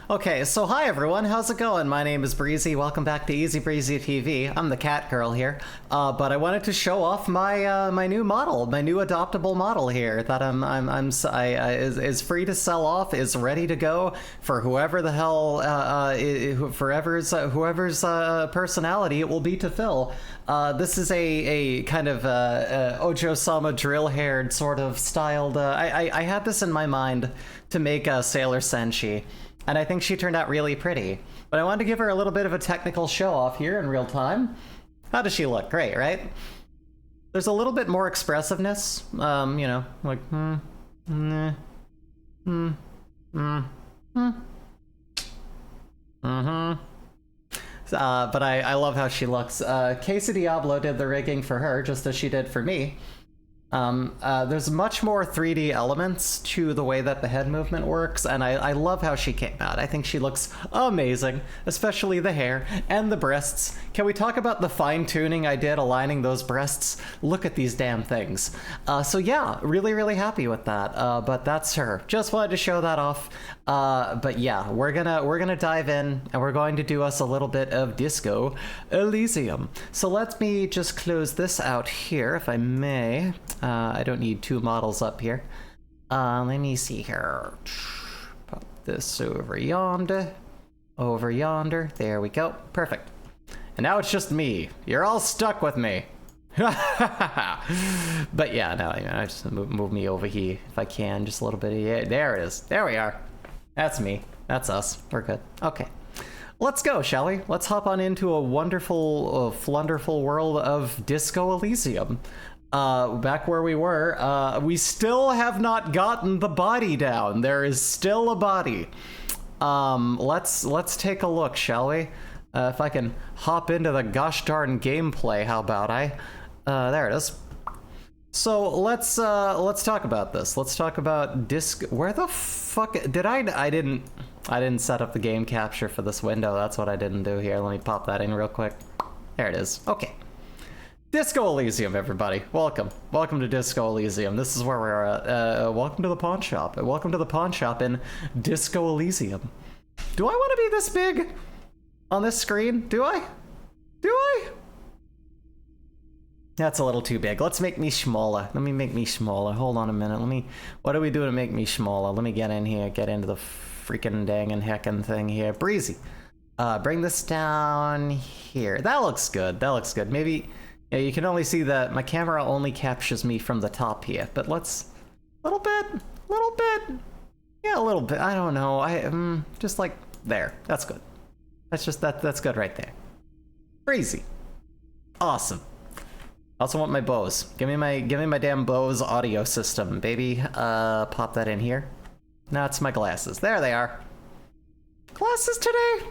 Okay, so hi everyone, how's it going? My name is Breezy. Welcome back to Easy Breezy TV. I'm the cat girl here, but I wanted to show off my my new model, my new adoptable model here that is free to sell off, is ready to go for whoever the hell, whoever's personality it will be to fill. This is a kind of Ojo-sama drill-haired sort of styled. I had this in my mind to make Sailor Senshi. And I think she turned out really pretty. But I wanted to give her a little bit of a technical show-off here in real time. How does she look? Great, right? There's a little bit more expressiveness. You know, like, but I love how she looks. Casey Diablo did the rigging for her, just as she did for me. There's much more 3D elements to the way that the head movement works, and I love how she came out. I think she looks amazing, especially the hair and the breasts. Can we talk about the fine-tuning I did aligning those breasts? Look at these damn things. So yeah, really happy with that. But that's her. Just wanted to show that off. But yeah, we're gonna dive in, and we're going to do us a little bit of Disco Elysium. So let me just close this out here, if I may. I don't need two models up here. Let me see here. Put this over yonder. Over yonder. There we go. Perfect. And now it's just me. You're all stuck with me. But yeah, no, I just move me over here if I can. Just a little bit. Yeah, there it is. There we are. That's me. That's us. We're good. Okay. Let's go, shall we? Let's hop on into a wonderful, flunderful world of Disco Elysium. Back where we were, we still have not gotten the body down. There is still a body. Let's take a look, shall we? If I can hop into the gosh darn gameplay, how about I? There it is. So let's talk about this. Let's talk about where the fuck did I didn't set up the game capture for this window. That's what I didn't do here. Let me pop that in real quick. There it is. Okay. Disco Elysium, everybody. Welcome. Welcome to Disco Elysium. This is where we're at. Welcome to the pawn shop. Welcome to the pawn shop in Disco Elysium. Do I want to be this big on this screen? Do I? Do I? That's a little too big. Let's make me smaller. Let me make me smaller. Hold on a minute. What do we do to make me smaller? Let me get in here, get into the freaking dang and heckin' thing here. Breezy. Bring this down here. That looks good. That looks good. Maybe... Yeah, you can only see that my camera only captures me from the top here, but let's... little bit. Yeah, a little bit. I don't know. Just like there. That's good. That's good right there. Crazy. Awesome. I also want my Bose. Give me my damn Bose audio system, baby. Pop that in here. Now it's my glasses. There they are. Glasses today?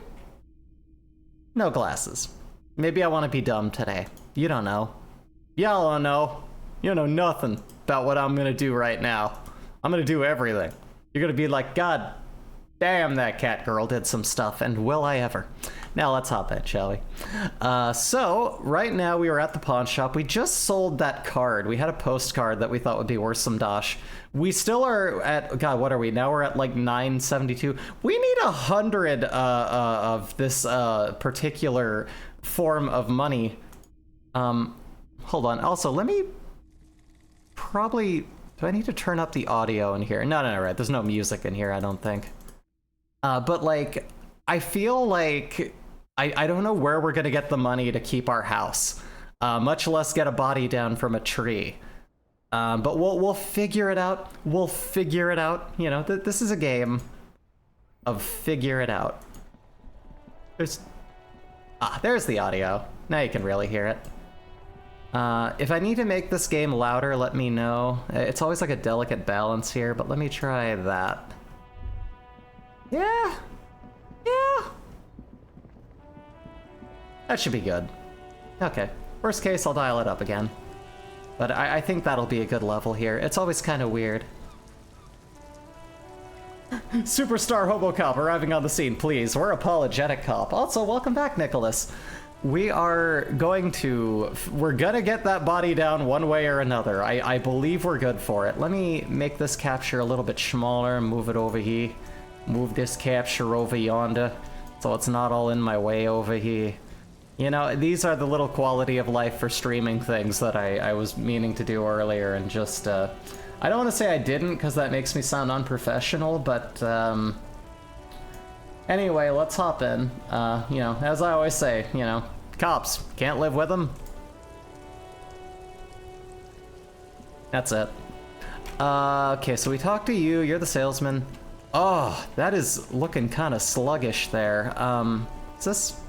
No glasses. Maybe I want to be dumb today. You don't know. Y'all don't know. You don't know nothing about what I'm gonna do right now. I'm gonna do everything. You're gonna be like, God damn, that cat girl did some stuff, and will I ever? Now let's hop in, shall we? So, right now we were at the pawn shop. We just sold that card. We had a postcard that we thought would be worth some dosh. We still are at, God, what are we? Now we're at like 972. We need 100 of this particular form of money. Hold on. Also, let me probably... Do I need to turn up the audio in here? No, right. There's no music in here, I don't think. But, like, I feel like... I don't know where we're gonna get the money to keep our house. Much less get a body down from a tree. But we'll figure it out. We'll figure it out. You know, this is a game of figure it out. There's the audio. Now you can really hear it. If I need to make this game louder, let me know. It's always like a delicate balance here, but let me try that. Yeah. That should be good. Okay. Worst case, I'll dial it up again. But I think that'll be a good level here. It's always kind of weird. Superstar Hobo Cop arriving on the scene, please. We're apologetic cop. Also, welcome back, Nicholas. We're gonna get that body down one way or another. I believe we're good for it. Let me make this capture a little bit smaller and move it over here. move this capture over yonder so it's not all in my way over here. You know, these are the little quality of life for streaming things that I was meaning to do earlier and just, I don't want to say I didn't because that makes me sound unprofessional, but, anyway, let's hop in. You know, as I always say, you know, cops, can't live with them. That's it. Okay, so we talked to you, you're the salesman. Oh, that is looking kind of sluggish there. Is this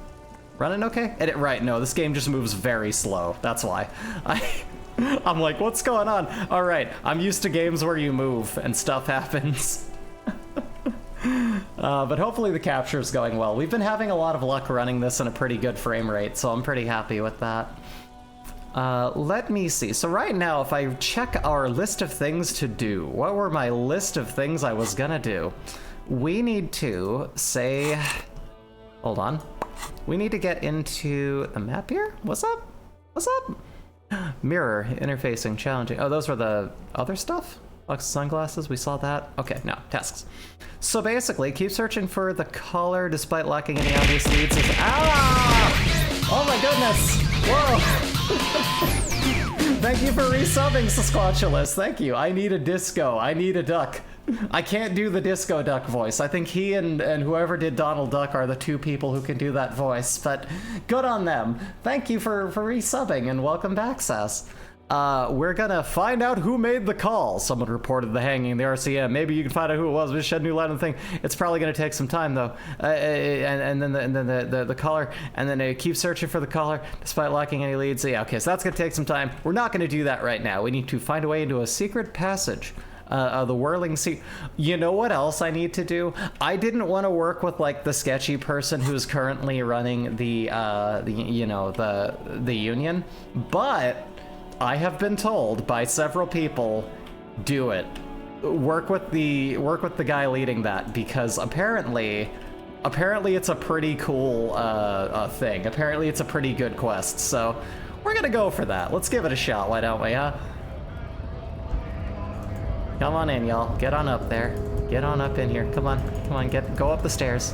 running okay? Right, no, this game just moves very slow. That's why. I'm like, what's going on? All right, I'm used to games where you move and stuff happens. But hopefully the capture is going well. We've been having a lot of luck running this in a pretty good frame rate, so I'm pretty happy with that. Let me see. So right now, if I check our list of things to do, what were my list of things I was gonna do? We need to say, hold on. We need to get into the map here. What's up? What's up? Mirror, interfacing, challenging. Oh, those were the other stuff? Like sunglasses, we saw that. Okay, no, tasks. So basically, keep searching for the collar despite lacking any obvious leads. Ah! Oh my goodness! Whoa! Thank you for resubbing, Sasquatchulus. Thank you. I need a disco. I need a duck. I can't do the disco duck voice. I think he and whoever did Donald Duck are the two people who can do that voice, but good on them. Thank you for resubbing and welcome back, Sass. We're gonna find out who made the call. Someone reported the hanging in the RCM. Maybe you can find out who it was. We shed new light on the thing. It's probably gonna take some time though. And then the caller, and then keep searching for the caller despite lacking any leads. Yeah, okay, so that's gonna take some time. We're not gonna do that right now. We need to find a way into a secret passage. The whirling sea. You know what else I need to do? I didn't want to work with like the sketchy person who's currently running the union, but I have been told by several people, do it. Work with the guy leading that, because apparently it's a pretty cool thing. Apparently it's a pretty good quest, so we're gonna go for that. Let's give it a shot, why don't we, huh? Come on in, y'all. Get on up there. Get on up in here. Come on, go up the stairs.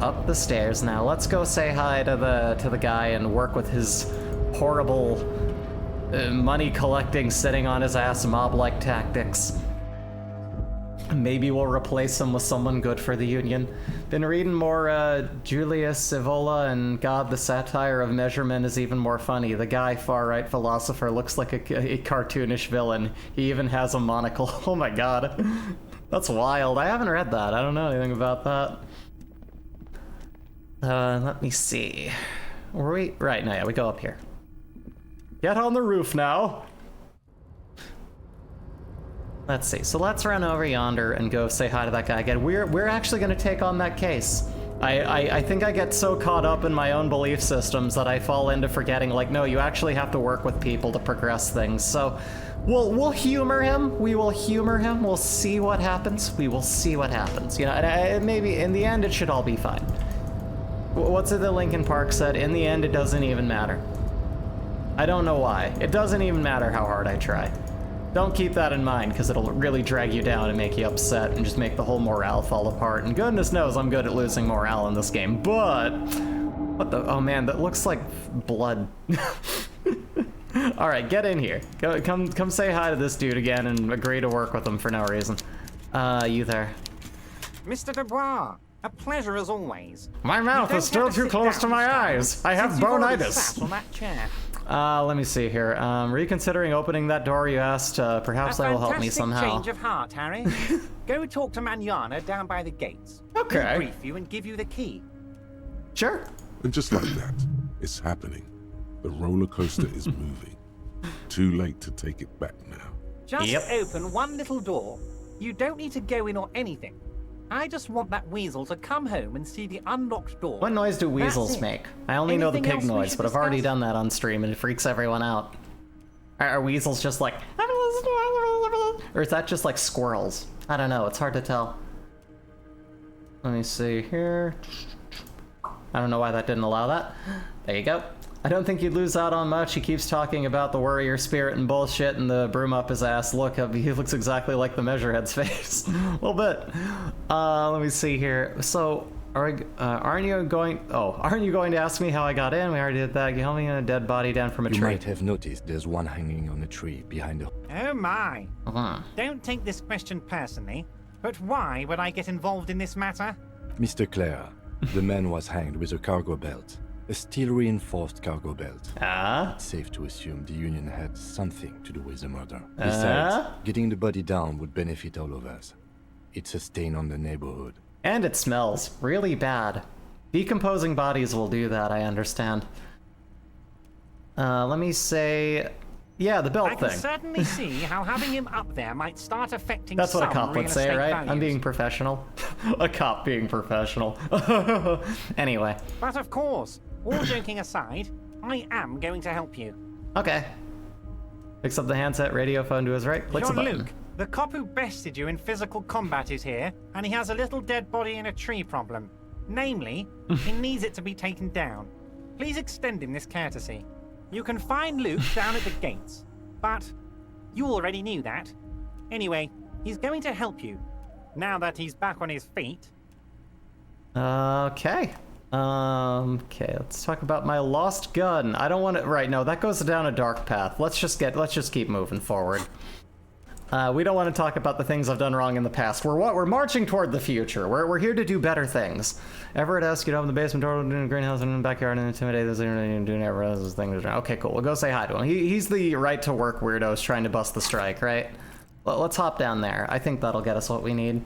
Up the stairs now. Let's go say hi to the guy and work with his horrible money collecting, sitting on his ass mob-like tactics. Maybe we'll replace him with someone good for the Union. Been reading more Julius Evola, and God, the satire of measurement is even more funny. The guy, far-right philosopher, looks like a cartoonish villain. He even has a monocle. Oh my god. That's wild. I haven't read that. I don't know anything about that. Let me see. Right, no, yeah, we go up here. Get on the roof now. Let's see, so let's run over yonder and go say hi to that guy again. We're actually gonna take on that case. I think I get so caught up in my own belief systems that I fall into forgetting, like, no, you actually have to work with people to progress things. So we'll humor him. We will humor him. We'll see what happens. We will see what happens. You know, and maybe in the end it should all be fine. What's it that Linkin Park said? In the end, it doesn't even matter. I don't know why. It doesn't even matter how hard I try. Don't keep that in mind, because it'll really drag you down and make you upset and just make the whole morale fall apart. And goodness knows I'm good at losing morale in this game, but... What the... Oh man, that looks like blood. Alright, get in here. Come say hi to this dude again and agree to work with him for no reason. You there. Mr. Dubois, a pleasure as always. My mouth is still too close to my eyes. I have bonitis. Sat on that chair. Let me see here. Reconsidering opening that door you asked, perhaps that will help me somehow. Change of heart, Harry. Go talk to Manana down by the gates. Okay. He'll brief you and give you the key. Sure. And just like that, it's happening. The roller coaster is moving. Too late to take it back now. Just open one little door. You don't need to go in or anything. I just want that weasel to come home and see the unlocked door. What noise do weasels make? I only know the pig noise, but I've already done that on stream and it freaks everyone out. Are weasels just like... Or is that just like squirrels? I don't know, it's hard to tell. Let me see here. I don't know why that didn't allow that. There you go. I don't think you'd lose out on much. He keeps talking about the warrior spirit and bullshit and the broom up his ass. Look, he looks exactly like the Measurehead's face. A little bit. Let me see here. So, aren't you going to ask me how I got in? We already did that. You helped me in a dead body down from a tree. You might have noticed there's one hanging on a tree behind the... Oh my. Don't take this question personally, but why would I get involved in this matter? Mr. Clare, the man was hanged with a cargo belt. A steel-reinforced cargo belt. It's safe to assume the Union had something to do with the murder. Besides, getting the body down would benefit all of us. It's a stain on the neighborhood. And it smells really bad. Decomposing bodies will do that, I understand. Let me say... Yeah, the belt thing. I can certainly see how having him up there might start affecting That's some what a cop would say, right? values. I'm being professional. A cop being professional. Anyway. But of course, all joking aside, I am going to help you. Okay. Picks up the handset, radio phone to his right, clicks a button. Luke, the cop who bested you in physical combat is here, and he has a little dead body in a tree problem. Namely, he needs it to be taken down. Please extend him this courtesy. You can find Luke down at the gates, but you already knew that. Anyway, he's going to help you, now that he's back on his feet. Okay. Okay, let's talk about my lost gun. I don't want to... Right, no, that goes down a dark path. Let's just keep moving forward. We don't want to talk about the things I've done wrong in the past. We're marching toward the future. We're here to do better things. Everett asks you to open the basement door, in the greenhouse, and in the backyard, and intimidate this and doing everyone else's thing. Okay, cool. We'll go say hi to him. He's the right-to-work weirdos trying to bust the strike, right? Let's hop down there. I think that'll get us what we need.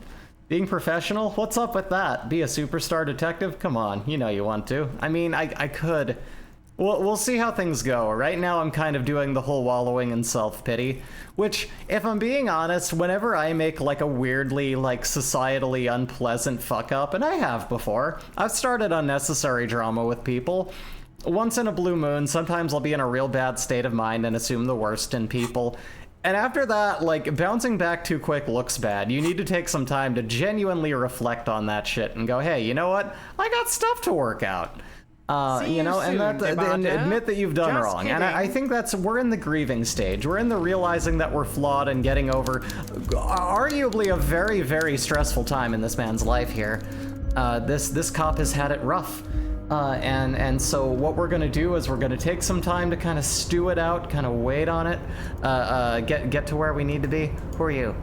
Being professional? What's up with that? Be a superstar detective? Come on, you know you want to. I mean, I could... We'll see how things go. Right now I'm kind of doing the whole wallowing in self-pity, which, if I'm being honest, whenever I make like a weirdly, like, societally unpleasant fuck-up, and I have before, I've started unnecessary drama with people. Once in a blue moon, sometimes I'll be in a real bad state of mind and assume the worst in people. And after that, like, bouncing back too quick looks bad. You need to take some time to genuinely reflect on that shit and go, hey, you know what? I got stuff to work out. You know, soon, and admit that you've done Just wrong. kidding. And I think we're in the grieving stage. We're in the realizing that we're flawed and getting over arguably a very, very stressful time in this man's life here. This cop has had it rough. And so what we're gonna do is we're gonna take some time to kind of stew it out, kind of wait on it, get to where we need to be. Who are you?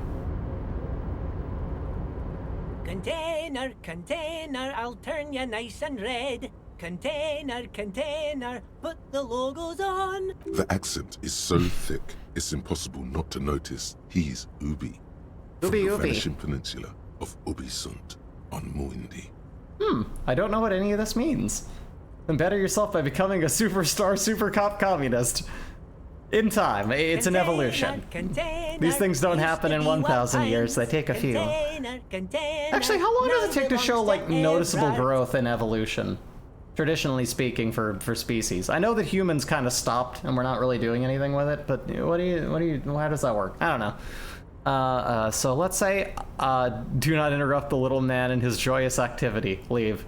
Container, container, I'll turn you nice and red. Container, container, put the logos on. The accent is so thick, it's impossible not to notice he's Ubi. From Ubi, the Ubi. vanishing peninsula of Ubisunt on Muindi. I don't know what any of this means. Then better yourself by becoming a superstar super cop communist. In time, it's an evolution. These things don't happen in 1,000 years, they take a few. Actually, how long does it take to show, like, noticeable growth in evolution? Traditionally speaking, for species. I know that humans kind of stopped and we're not really doing anything with it, but how does that work? I don't know. So let's say, do not interrupt the little man in his joyous activity. Leave.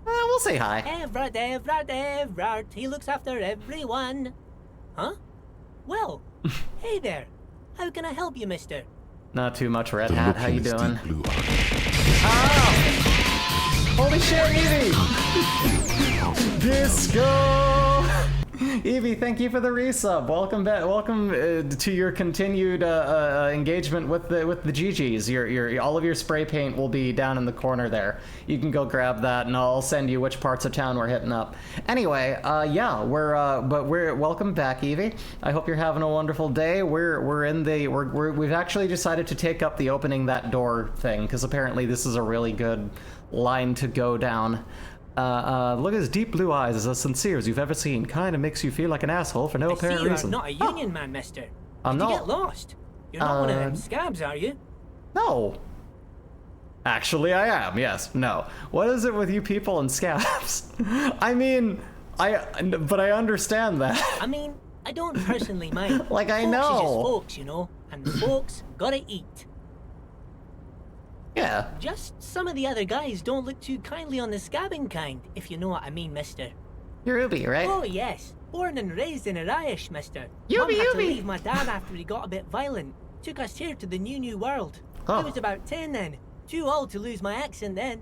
We'll say hi. Everard, he looks after everyone. Huh? Well, hey there. How can I help you, mister? Not too much, Red The Hat. look How in you his doing? deep blue eyes. Holy shit, Evie! Disco! Evie, thank you for the resub. Welcome back. Welcome to your continued engagement with the GGs. Your all of your spray paint will be down in the corner there. You can go grab that, and I'll send you which parts of town we're hitting up. Anyway, yeah, we're welcome back, Evie. I hope you're having a wonderful day. We've actually decided to take up the opening that door thing because apparently this is a really good line to go down. Look at his deep blue eyes, as sincere as you've ever seen. Kinda makes you feel like an asshole for no apparent you're reason. not a union man, mister. I'm Did you not. get lost? You're not one of them scabs, are you? No. Actually, I am, yes. No. What is it with you people and scabs? I mean, but I understand that. I mean, I don't personally mind. Like, I Folks know. is just folks, you know, and the folks gotta eat. Yeah. Just some of the other guys don't look too kindly on the scabbing kind, if you know what I mean, mister. You're Ubi, right? Oh, yes. Born and raised in Arish, mister. Ubi, Mum had to Ubi. leave my dad after he got a bit violent. Took us here to the new world. Oh. I was about 10 then. Too old to lose my accent then.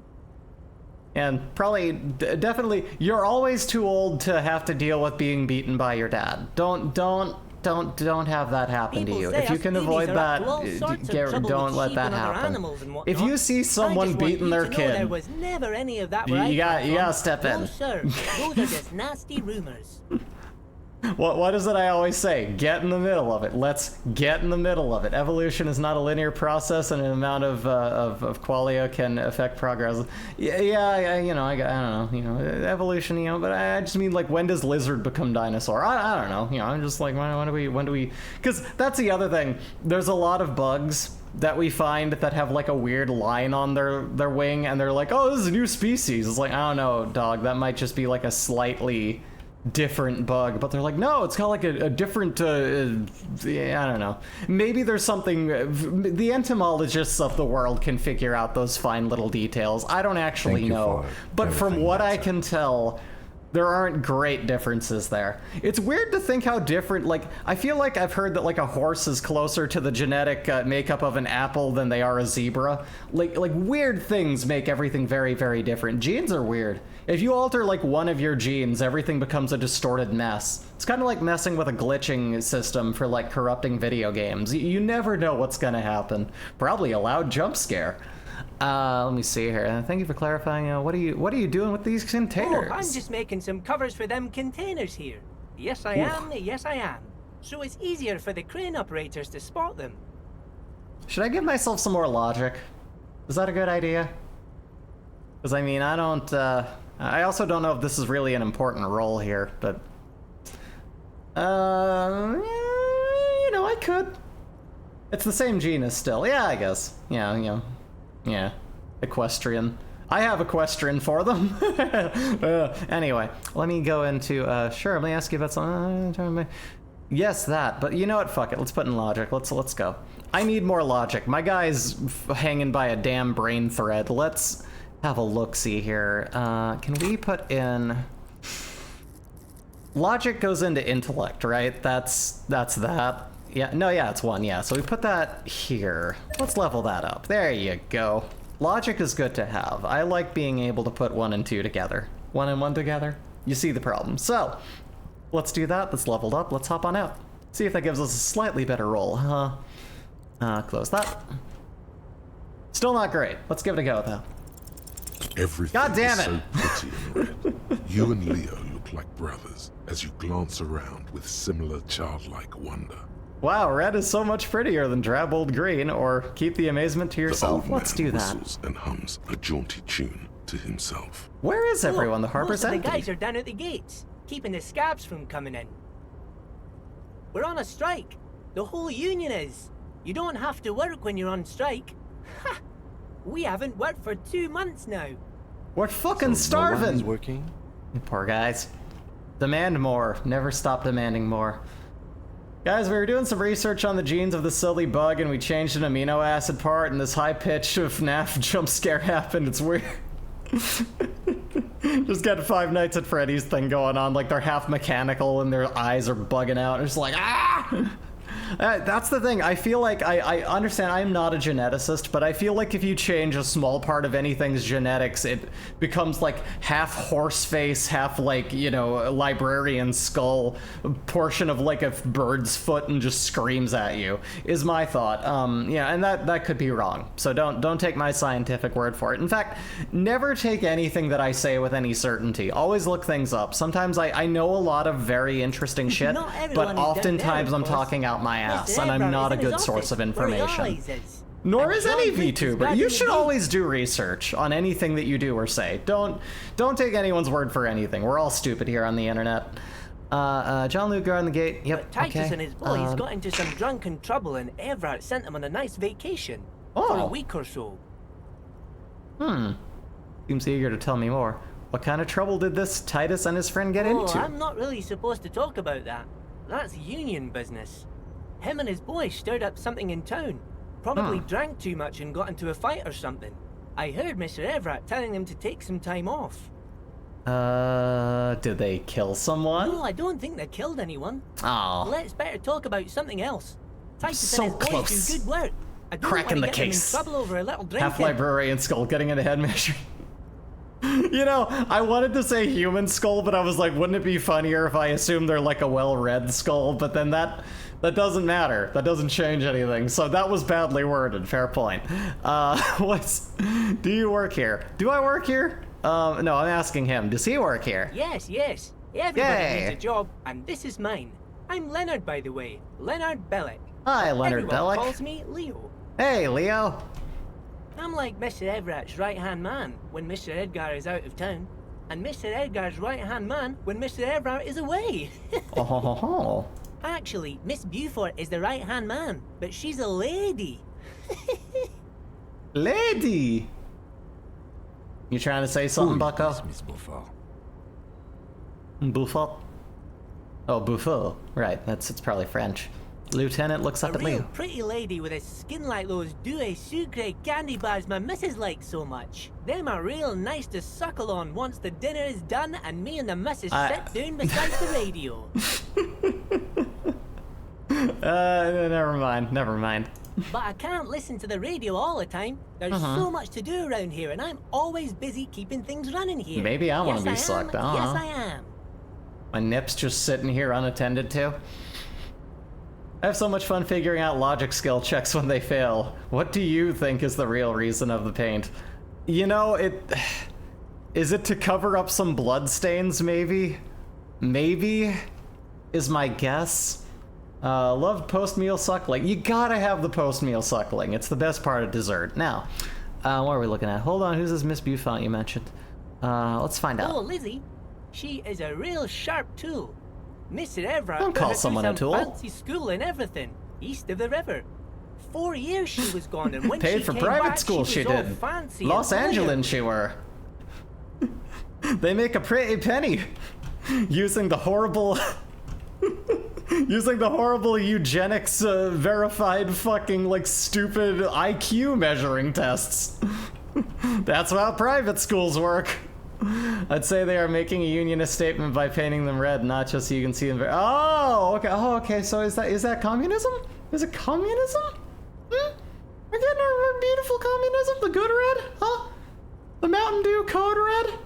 And probably, definitely, you're always too old to have to deal with being beaten by your dad. Don't have that happen People to you. say If you us can Ubies avoid are up that, to all sorts of trouble don't with let sheep that and other happen. animals and If whatnot. you see I someone just want beating you their to know kid, there was never any of that you where I come gotta from. step in. No, sir. Those are just nasty rumors. what is it I always say? Get in the middle of it. Let's get in the middle of it. Evolution is not a linear process, and an amount of qualia can affect progress. Yeah, you know, I don't know, you know, evolution, you know, but I just mean, like, when does lizard become dinosaur? I don't know, you know, I'm just like, when do we, because that's the other thing. There's a lot of bugs that we find that have like a weird line on their wing, and they're like, oh, this is a new species. It's like, I don't know, dog, that might just be like a slightly different bug, but they're like, no, it's got like a different I don't know, maybe there's something the entomologists of the world can figure out those fine little details. I don't actually know, but from what I can tell, there aren't great differences there. It's weird to think how different, like, I feel like I've heard that like a horse is closer to the genetic makeup of an apple than they are a zebra. Like weird things make everything very, very different. Genes are weird. If you alter like one of your genes, everything becomes a distorted mess. It's kind of like messing with a glitching system for like corrupting video games. You never know what's gonna happen. Probably a loud jump scare. Let me see here. Thank you for clarifying. What are you doing with these containers? Oh, I'm just making some covers for them containers here. Yes, I am. Yes, I am. So it's easier for the crane operators to spot them. Should I give myself some more logic? Is that a good idea? Because I mean, I don't. I also don't know if this is really an important role here, but you know, I could. It's the same genus still. Yeah, I guess. Yeah, you know. Yeah, equestrian. I have equestrian for them. Anyway, let me go into, sure, let me ask you about something. Yes, that, but you know what, fuck it, let's put in logic, let's go. I need more logic. My guy's hanging by a damn brain thread. Let's have a look-see here. Can we put in... Logic goes into intellect, right? That's that. Yeah, no, yeah, it's 1, yeah. So we put that here. Let's level that up. There you go. Logic is good to have. I like being able to put 1 and 2 together. 1 and 1 together. You see the problem. So, let's do that. That's leveled up. Let's hop on out. See if that gives us a slightly better roll, huh? Close that. Still not great. Let's give it a go, though. Everything God damn is it. so pretty and red. You and Leo look like brothers as you glance around with similar childlike wonder. Wow, red is so much prettier than drab old green, or keep the amazement to yourself. The old Let's man do that. whistles and hums a jaunty tune to himself. Where is everyone? The Most harbor's of the empty. guys are down at the gates, keeping the scabs from coming in. We're on a strike. The whole union is. You don't have to work when you're on strike. Ha! We haven't worked for 2 months now. We're fucking So no one starving. is working? Poor guys. Demand more. Never stop demanding more. Guys, we were doing some research on the genes of the silly bug, and we changed an amino acid part, and this high-pitched FNAF jump scare happened. It's weird. Just got Five Nights at Freddy's thing going on, like they're half mechanical and their eyes are bugging out. It's like, ah! That's the thing. I feel like I understand I'm not a geneticist, but I feel like if you change a small part of anything's genetics, it becomes like half horse face, half like, you know, librarian skull, portion of like a bird's foot, and just screams at you, is my thought. Yeah, and that could be wrong. So don't take my scientific word for it. In fact, never take anything that I say with any certainty. Always look things up. Sometimes I know a lot of very interesting shit, Not everyone but is down there, oftentimes of I'm course. talking out my ass, Mr. and I'm Ebra not is a in his good source office, of where he information. always is. Nor And is John any Lynch is VTuber. back You in the should booth. always do research on anything that you do or say. Don't take anyone's word for anything. We're all stupid here on the internet. John Luke on the gate. Yep. Titus okay. and his boys got into some drunken trouble, and Everett sent them on a nice vacation for a Oh. week or so. Seems eager to tell me more. What kind of trouble did this Titus and his friend get into? I'm not really supposed to talk about that. That's union business. Him and his boys stirred up something in town. Probably drank too much and got into a fight or something. I heard Mr. Everett telling them to take some time off. Did they kill someone? No, I don't think they killed anyone. Oh, Let's better talk about something else. Titus So and his boys close. do good work. I don't Cracking want the to get them in case. trouble over a little drinking. half librarian skull getting into head measuring. You know, I wanted to say human skull, but I was like, wouldn't it be funnier if I assumed they're like a well-read skull? But then that doesn't matter. That doesn't change anything. So that was badly worded. Fair point. Do you work here? Do I work here? No, I'm asking him. Does he work here? Yes, yes. Everybody Yay. needs a job, and this is mine. I'm Leonard, by the way. Leonard Bellick. Hi, Leonard Everyone Bellick. calls me Leo. Hey, Leo. I'm like Mr. Everett's right-hand man when Mr. Edgar is out of town, and Mr. Edgar's right-hand man when Mr. Everett is away. Oh, ho, ho, ho. Actually, Miss Beaufort is the right-hand man, but she's a lady. Lady. You trying to say something, Bucko? Miss Beaufort. Buffet? Oh, Buffet. Right, it's probably French. Lieutenant looks A up at real Leo. pretty lady with a skin like those douce sucre candy bars my missus likes so much. Them are real nice to suckle on once the dinner is done and me and the missus sit down beside the radio. Never mind. But I can't listen to the radio all the time. There's so much to do around here, and I'm always busy keeping things running here. Maybe I want to be Yes, sucked. I don't Yes, know. I am. My nip's just sitting here unattended to. I have so much fun figuring out logic skill checks when they fail. What do you think is the real reason of the paint? You know, is it to cover up some blood stains, maybe? Maybe is my guess. Loved post-meal suckling. You gotta have the post-meal suckling. It's the best part of dessert. Now, what are we looking at? Hold on, who's this Miss Beaufort you mentioned? Let's find out. Oh, Lizzie, she is a real sharp tool. Mr. Everett Don't put call her through someone a some tool. fancy school and everything, east of the river. 4 years she was gone, and when Paid she for came private back, school she she was all did. fancy Los and brilliant. Angeles she were. They make a pretty penny using the horrible eugenics verified fucking like stupid IQ measuring tests. That's how private schools work. I'd say they are making a unionist statement by painting them red, not just so you can see them. Okay. So is that communism? Is it communism? We're getting our beautiful communism, the good red, huh? The Mountain Dew code red?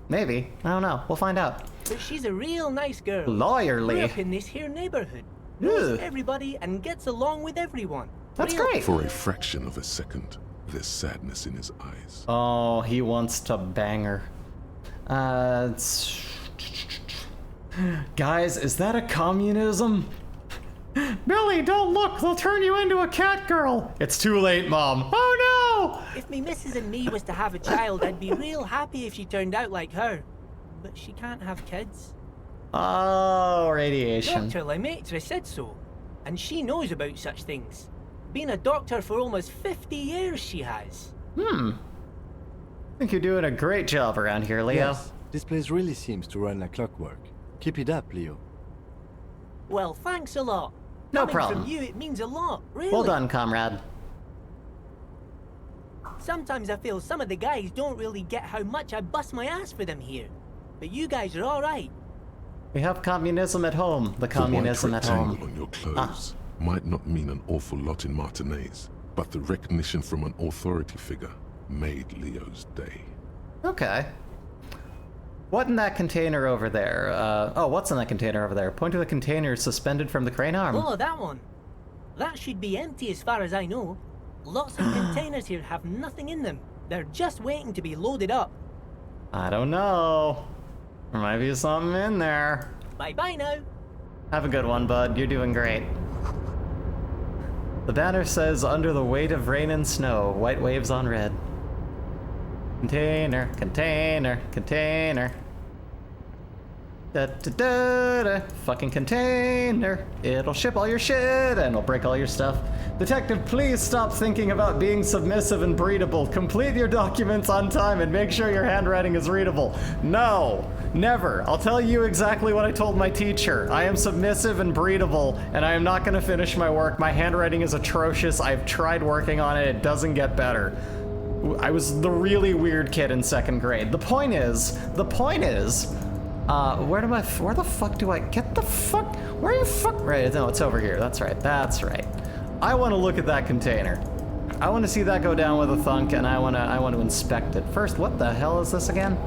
Maybe. I don't know. We'll find out. But she's a real nice girl. Grew Lawyerly. up in this here neighborhood. Knows Ugh. everybody and gets along with everyone. That's Real- great. For a fraction of a second, there's sadness in his eyes. Oh, he wants to bang her. Guys, is that a communism? Billy, don't look! They'll turn you into a cat girl! It's too late, Mom. Oh If me missus and me was to have a child, I'd be real happy if she turned out like her. But she can't have kids. no! Oh, radiation. Dr. Lemaitre said so. And she knows about such things. Been a doctor for almost 50 years, she has. I think you're doing a great job around here, Leo. Yes, this place really seems to run like clockwork. Keep it up, Leo. Well, thanks a lot. No Coming problem. from you, it means a lot, really. Well done, comrade. Sometimes I feel some of the guys don't really get how much I bust my ass for them here. But you guys are all right. We have communism at home. The The communism white at rectangle home. on your clothes might not mean an awful lot in Martinez, but the recognition from an authority figure made Leo's day. Okay. What in that container over there? What's in that container over there? Point to the container suspended from the crane arm. Oh, that one. That should be empty as far as I know. Lots of containers here have nothing in them. They're just waiting to be loaded up. I don't know. There might be something in there. Bye-bye now. Have a good one, bud. You're doing great. The banner says, under the weight of rain and snow, white waves on red. Container, container, container. Da da da da. Fucking container. It'll ship all your shit and it'll break all your stuff. Detective, please stop thinking about being submissive and breedable. Complete your documents on time and make sure your handwriting is readable. No, never. I'll tell you exactly what I told my teacher. I am submissive and breedable, and I am not going to finish my work. My handwriting is atrocious. I've tried working on it. It doesn't get better. I was the really weird kid in 2nd grade. The point is, where the fuck do I get the fuck? Where you fuck? Right, no, it's over here. That's right. I want to look at that container. I want to see that go down with a thunk, and I want to inspect it. First, what the hell is this again?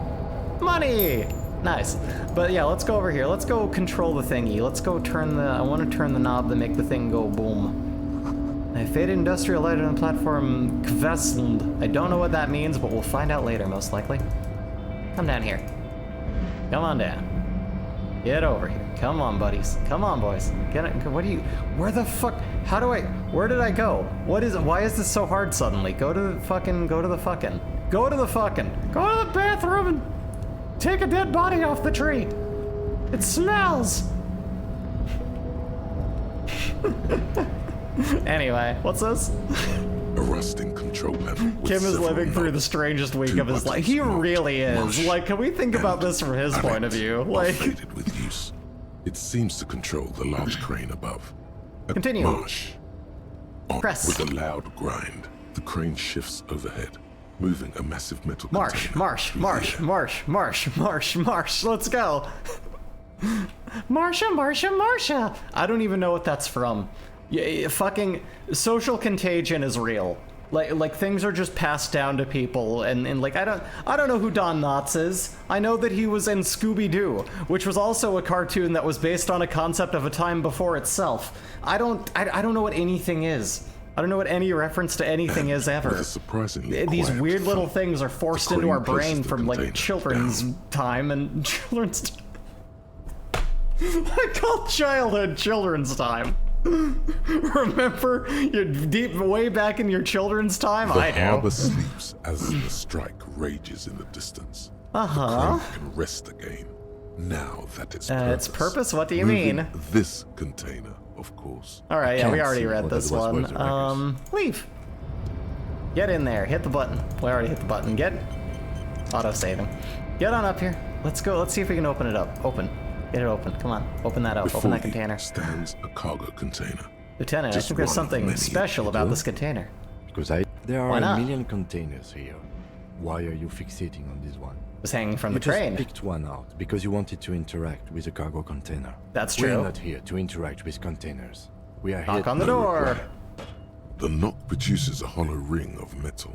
Money! Nice. But yeah, let's go over here. Let's go control the thingy. Let's go I want to turn the knob to make the thing go boom. A faded industrial light on the platform Kvesland. I don't know what that means, but we'll find out later, most likely. Come down here. Come on down. Get over here. Come on, buddies. Come on, boys. Get it. Where the fuck? Where did I go? Why is this so hard suddenly? Go to the fucking bathroom and take a dead body off the tree. It smells. Anyway, what's this? A rusting control panel. Kim is living through the strangest week of his life. He really is. Like, can we think about this from his point of view? Like, faded with use. It seems to control the large crane above. Continue. Marsh. On Press. with a loud grind, the crane shifts overhead, moving a massive metal Marsh. container. Let's go. Marsha. I don't even know what that's from. Yeah, fucking social contagion is real. Like things are just passed down to people, and like I don't know who Don Knotts is. I know that he was in Scooby-Doo, which was also a cartoon that was based on a concept of a time before itself. I don't know what anything is. I don't know what any reference to anything is ever. These weird little things are forced into our brain from like children's time and children's. I call childhood children's time. Remember your way back in your children's time? The I know. harbor sleeps as the strike rages in the distance. The crane can rest again. Now that its purpose? What do you Moving mean? This container, of course. All right, yeah, we can't already see read what this it was one. worth the Leave. Get in there. Hit the button. We already hit the button. Get auto saving. Get on up here. Let's go. Let's see if we can open it up. Open. Get it open. Come on. Open that up. Before Open that you container. stands a cargo container. Lieutenant, Just I think there's one of something many, special about this container. Because there are Why not? a million containers here. Why are you fixating on this one? It was hanging from You the train. just picked one out because you wanted to interact with a cargo container. That's We're true. not here to interact with containers. We are here Knock on to the door. The knock produces a hollow ring of metal.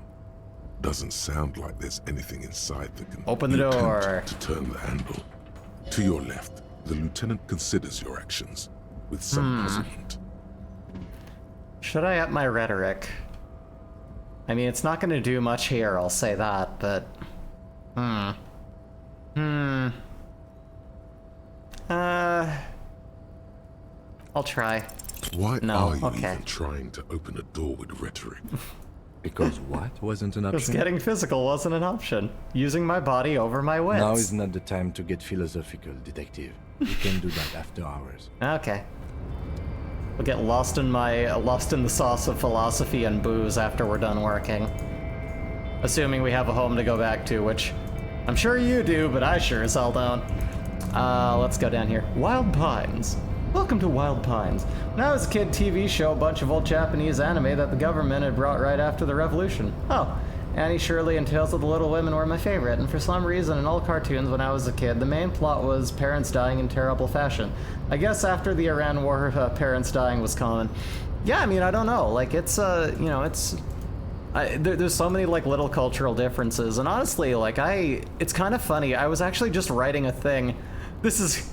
Doesn't sound like there's anything inside that can Open the you attempt door. to turn the handle. To your left, the lieutenant considers your actions with some puzzlement. Should I up my rhetoric? I mean, it's not going to do much here, I'll say that, but... I'll try. Why No, are you okay. even trying to open a door with rhetoric? Because what wasn't an Because option? getting physical wasn't an option. Using my body over my wits. Now is not the time to get philosophical, detective. You can do that after hours. Okay. We'll get lost in the sauce of philosophy and booze after we're done working. Assuming we have a home to go back to, which I'm sure you do, but I sure as hell don't. Let's go down here. Wild Pines. Welcome to Wild Pines. When I was a kid, TV show, a bunch of old Japanese anime that the government had brought right after the revolution. Oh, Annie Shirley and Tales of the Little Women were my favorite, and for some reason in all cartoons when I was a kid, the main plot was parents dying in terrible fashion. I guess after the Iran War, parents dying was common. Yeah, I mean, I don't know. Like, it's, you know, it's... there's so many, like, little cultural differences, and honestly, like, it's kind of funny. I was actually just writing a thing. This is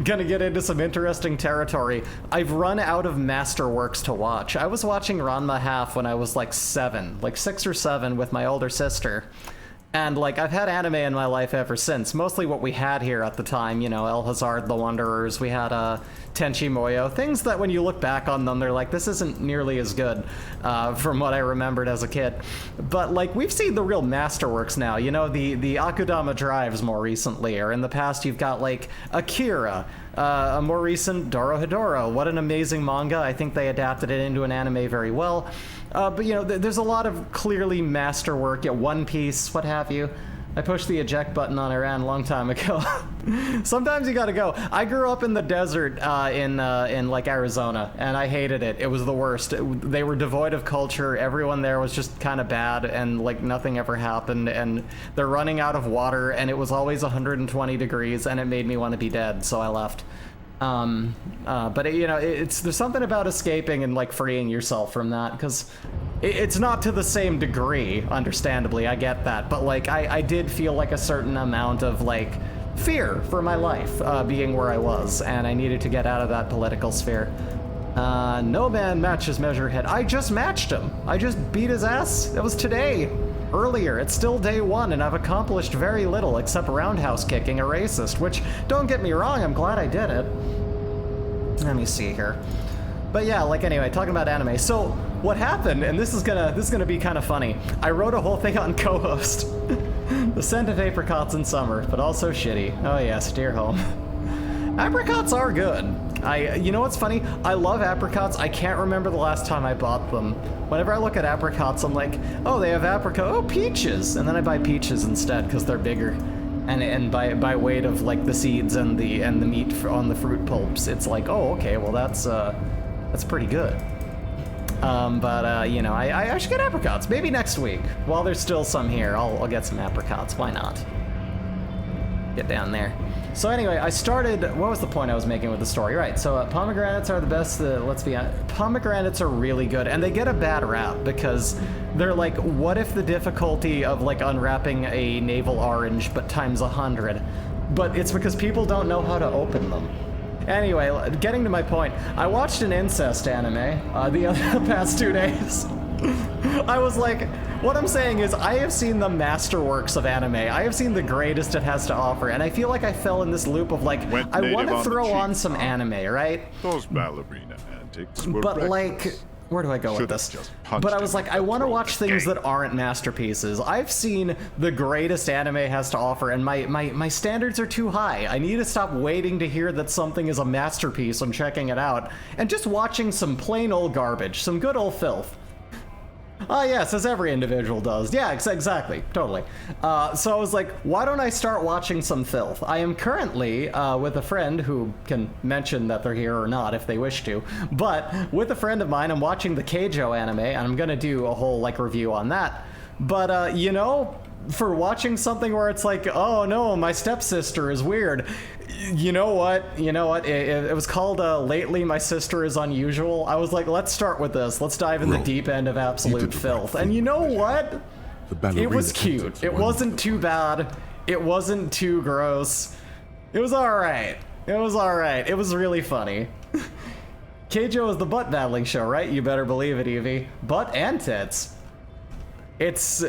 gonna get into some interesting territory. I've run out of masterworks to watch. I was watching Ranma Half when I was like 6 or 7 with my older sister. And like, I've had anime in my life ever since. Mostly what we had here at the time, you know, El Hazard, The Wanderers, we had Tenchi Muyo, things that when you look back on them, they're like, this isn't nearly as good from what I remembered as a kid. But like, we've seen the real masterworks now, you know, the Akudama Drives more recently, or in the past you've got like Akira, a more recent Dorohedoro. What an amazing manga. I think they adapted it into an anime very well. But you know, there's a lot of clearly masterwork, yeah, One Piece, what have you. I pushed the eject button on Iran a long time ago. Sometimes you gotta go. I grew up in the desert in like Arizona, and I hated it. It was the worst. They were devoid of culture. Everyone there was just kind of bad, and like nothing ever happened. And they're running out of water, and it was always 120 degrees, and it made me want to be dead. So I left. But there's something about escaping and like freeing yourself from that, because it's not to the same degree, understandably, I get that, but like I did feel like a certain amount of like fear for my life being where I was, and I needed to get out of that political sphere. No man matches Measurehead. I just matched him. I just beat his ass. That was today. Earlier. It's still day one, and I've accomplished very little except roundhouse kicking a racist, which, don't get me wrong, I'm glad I did it. Let me see here. But yeah, like anyway, talking about anime. So what happened, and this is gonna be kind of funny. I wrote a whole thing on co-host. The scent of apricots in summer, but also shitty. Oh yes, dear home. Apricots are good. You know what's funny? I love apricots. I can't remember the last time I bought them. Whenever I look at apricots, I'm like, oh, they have apricot. Oh, peaches, and then I buy peaches instead because they're bigger, and by weight of like the seeds and the meat on the fruit pulps, it's like, oh, okay, well that's pretty good. I should get apricots. Maybe next week. While there's still some here, I'll get some apricots. Why not? Get down there. So anyway, I started, what was the point I was making with the story? Right, so pomegranates are the best, let's be honest, pomegranates are really good, and they get a bad rap because they're like, what if the difficulty of like unwrapping a navel orange but times 100? But it's because people don't know how to open them. Anyway, getting to my point, I watched an incest anime the past 2 days. I was like, what I'm saying is I have seen the masterworks of anime. I have seen the greatest it has to offer, and I feel like I fell in this loop of like, I want to throw on some anime, right? Those ballerina antics were but reckless. like, where do I go with this? But I was like, I want to watch things that aren't masterpieces. I've seen the greatest anime has to offer, and my standards are too high. I need to stop waiting to hear that something is a masterpiece and checking it out, and just watching some plain old garbage, some good old filth. Oh yes, as every individual does. Yeah, exactly, totally. So I was like, why don't I start watching some filth? I am currently with a friend who can mention that they're here or not if they wish to, but with a friend of mine, I'm watching the Keijo anime, and I'm gonna do a whole like review on that. But for watching something where it's like, oh no, my stepsister is weird. You know what? It was called Lately My Sister Is Unusual. I was like, let's start with this. Let's dive in the deep end of absolute filth. And you know what? It was cute. It wasn't too bad. It wasn't too gross. It was alright. It was really funny. Keijo is the butt battling show, right? You better believe it, Evie. Butt and tits. It's...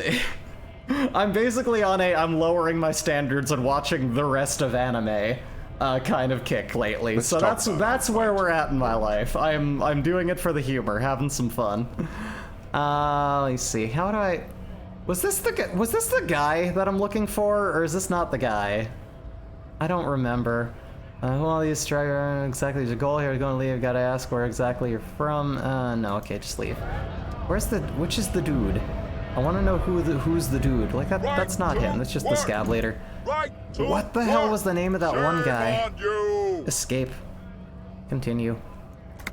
I'm basically on I'm lowering my standards and watching the rest of anime kind of kick lately. So that's where we're at in my life. I'm doing it for the humor, having some fun. Let me see. How do I... Was this the guy that I'm looking for, or is this not the guy? I don't remember. Who all these striker exactly is your goal here? You're going to leave. Gotta ask where exactly you're from. No, okay, just leave. Which is the dude? I want to know who's the dude. Like that's not him. That's just the scab leader. What the hell was the name of that one guy? Escape. Continue.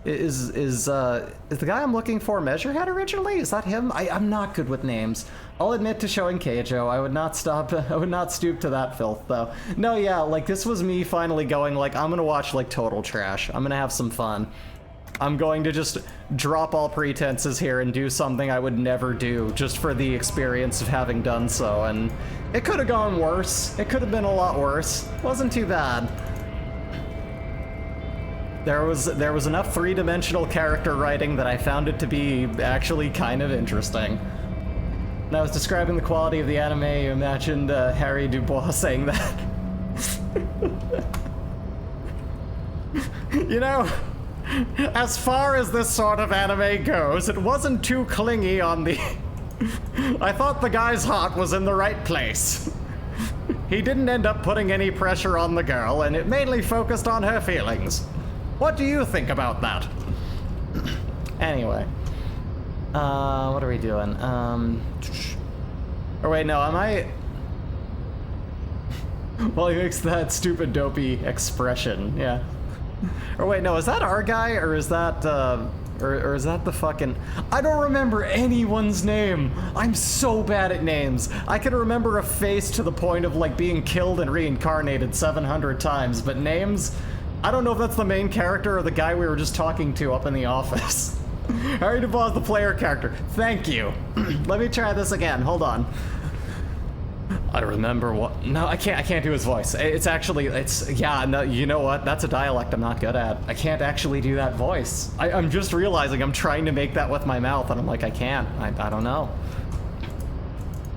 Is the guy I'm looking for Measurehead originally? Is that him? I'm not good with names. I'll admit to showing Keijo. I would not stoop to that filth though. No, yeah, like this was me finally going like, I'm gonna watch like total trash. I'm gonna have some fun. I'm going to just drop all pretenses here and do something I would never do just for the experience of having done so, and it could have gone worse. It could have been a lot worse. Wasn't too bad. There was enough three-dimensional character writing that I found it to be actually kind of interesting. When I was describing the quality of the anime, you imagined Harry Dubois saying that. You know, as far as this sort of anime goes, it wasn't too clingy on the... I thought the guy's heart was in the right place. He didn't end up putting any pressure on the girl, and it mainly focused on her feelings. What do you think about that? Anyway. What are we doing? Or wait, no, am I... While he makes that stupid dopey expression, yeah. Or wait, no, is that our guy, or is that, or is that the fucking... I don't remember anyone's name! I'm so bad at names! I can remember a face to the point of, like, being killed and reincarnated 700 times, but names? I don't know if that's the main character or the guy we were just talking to up in the office. Harry DuBois is the player character. Thank you. Let me try this again, hold on. I remember what... No, I can't do his voice. It's actually, yeah, no, you know what? That's a dialect I'm not good at. I can't actually do that voice. I'm just realizing I'm trying to make that with my mouth, and I'm like, I can't. I don't know.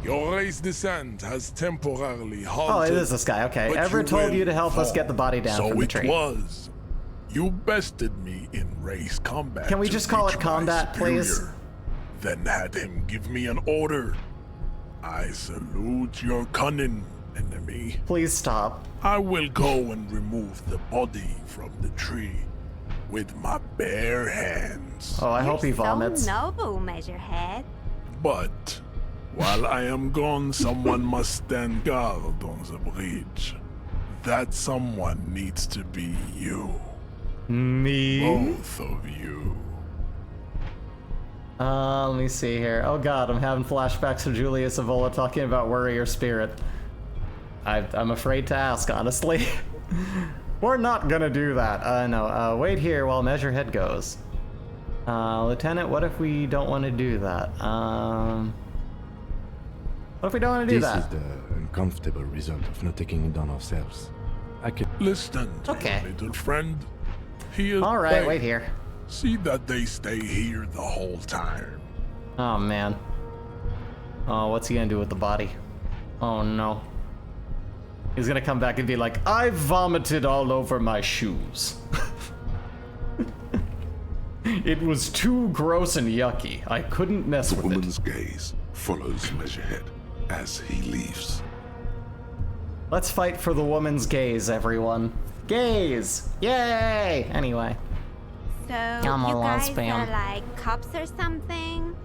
Your race descent has temporarily halted. Oh, it is this guy, okay. Ever told you to help us get the body down from the tree? So it was. You bested me in race combat. Can we just call it combat, please? Then had him give me an order. I salute your cunning, enemy. Please stop. I will go and remove the body from the tree with my bare hands. Oh, I hope he vomits. So noble, Measurehead. But while I am gone, someone must stand guard on the bridge. That someone needs to be you. Me? Both of you. Let me see here. Oh god, I'm having flashbacks to Julius Evola talking about warrior spirit. I'm afraid to ask, honestly. We're not gonna do that. No, wait here while Measurehead goes. Lieutenant, what if we don't want to do that? What if we don't want to do that? This is the uncomfortable result of not taking it on ourselves. I can... Listen to Okay. your little friend. He is Alright, brave. wait here. See that they stay here the whole time. Oh man. Oh, what's he gonna do with the body? Oh no. He's gonna come back and be like, I vomited all over my shoes. It was too gross and yucky. I couldn't mess The with it. woman's gaze follows Measurehead as he leaves. Let's fight for the woman's gaze, everyone. Gaze! Yay! Anyway. So, I'm a you lot guys spam. are like cops or something?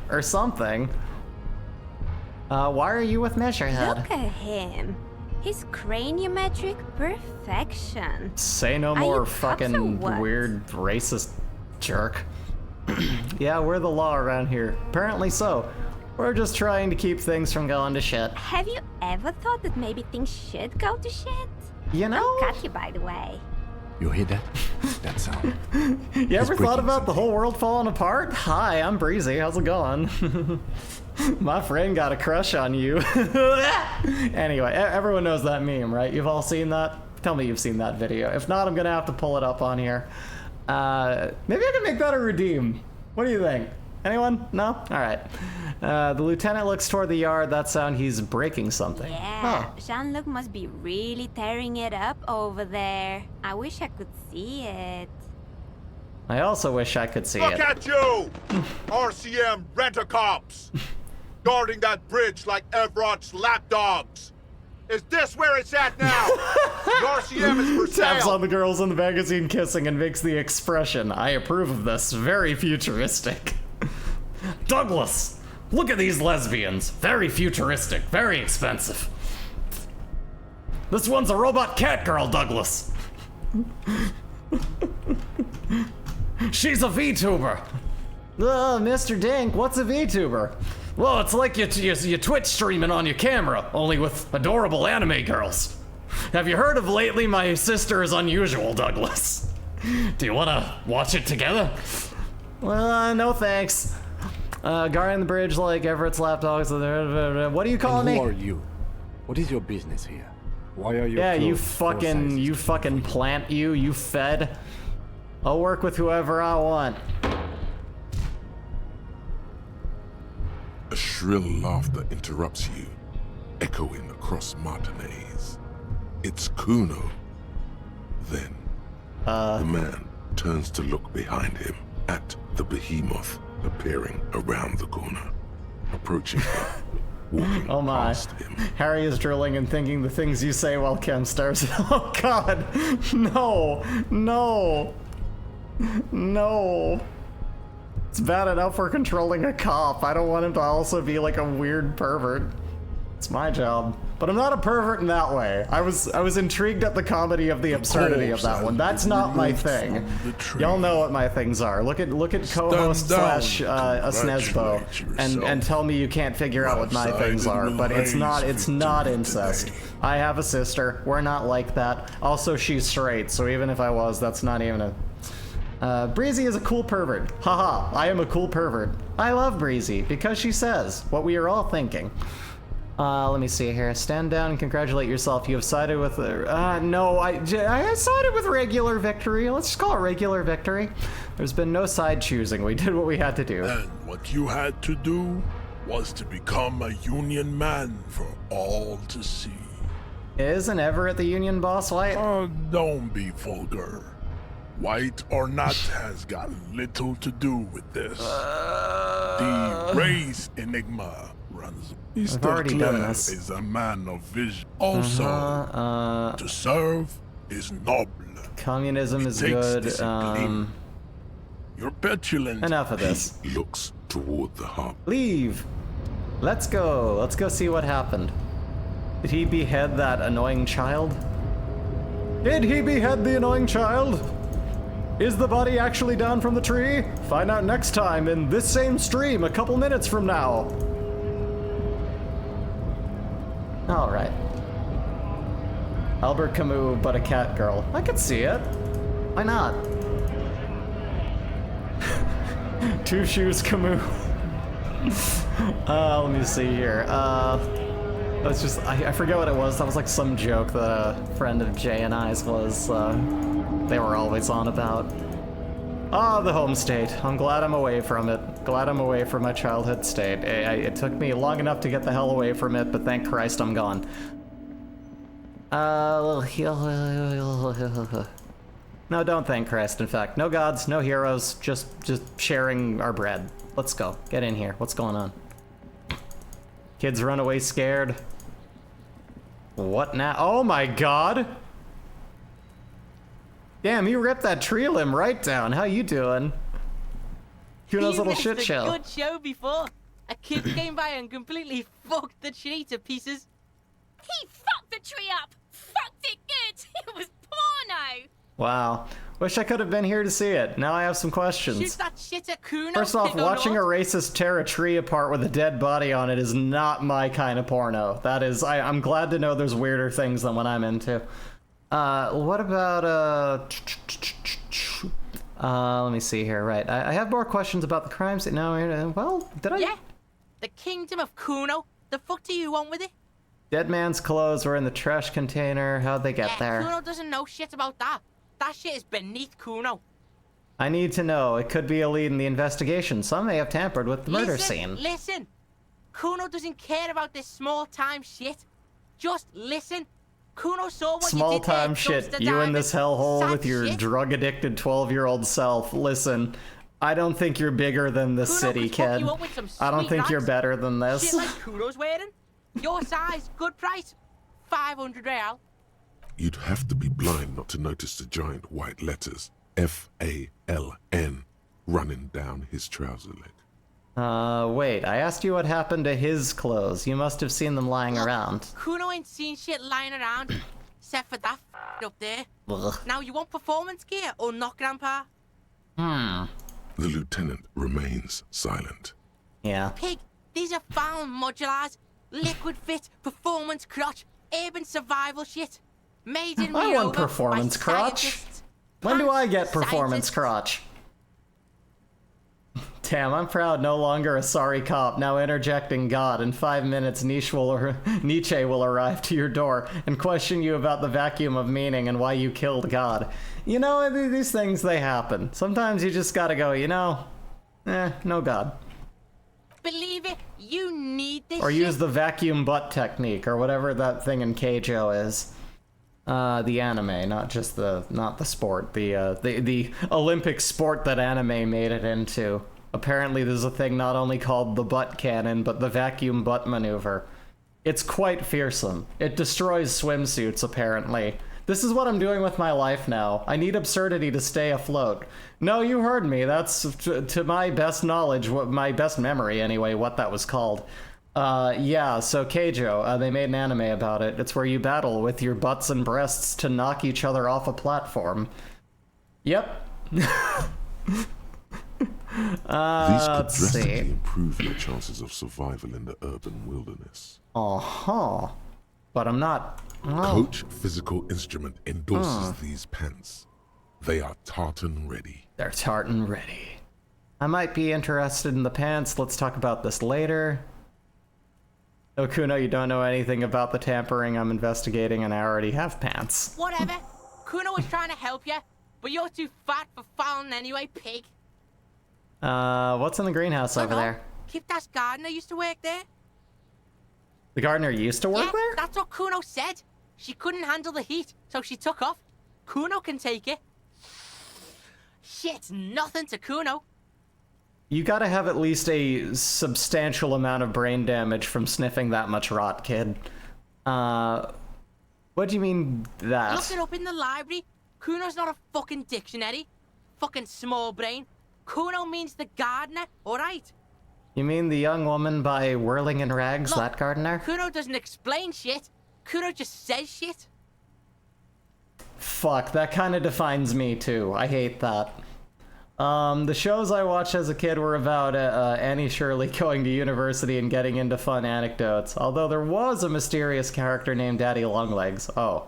Or something. Why are you with Measurehead? Look at him. His craniometric perfection. Say no Are more, you cops or fucking what? weird racist jerk. Yeah, we're the law around here. Apparently so. We're just trying to keep things from going to shit. Have you ever thought that maybe things should go to shit? You know? Cut you, by the way. You hear that? That sound. You ever breaking thought about the something. whole world falling apart? Hi, I'm Breezy. How's it going? My friend got a crush on you. Anyway, everyone knows that meme, right? You've all seen that? Tell me you've seen that video. If not, I'm gonna have to pull it up on here. Maybe I can make that a redeem. What do you think? Anyone? No? Alright. The lieutenant looks toward the yard. That sound, he's breaking something. Yeah, Huh. Jean-Luc must be really tearing it up over there. I wish I could see it. I also wish I could see Look it. at you! RCM rent-a-cops! Guarding that bridge like Everett's lapdogs! Is this where it's at now? The RCM is for Taps sale! on the girls in the magazine kissing and makes the expression, I approve of this, very futuristic. Douglas, look at these lesbians. Very futuristic, very expensive. This one's a robot cat girl, Douglas. She's a VTuber. Mr. Dink, what's a VTuber? Well, it's like you Twitch streaming on your camera, only with adorable anime girls. Have you heard of Lately My Sister is Unusual, Douglas? Do you want to watch it together? No thanks. Guarding the bridge like Everett's lapdogs. What are you calling me? Who are you? What is your business here? Why are you? Yeah, you fucking plant you fed. I'll work with whoever I want. A shrill laughter interrupts you, echoing across Martinez. It's Kuno. Then, the man turns to look behind him at the behemoth appearing around the corner, approaching him, walking Oh my. past him. Harry is drilling and thinking the things you say while Chem stars. Oh god. No. No. No. It's bad enough we're controlling a cop. I don't want him to also be like a weird pervert. It's my job. but I'm not a pervert in that way. I was intrigued at the comedy of the absurdity of that one. That's not my thing. Y'all know what my things are. Look at co-host slash Snesbo and tell me you can't figure out what my things are. But it's not incest. I have a sister. We're not like that. Also, she's straight, so even if I was, that's not even a... Breezy is a cool pervert. Haha, I am a cool pervert. I love Breezy because she says what we are all thinking. Let me see here. Stand down and congratulate yourself. You have sided with... no, I sided with regular victory. Let's just call it regular victory. There's been no side choosing. We did what we had to do. And what you had to do was to become a Union man for all to see. Isn't Everett the Union boss, White? Don't be vulgar. White or not has got little to do with this. The race enigma runs. I've already done this. Is a man of vision. Also, to serve is noble. Communism is good. You're petulant. Enough of this. He looks toward the hub. Leave. Let's go. Let's go see what happened. Did he behead that annoying child? Did he behead the annoying child? Is the body actually down from the tree? Find out next time in this same stream a couple minutes from now. All right. Albert Camus, but a cat girl. I could see it. Why not? Two Shoes Camus. Let me see here. That's just, I forget what it was. That was like some joke that a friend of Jay and I's was, they were always on about. The home state. I'm glad I'm away from it. Glad I'm away from my childhood state. It took me long enough to get the hell away from it, but thank Christ I'm gone. No, don't thank Christ, in fact. No gods, no heroes, just sharing our bread. Let's go. Get in here. What's going on? Kids run away scared. What now? Oh my god! Damn, you ripped that tree limb right down. How you doing? Kuno's little shit show. Good show before. A kid came by and completely fucked the tree to pieces. He fucked the tree up! Fucked it good! It was porno! Wow. Wish I could have been here to see it. Now I have some questions. Shoot that shit at Kuno. First off, watching a racist tear a tree apart with a dead body on it is not my kind of porno. That is, I'm glad to know there's weirder things than what I'm into. What about, let me see here. Right, I have more questions about the crimes. No, well, did I? Yeah, the kingdom of Kuno. The fuck do you want with it? Dead man's clothes were in the trash container. How'd they get there? Kuno doesn't know shit about that. That shit is beneath Kuno. I need to know. It could be a lead in the investigation. Some may have tampered with the murder scene. Listen. Kuno doesn't care about this small-time shit. Just listen. Kuno saw what small time shit. You in this hellhole with your drug-addicted 12-year-old self. Listen, I don't think you're bigger than this city, kid. I don't think you're better than this. Shit like Kuno's wearing. Your size, good price. 500 real. You'd have to be blind not to notice the giant white letters F-A-L-N running down his trouser leg. Wait, I asked you what happened to his clothes. You must have seen them lying around. Kuno ain't seen shit lying around, except for that up there. Ugh. Now, you want performance gear or not, Grandpa? The lieutenant remains silent. Yeah. Pig, these are found modulars, liquid fit, performance crotch, urban survival shit. Made in I want performance crotch. When do I get performance crotch? Damn, I'm proud, no longer a sorry cop, now interjecting God. In 5 minutes, Nietzsche will arrive to your door and question you about the vacuum of meaning and why you killed God. You know, these things, they happen. Sometimes you just gotta go, you know, no God. Believe it, you need this or shit. Use the vacuum butt technique, or whatever that thing in Keijo is. The anime, not the sport, the Olympic sport that anime made it into. Apparently there's a thing not only called the butt cannon, but the vacuum butt maneuver. It's quite fearsome. It destroys swimsuits, apparently. This is what I'm doing with my life now. I need absurdity to stay afloat. No, you heard me. That's, to my best knowledge, my best memory anyway, what that was called. Yeah, so Keijo, they made an anime about it. It's where you battle with your butts and breasts to knock each other off a platform. Yep. These could Let's see. drastically improve your chances of survival in the urban wilderness. Uh-huh. But I'm not... Oh. Coach Physical Instrument endorses these pants. They are tartan ready. They're tartan ready. I might be interested in the pants. Let's talk about this later. Oh, Kuno, you don't know anything about the tampering I'm investigating, and I already have pants. Whatever. Kuno was trying to help you, but you're too fat for fouling anyway, pig. What's in the greenhouse over there? Kipta's gardener used to work there. The gardener used to work Yeah, there? that's what Kuno said. She couldn't handle the heat, so she took off. Kuno can take it. Shit's nothing to Kuno. You gotta have at least a substantial amount of brain damage from sniffing that much rot, kid. What do you mean that? Look it up in the library. Kuno's not a fucking dictionary. Fucking small brain. Kuno means the gardener, alright? You mean the young woman by Whirling in Rags, Look, that gardener? Kuno doesn't explain shit. Kuno just says shit. Fuck, that kind of defines me too. I hate that. The shows I watched as a kid were about Annie Shirley going to university and getting into fun anecdotes. Although there was a mysterious character named Daddy Longlegs. Oh.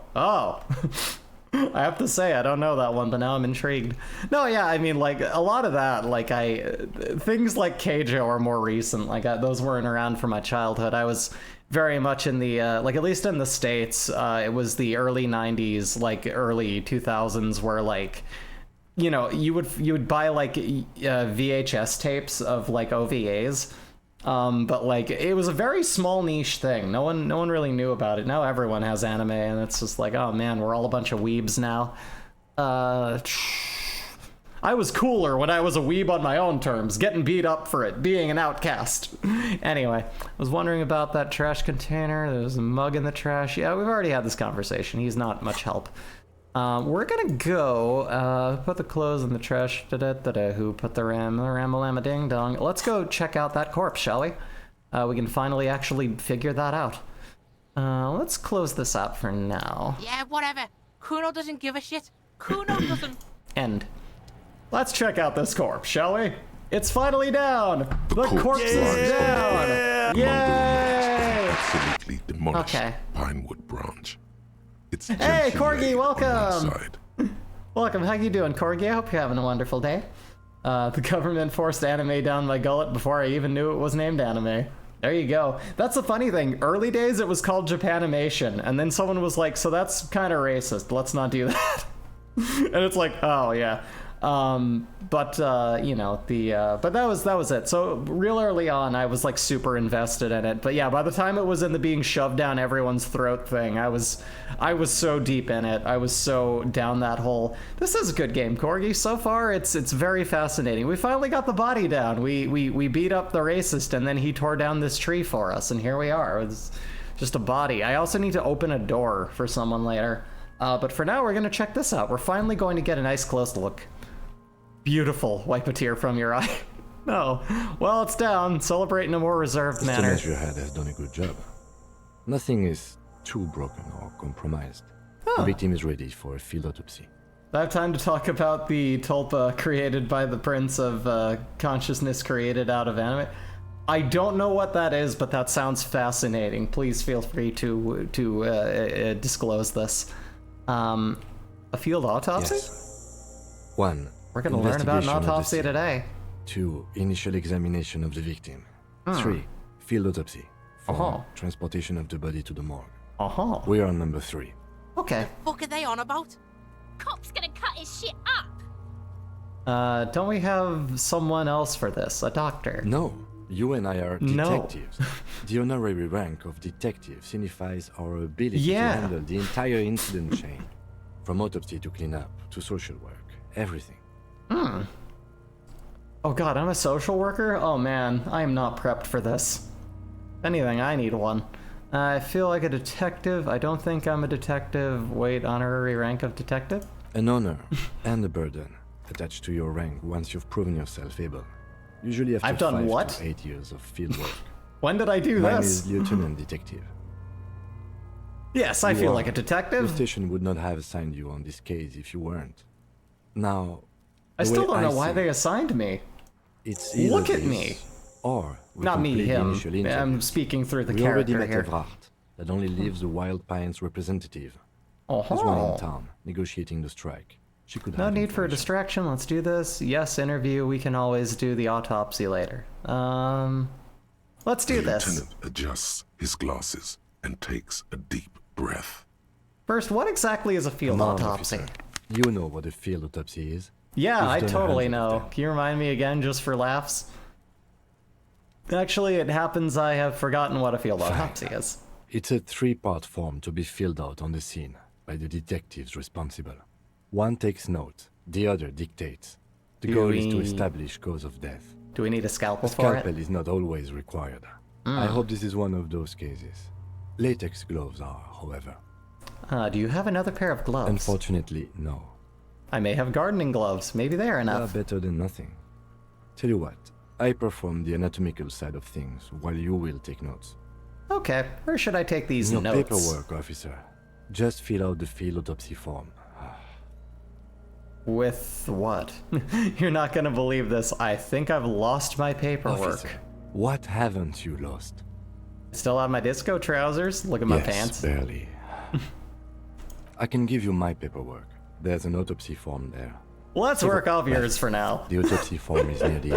I have to say, I don't know that one, but now I'm intrigued. No, yeah, I mean, like, a lot of that, like, things like Keijo are more recent. Like, those weren't around for my childhood. I was very much in the, like, at least in the States, it was the early 90s, like, early 2000s, where, like, you know, you would buy, like, VHS tapes of, like, OVAs. But like it was a very small niche thing. No one really knew about it. Now everyone has anime, and it's just like, oh man, we're all a bunch of weebs now. I was cooler when I was a weeb on my own terms, getting beat up for it, being an outcast. Anyway, I was wondering about that trash container. There's a mug in the trash. Yeah, we've already had this conversation. He's not much help. We're gonna go put the clothes in the trash. Who put the ram-a-lama ding dong? Let's go check out that corpse, shall we? We can finally actually figure that out. Let's close this out for now. Yeah, whatever. Kuno doesn't give a shit. Kuno doesn't. End. Let's check out this corpse, shall we? It's finally down. The corpse is down. Yay! Absolutely demolished Okay. pinewood branch. It's Hey, gently Corgi, laid on one welcome. side. Welcome. How you doing, Corgi? I hope you're having a wonderful day. The government forced anime down my gullet before I even knew it was named anime. There you go. That's the funny thing. Early days, it was called Japanimation, and then someone was like, so that's kind of racist. Let's not do that. And it's like, oh, yeah. You know, but that was it. So real early on, I was like super invested in it. But yeah, by the time it was in the being shoved down everyone's throat thing, I was so deep in it. I was so down that hole. This is a good game, Corgi. So far, it's very fascinating. We finally got the body down. We beat up the racist, and then he tore down this tree for us, and here we are. It's just a body. I also need to open a door for someone later. But for now, we're gonna check this out. We're finally going to get a nice close look. Beautiful. Wipe a tear from your eye. No. Well, it's down. Celebrate in a more reserved manner. Mr. Measurehead has done a good job. Nothing is too broken or compromised. The victim is ready for a field autopsy. I have time to talk about the tulpa created by the Prince of Consciousness created out of anime. I don't know what that is, but that sounds fascinating. Please feel free to disclose this. A field autopsy? Yes. 1. We're going to learn about an Investigation of the autopsy scene. today. 2. Initial examination of the victim. 3. Field autopsy. 4. Transportation of the body to the morgue. We are on number 3. Okay. Fuck are they on about? Cop's gonna cut his shit up. Don't we have someone else for this? A doctor? No, you and I are No. detectives. The honorary rank of detective signifies our ability Yeah. to handle the entire incident chain. From autopsy to cleanup to social work. Everything. Oh god, I'm a social worker? Oh man, I am not prepped for this. If anything, I need one. I feel like a detective. I don't think I'm a detective. Wait, honorary rank of detective? An honor and a burden attached to your rank once you've proven yourself able. Usually after I've done 5 what? to 8 years of field work. When did I do Mine this? is Lieutenant Detective. Yes, I You feel are. like a The detective. station would not have assigned you on this case if you weren't. Now, I the still way don't know I why see they it, assigned me. It's either Look at this, me. Or we Not me, complete the him. initial I'm interview. speaking through the We already character met here. Evrard, that only leaves the Wild Pines representative. There's one Oh. in town, negotiating the strike. She could No have need for a information. distraction. Let's do this. Yes, interview. We can always do the autopsy later. Let's do The this. lieutenant adjusts his glasses and takes a deep breath. First, what exactly is a field Come on, autopsy? officer. You know what a field autopsy is. Yeah, You've I done totally hundreds of know. them. Can you remind me again, just for laughs? Actually, it happens I have forgotten what a field Fine. autopsy is. It's a 3-part form to be filled out on the scene by the detectives responsible. One takes note, the other dictates. The Do goal is to we- establish cause of death. Do we need a scalpel A for scalpel it? is not always required. I hope this is one of those cases. Latex gloves are, however. Do you have another pair of gloves? Unfortunately, no. I may have gardening gloves. Maybe they're They are enough. better than nothing. Tell you what, I perform the anatomical side of things while you will take notes. Okay, where should I take these No notes? paperwork, officer. Just fill out the field autopsy form. With what? You're not gonna believe this. I think I've lost my paperwork. Officer, what haven't you lost? Still have my disco trousers? Look at my Yes, pants. barely. I can give you my paperwork. There's an autopsy form there. Let's work off yours for now. The autopsy form is near the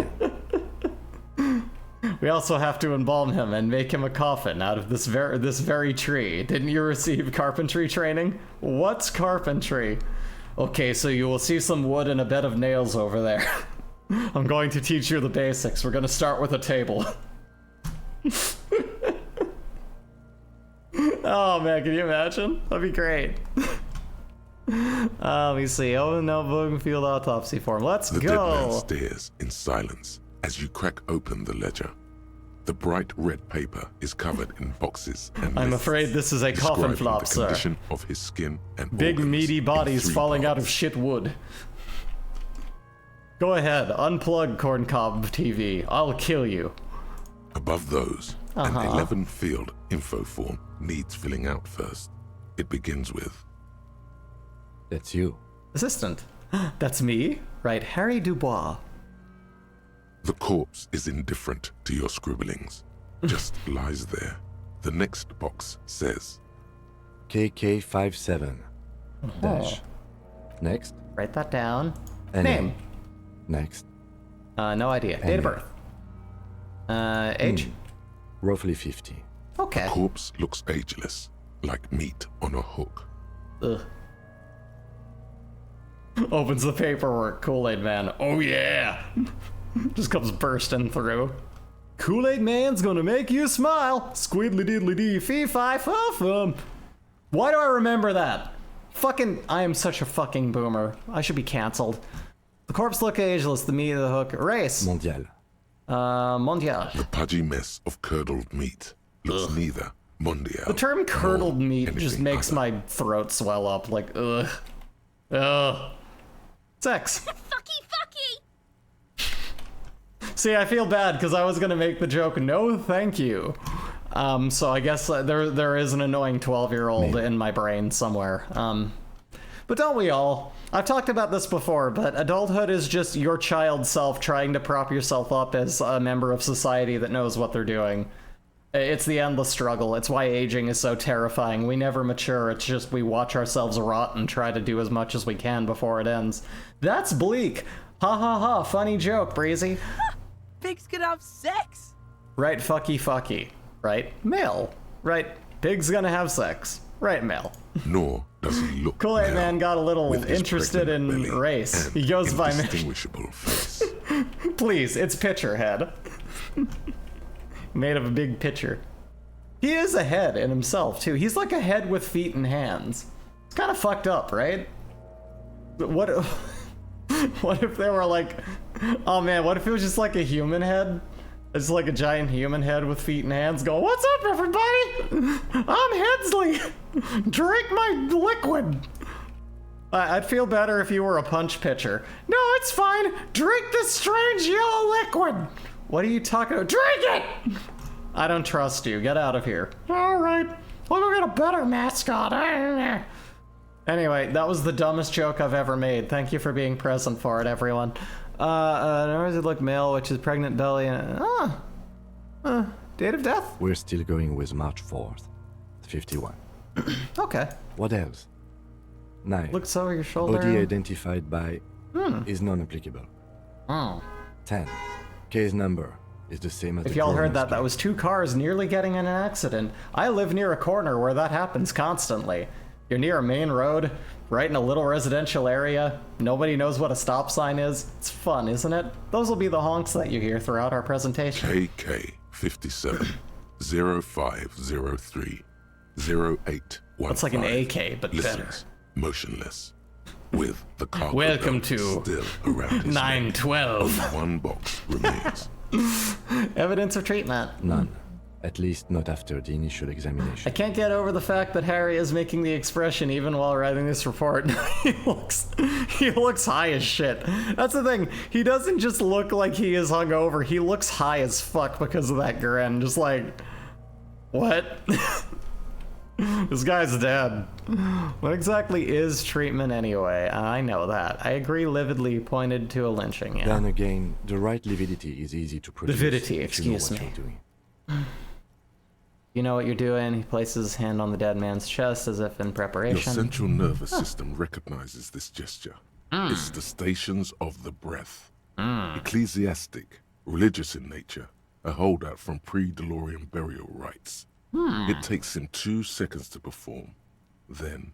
end. We also have to embalm him and make him a coffin out of this very tree. Didn't you receive carpentry training? What's carpentry? Okay, so you will see some wood and a bed of nails over there. I'm going to teach you the basics. We're going to start with a table. Oh man, can you imagine? That'd be great. Let me see. Oh, notebook, field autopsy form. Let's The dead man go. stares in silence as you crack open the ledger. The bright red paper is covered in boxes and I'm lists afraid this is a coffin describing flop, the sir. condition of his skin and Big organs meaty in bodies 3 falling out of parts. shit wood. Go ahead, unplug Corncob TV. I'll kill you. Above those, an 11 field info form needs filling out first. It begins with That's you. Assistant. That's me? Right, Harry Dubois. the corpse is indifferent to your scribblings, just lies there. The next box says KK57. Dash. Next. Write that down. NA. Name. Next. No idea. Date of NA. birth. Age? Roughly 50. Okay. corpse looks ageless, like meat on a hook. Ugh. Opens the paperwork. Kool-Aid Man. Oh yeah! Just comes bursting through. Kool-Aid Man's gonna make you smile. Squidly diddly dee fee fi fo fum. Why do I remember that? Fucking, I am such a fucking boomer. I should be cancelled. The corpse look ageless. The meat of the hook. Race. Mondial. Mondial. The pudgy mess of curdled meat looks neither mondial. The term curdled nor meat just anything makes other. my throat swell up. Like, ugh. Ugh. Sex. Fucky! See, I feel bad because I was gonna make the joke, no thank you. So I guess there is an annoying 12-year-old in my brain somewhere. But don't we all? I've talked about this before, but adulthood is just your child self trying to prop yourself up as a member of society that knows what they're doing. It's the endless struggle. It's why aging is so terrifying. We never mature. It's just we watch ourselves rot and try to do as much as we can before it ends. That's bleak. Ha ha ha. Funny joke, Breezy. Pigs can have sex. Right, fucky. Right, male. Right, pig's gonna have sex. Right, male. Nor does he look Kool-Aid male, Man got a little with his interested in pregnant belly race. and He goes by indistinguishable face. Please, it's pitcher head. Made of a big pitcher. He is a head in himself, too. He's like a head with feet and hands. It's kind of fucked up, right? But what if they were like... Oh man, what if it was just like a human head? It's like a giant human head with feet and hands going, "What's up, everybody? I'm Hedsley. Drink my liquid." I'd feel better if you were a punch pitcher. No, it's fine. Drink this strange yellow liquid. What are you talking about? Drink it! I don't trust you. Get out of here. All right. We'll go get a better mascot. Anyway, that was the dumbest joke I've ever made. Thank you for being present for it, everyone. Does it look male, which is pregnant belly? Date of death? We're still going with March 4th, 51. Okay. What else? 9. Looks over your shoulder. Body identified by is non-applicable. 10. Case number is the same as If the y'all heard Pronouns that, that was 2 cars nearly getting in an accident. I live near a corner where that happens constantly. You're near a main road, right in a little residential area. Nobody knows what a stop sign is. It's fun, isn't it? Those will be the honks that you hear throughout our presentation. KK 57 0503 0815. That's like an AK, but better. Listens, motionless, with the cargo Welcome belt to still around his neck. 912. Only one box remains. Evidence of treatment. None. At least not after the initial I examination. can't get over the fact that Harry is making the expression even while writing this report. he looks high as shit. That's the thing. He doesn't just look like he is hungover. He looks high as fuck because of that grin. Just like, what? This guy's dead. What exactly is treatment anyway? I know that. I agree lividly pointed to a lynching, yeah. Then again, the right lividity is easy to produce. Lividity, if you know excuse what me. you're doing. You know what you're doing. He places his hand on the dead man's chest as if in Your preparation. central nervous system recognizes this gesture. It's the stations of the breath. Ecclesiastic, religious in nature, a holdout from pre-DeLorean burial rites. It takes him 2 seconds to perform. Then,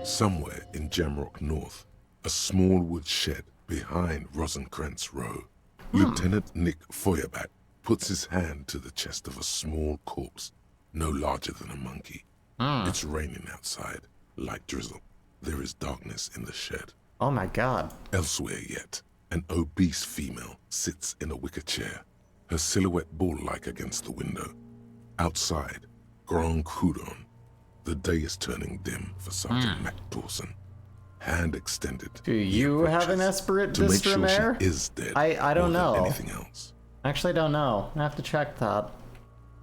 somewhere in Jamrock North, a small wood shed behind Rosencrantz Row, Lieutenant Nick Feuerbat puts his hand to the chest of a small corpse, no larger than a monkey. It's raining outside, light drizzle. There is darkness in the shed. Oh my god. Elsewhere yet, an obese female sits in a wicker chair, her silhouette bull-like against the window. Outside, Grand Coudon. The day is turning dim for Sergeant Mac Dawson. Hand extended. Do you have an Esperate to make sure Bistromare? she is dead. I don't more than know. anything else. Actually don't know. I have to check that.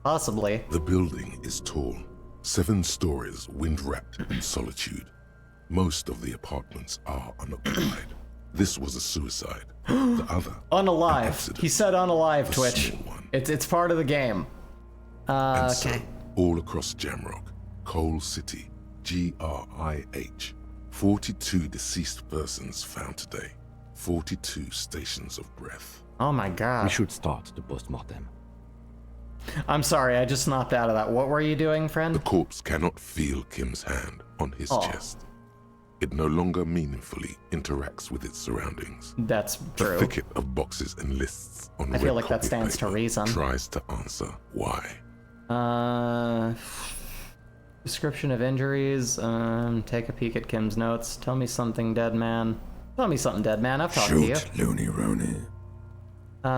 Possibly. The building is tall, 7 stories, wind-wrapped in solitude. Most of the apartments are unoccupied. This was a suicide. The other, an Unalive. accident. He said unalive, A Twitch. small one. It's part of the game. And Okay. so, all across Jamrock, Coal City, GRIH, 42 deceased persons found today. 42 stations of breath. Oh my We god. should start the post-mortem. I'm sorry, I just snapped out of that. What were you doing, The friend? corpse cannot feel Kim's hand on his Oh. chest. It no longer meaningfully interacts with its surroundings. That's The true. thicket of boxes and lists on I feel red like that copy stands to paper reason. tries to answer why. Description of injuries. Take a peek at Kim's notes. Tell me something, dead man. Tell me something, dead man. I've talked to you. Looney Rooney. No,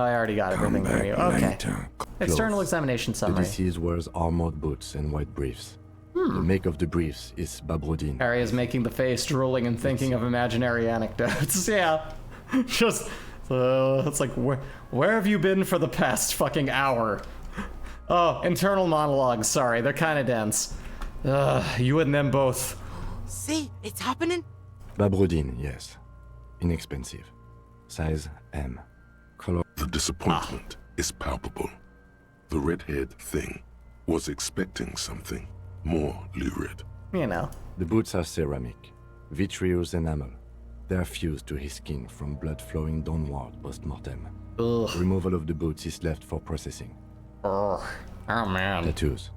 I already got everything for you. Okay. External examination The summary. deceased wears armored boots and white briefs. The make of the briefs is Babrodin. Harry is making the face, drooling and thinking of imaginary anecdotes. Yeah. Just, it's like, where have you been for the past fucking hour? Oh, internal monologues, sorry, they're kind of dense. You and them both. See, it's happening. Babrodin, yes. Inexpensive. Size M. Color The disappointment is palpable. The red-haired thing was expecting something more lurid. You know. The boots are ceramic, vitreous enamel. They are fused to his skin from blood flowing downward post-mortem. Ugh. Removal of the boots is left for processing. Ugh. Oh, man. Tattoos.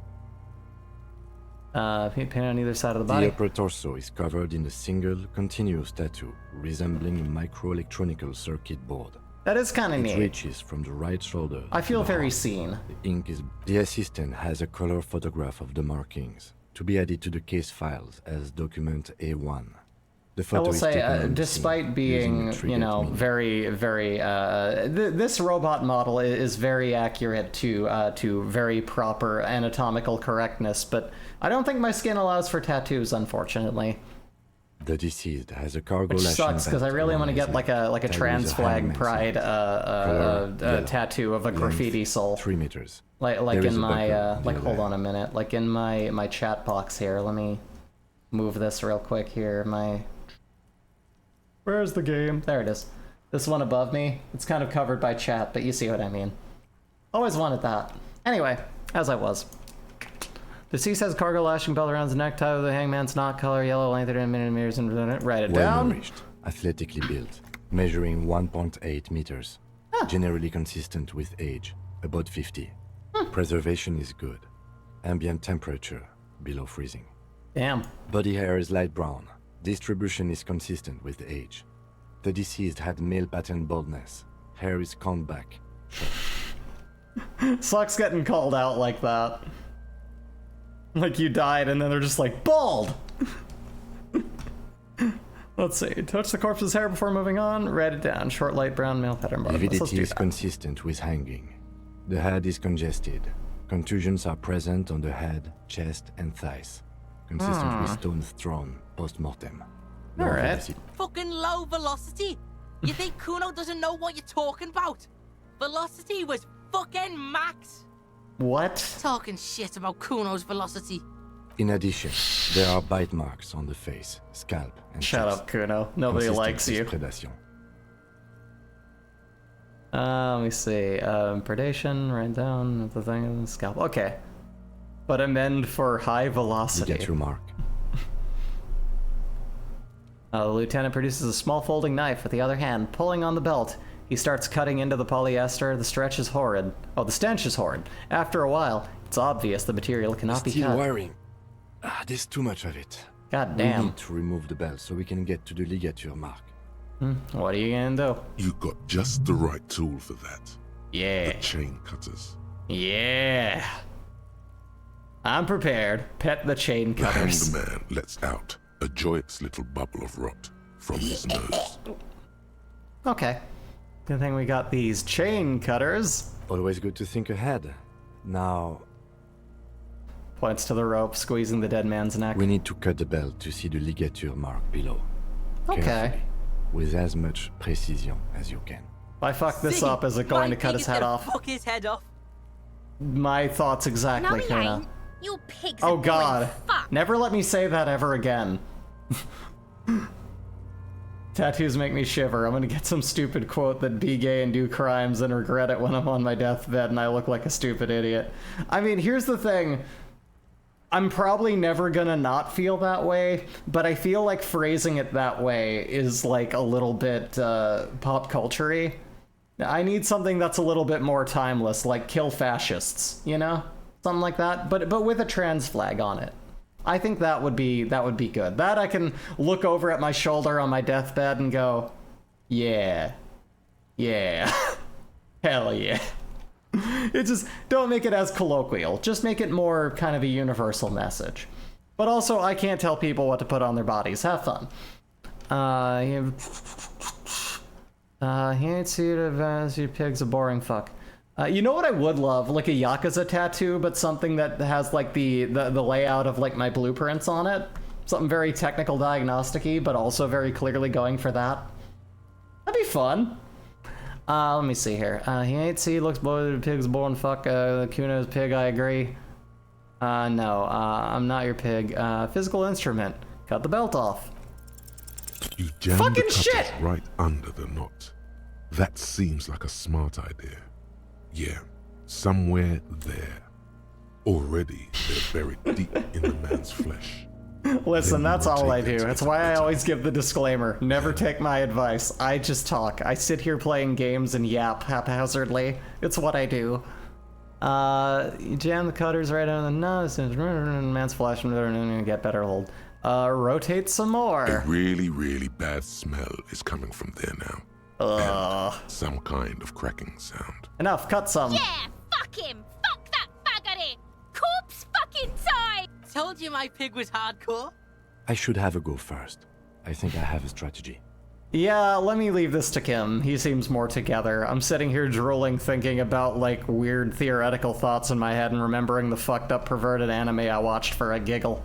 Paint on either side of the The body. upper torso is covered in a single, continuous tattoo resembling a microelectronical circuit board. That is kind of It neat. reaches from the right shoulder. I to feel the very heart. seen. The ink is. The assistant has a color photograph of the markings to be added to the case files as document A1. The I photo will is say, taken on the scene despite being, using a 3D you know, medium. very, this robot model is very accurate to very proper anatomical correctness, but I don't think my skin allows for tattoos, unfortunately. The deceased has a cargo Which lashing sucks because I belt really around want to his get like neck, a tied trans with a flag hangman's pride knot. Color, yellow. tattoo of a graffiti Length, soul. 3 meters. Like There is in a my buckle on the like other hold on a end. minute. Like in my chat box here. Let me move this real quick here. Where's the game? There it is. This one above me. It's kind of covered by chat, but you see what I mean. Always wanted that. Anyway, as I was. Deceased has cargo lashing belt around his neck, tied with a hangman's knot, color yellow, length 30 millimeters, and write it Well down. nourished, athletically built, measuring 1.8 meters. Generally consistent with age, about 50. Preservation is good. Ambient temperature, below freezing. Damn. Body hair is light brown. Distribution is consistent with age. The deceased had male pattern baldness. Hair is combed back. Sucks getting called out like that. Like you died and then they're just like, bald! Let's see. Touch the corpse's hair before moving on. Write it down. Short, light brown, male pattern baldness. Let's Lividity do is that. consistent with hanging. The head is congested. Contusions are present on the head, chest, and thighs. Consistent with stones thrown post-mortem. No Alright. velocity. Fucking low velocity. You think Kuno doesn't know what you're talking about? Velocity was fucking max. What? Talking shit about Kuno's velocity. In addition, there are bite marks on the face, scalp, and Shut chest. up, Kuno. Nobody Consistent likes with you. predation. Let me see. Predation, write down the thing, scalp. Okay. But amend for high You velocity. get your mark. The lieutenant produces a small folding knife with the other hand, pulling on the belt. He starts cutting into the polyester. The stretch is horrid. Oh, the stench is horrid. After a while, it's obvious the material cannot be Steel cut. wiring. There's too much of it. God We damn. need to remove the belt so we can get to the ligature mark. What are you gonna do? You got just the right tool for that. Yeah. The chain cutters. Yeah. I'm prepared. Pet the chain The cutters. hanged man lets out a joyous little bubble of rot from his nose. Okay. Good thing we got these chain cutters. Always good to think ahead. Now, Points to the rope, squeezing the dead man's neck. we need to cut the belt to see the ligature mark below. Okay. Carefully, with as much precision as you can. If I fuck this See, up, is it going my to cut pig his is head gonna off? Fuck his head off. My thoughts No, exactly, he Kuna. ain't. You pigs Oh are god. going fuck. Never let me say that ever again. Tattoos make me shiver. I'm gonna get some stupid quote that be gay and do crimes and regret it when I'm on my deathbed and I look like a stupid idiot. I mean, here's the thing. I'm probably never gonna not feel that way, but I feel like phrasing it that way is like a little bit pop culture-y. I need something that's a little bit more timeless, like kill fascists, you know? Something like that, but with a trans flag on it. I think that would be good. That I can look over at my shoulder on my deathbed and go, yeah. Yeah. Hell yeah. It just, don't make it as colloquial. Just make it more kind of a universal message. But also, I can't tell people what to put on their bodies. Have fun. He ain't see it as you pig's a boring fuck. You know what I would love? Like a Yakuza tattoo, but something that has like the layout of like my blueprints on it. Something very technical diagnostic-y, but also very clearly going for that. That'd be fun. Let me see here. He ain't see, looks boy, the pig's born fuck, Kuno's pig, I agree. No, I'm not your pig. Physical instrument. Cut the belt off. You jam Fucking the cutters shit! right under the knot. That seems like a smart idea. Yeah, somewhere there. Already, they're buried deep in the man's flesh. Listen, Then that's we all I rotate do. them That's to why I the always give the disclaimer. Never take my advice. I just talk. I sit here playing games and yap haphazardly. It's what I do. You jam the cutters right under the nose, and man's flesh and get better hold. Rotate some A more. really, really bad smell is coming from there now. Ugh. And some kind of cracking sound. Enough, cut some. Yeah, fuck him. Fuck that faggoty. Corpse fucking time. Told you my pig was hardcore. I should have a go first. I think I have a strategy. Yeah, let me leave this to Kim. He seems more together. I'm sitting here drooling, thinking about, like, weird theoretical thoughts in my head and remembering the fucked up perverted anime I watched for a giggle.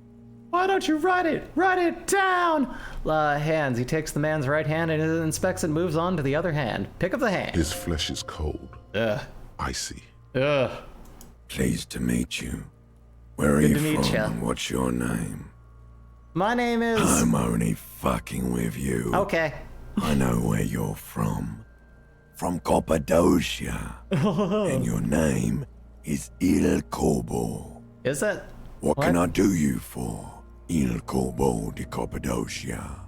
Why don't you write it? Write it down! Hands. He takes the man's right hand and inspects and moves on to the other hand. Pick up the hand. His flesh is cold. Ugh. Icy. Ugh. Pleased to meet you. Where are Good you to meet from ya. and what's your name? My name is... I'm only fucking with you. Okay. I know where you're from. From Cappadocia. And your name is Il Corbo. Is it? What can I do you for, Il Corbo de Cappadocia?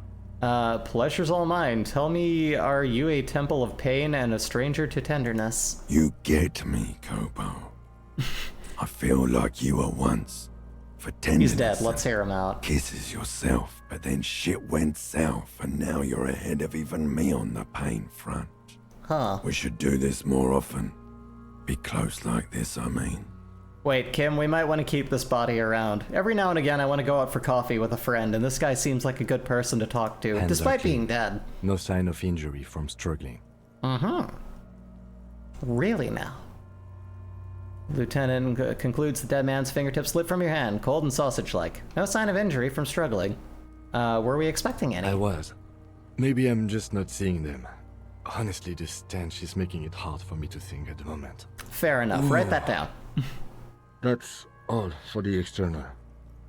Pleasure's all mine. Tell me, are you a temple of pain and a stranger to tenderness? You get me, Corbo. I feel like you were once. For tenderness. He's dead. Let's hear him out. Kisses yourself, but then shit went south, and now you're ahead of even me on the pain front. Huh. We should do this more often. Be close like this, I mean. Wait, Kim, we might want to keep this body around. Every now and again, I want to go out for coffee with a friend, and this guy seems like a good person to talk to, Hands despite are clean. being dead. No sign of injury from struggling. Really now? Lieutenant concludes the dead man's fingertips slip from your hand, cold and sausage-like. No sign of injury from struggling. Were we expecting any? I was. Maybe I'm just not seeing them. Honestly, this stench is making it hard for me to think at the moment. Fair enough. Write that down. That's all for the external.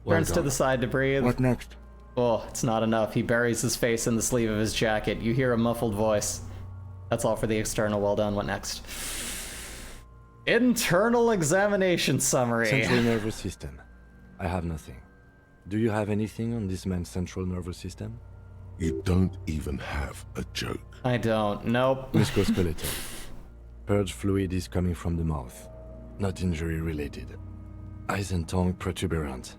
Well Turns to done. the side to breathe. What next? Oh, it's not enough. He buries his face in the sleeve of his jacket. You hear a muffled voice. That's all for the external. Well done. What next? Internal examination summary. Central nervous system. I have nothing. Do you have anything on this man's central nervous system? You don't even have a joke. I don't. Nope. Musculoskeletal. Purge fluid is coming from the mouth. Not injury related. Eyes and tongue protuberant.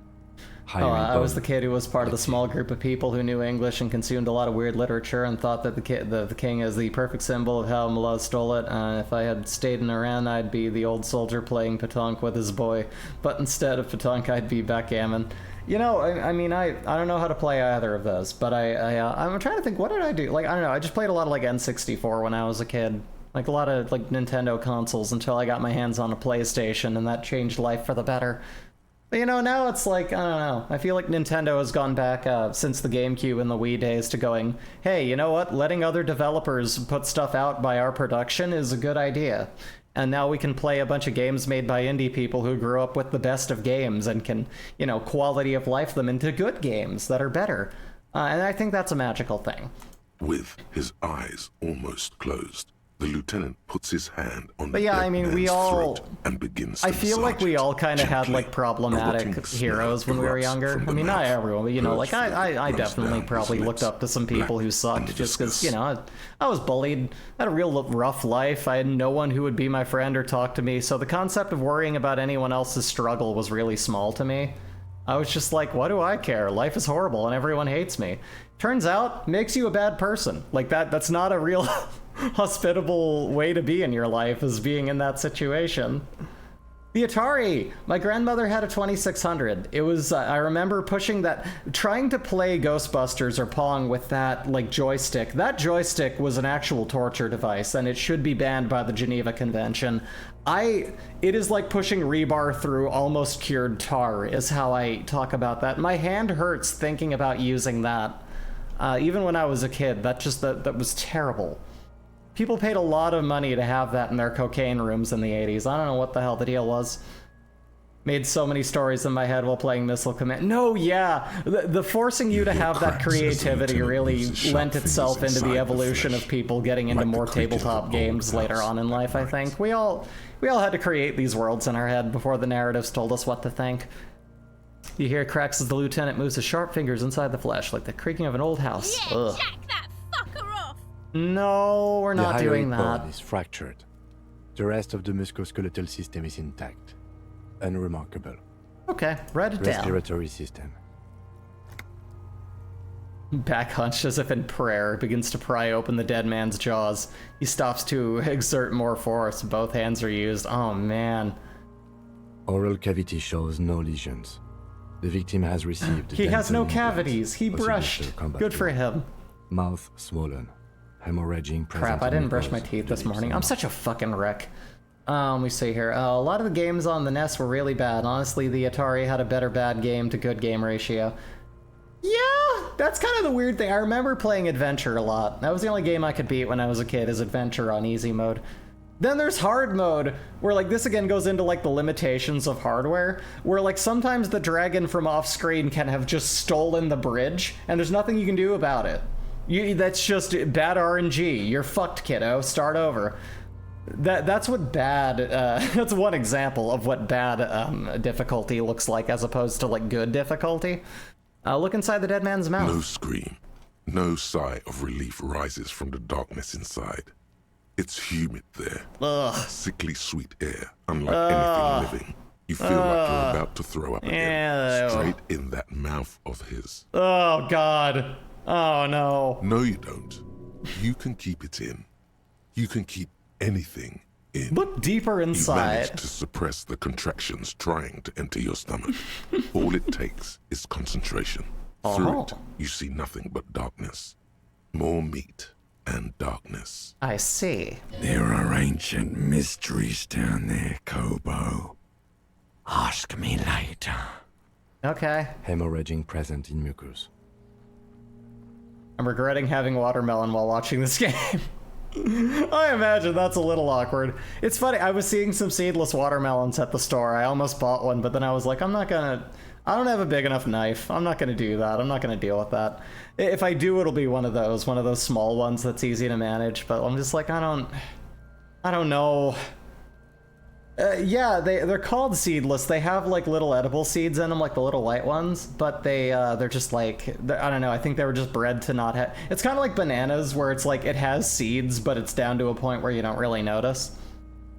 Oh, I was the kid who was part of the small group of people who knew English and consumed a lot of weird literature and thought that the king is the perfect symbol of how Malaz stole it. If I had stayed in Iran, I'd be the old soldier playing petanque with his boy. But instead of petanque, I'd be backgammon. You know, I mean, I don't know how to play either of those, but I'm trying to think, what did I do? Like, I don't know, I just played a lot of, like, N64 when I was a kid. Like, a lot of, like, Nintendo consoles until I got my hands on a PlayStation, and that changed life for the better. But, you know, now it's like, I don't know, I feel like Nintendo has gone back since the GameCube and the Wii days to going, hey, you know what, letting other developers put stuff out by our production is a good idea. And now we can play a bunch of games made by indie people who grew up with the best of games and can, you know, quality of life them into good games that are better. And I think that's a magical thing. With his eyes almost closed, the lieutenant puts his hand on But the yeah, dead I mean, we man's all... throat and begins I to feel like we massage all it kind of had, gently. like, A problematic rotting smell heroes when we were erupts younger. from I the mean, not mouth, everyone, but, you know, like, bursts I runs definitely down probably his looked lips, up to some people black who sucked and just because, viscous. you know, I was bullied. I had a real rough life. I had no one who would be my friend or talk to me, so the concept of worrying about anyone else's struggle was really small to me. I was just like, what do I care? Life is horrible and everyone hates me. Turns out, makes you a bad person. Like, that's not a real hospitable way to be in your life, is being in that situation. The Atari! My grandmother had a 2600. It was, I remember pushing that, trying to play Ghostbusters or Pong with that, like, joystick. That joystick was an actual torture device, and it should be banned by the Geneva Convention. It is like pushing rebar through almost cured tar, is how I talk about that. My hand hurts thinking about using that. Even when I was a kid, that was terrible. People paid a lot of money to have that in their cocaine rooms in the 80s. I don't know what the hell the deal was. Made so many stories in my head while playing Missile Command. No, yeah, the forcing you to have that creativity really lent itself into the evolution of people getting into more tabletop games later on in life, I think. We all had to create these worlds in our head before the narratives told us what to think. You hear cracks as the lieutenant moves his sharp fingers inside the flesh, like the creaking of an old house. Yeah, Ugh. jack that fucker off! No, we're not doing The that. hyoid bone is fractured. The rest of the musculoskeletal system is intact. Unremarkable. Okay, write it down. Respiratory system. Back hunched as if in prayer, begins to pry open the dead man's jaws. He stops to exert more force. Both hands are used. Oh, man. Oral cavity shows no lesions. The victim has received... He has no dental cavities. He implants, brushed. possibly combat Good for trauma. him. Mouth swollen. Hemorrhaging. Crap, I present didn't on brush my mucus teeth of this the lips morning. and I'm mouth. such a fucking wreck. Let me see here. A lot of the games on the NES were really bad. Honestly, the Atari had a better bad game to good game ratio. Yeah, that's kind of the weird thing. I remember playing Adventure a lot. That was the only game I could beat when I was a kid, is Adventure on easy mode. Then there's hard mode, where like this again goes into like the limitations of hardware, where like sometimes the dragon from off screen can have just stolen the bridge, and there's nothing you can do about it. That's just bad RNG. You're fucked, kiddo. Start over. That's what bad, that's one example of what bad difficulty looks like as opposed to like good difficulty. Look inside the dead man's mouth. No scream, no sigh of relief rises from the darkness inside. It's humid there. Ugh. Sickly sweet air, unlike anything living. You feel like you're about to throw up again, straight in that mouth of his. Oh, God. Oh, no. No, you don't. You can keep it in. You can keep anything in. Look deeper inside. You manage to suppress the contractions trying to enter your stomach. All it takes is concentration. Through it, you see nothing but darkness. More meat and darkness. I see. There are ancient mysteries down there, Kobo. Ask me later. Okay. Hemorrhaging present in mucus. I'm regretting having watermelon while watching this game. I imagine that's a little awkward. It's funny, I was seeing some seedless watermelons at the store. I almost bought one, but then I was like, I don't have a big enough knife. I'm not gonna do that. I'm not gonna deal with that. If I do, it'll be one of those small ones that's easy to manage, but I'm just like, I don't know. Yeah, they're called seedless. They have like little edible seeds in them, like the little white ones, but they're just like, I don't know, I think they were just bred to not have, it's kind of like bananas where it's like it has seeds, but it's down to a point where you don't really notice.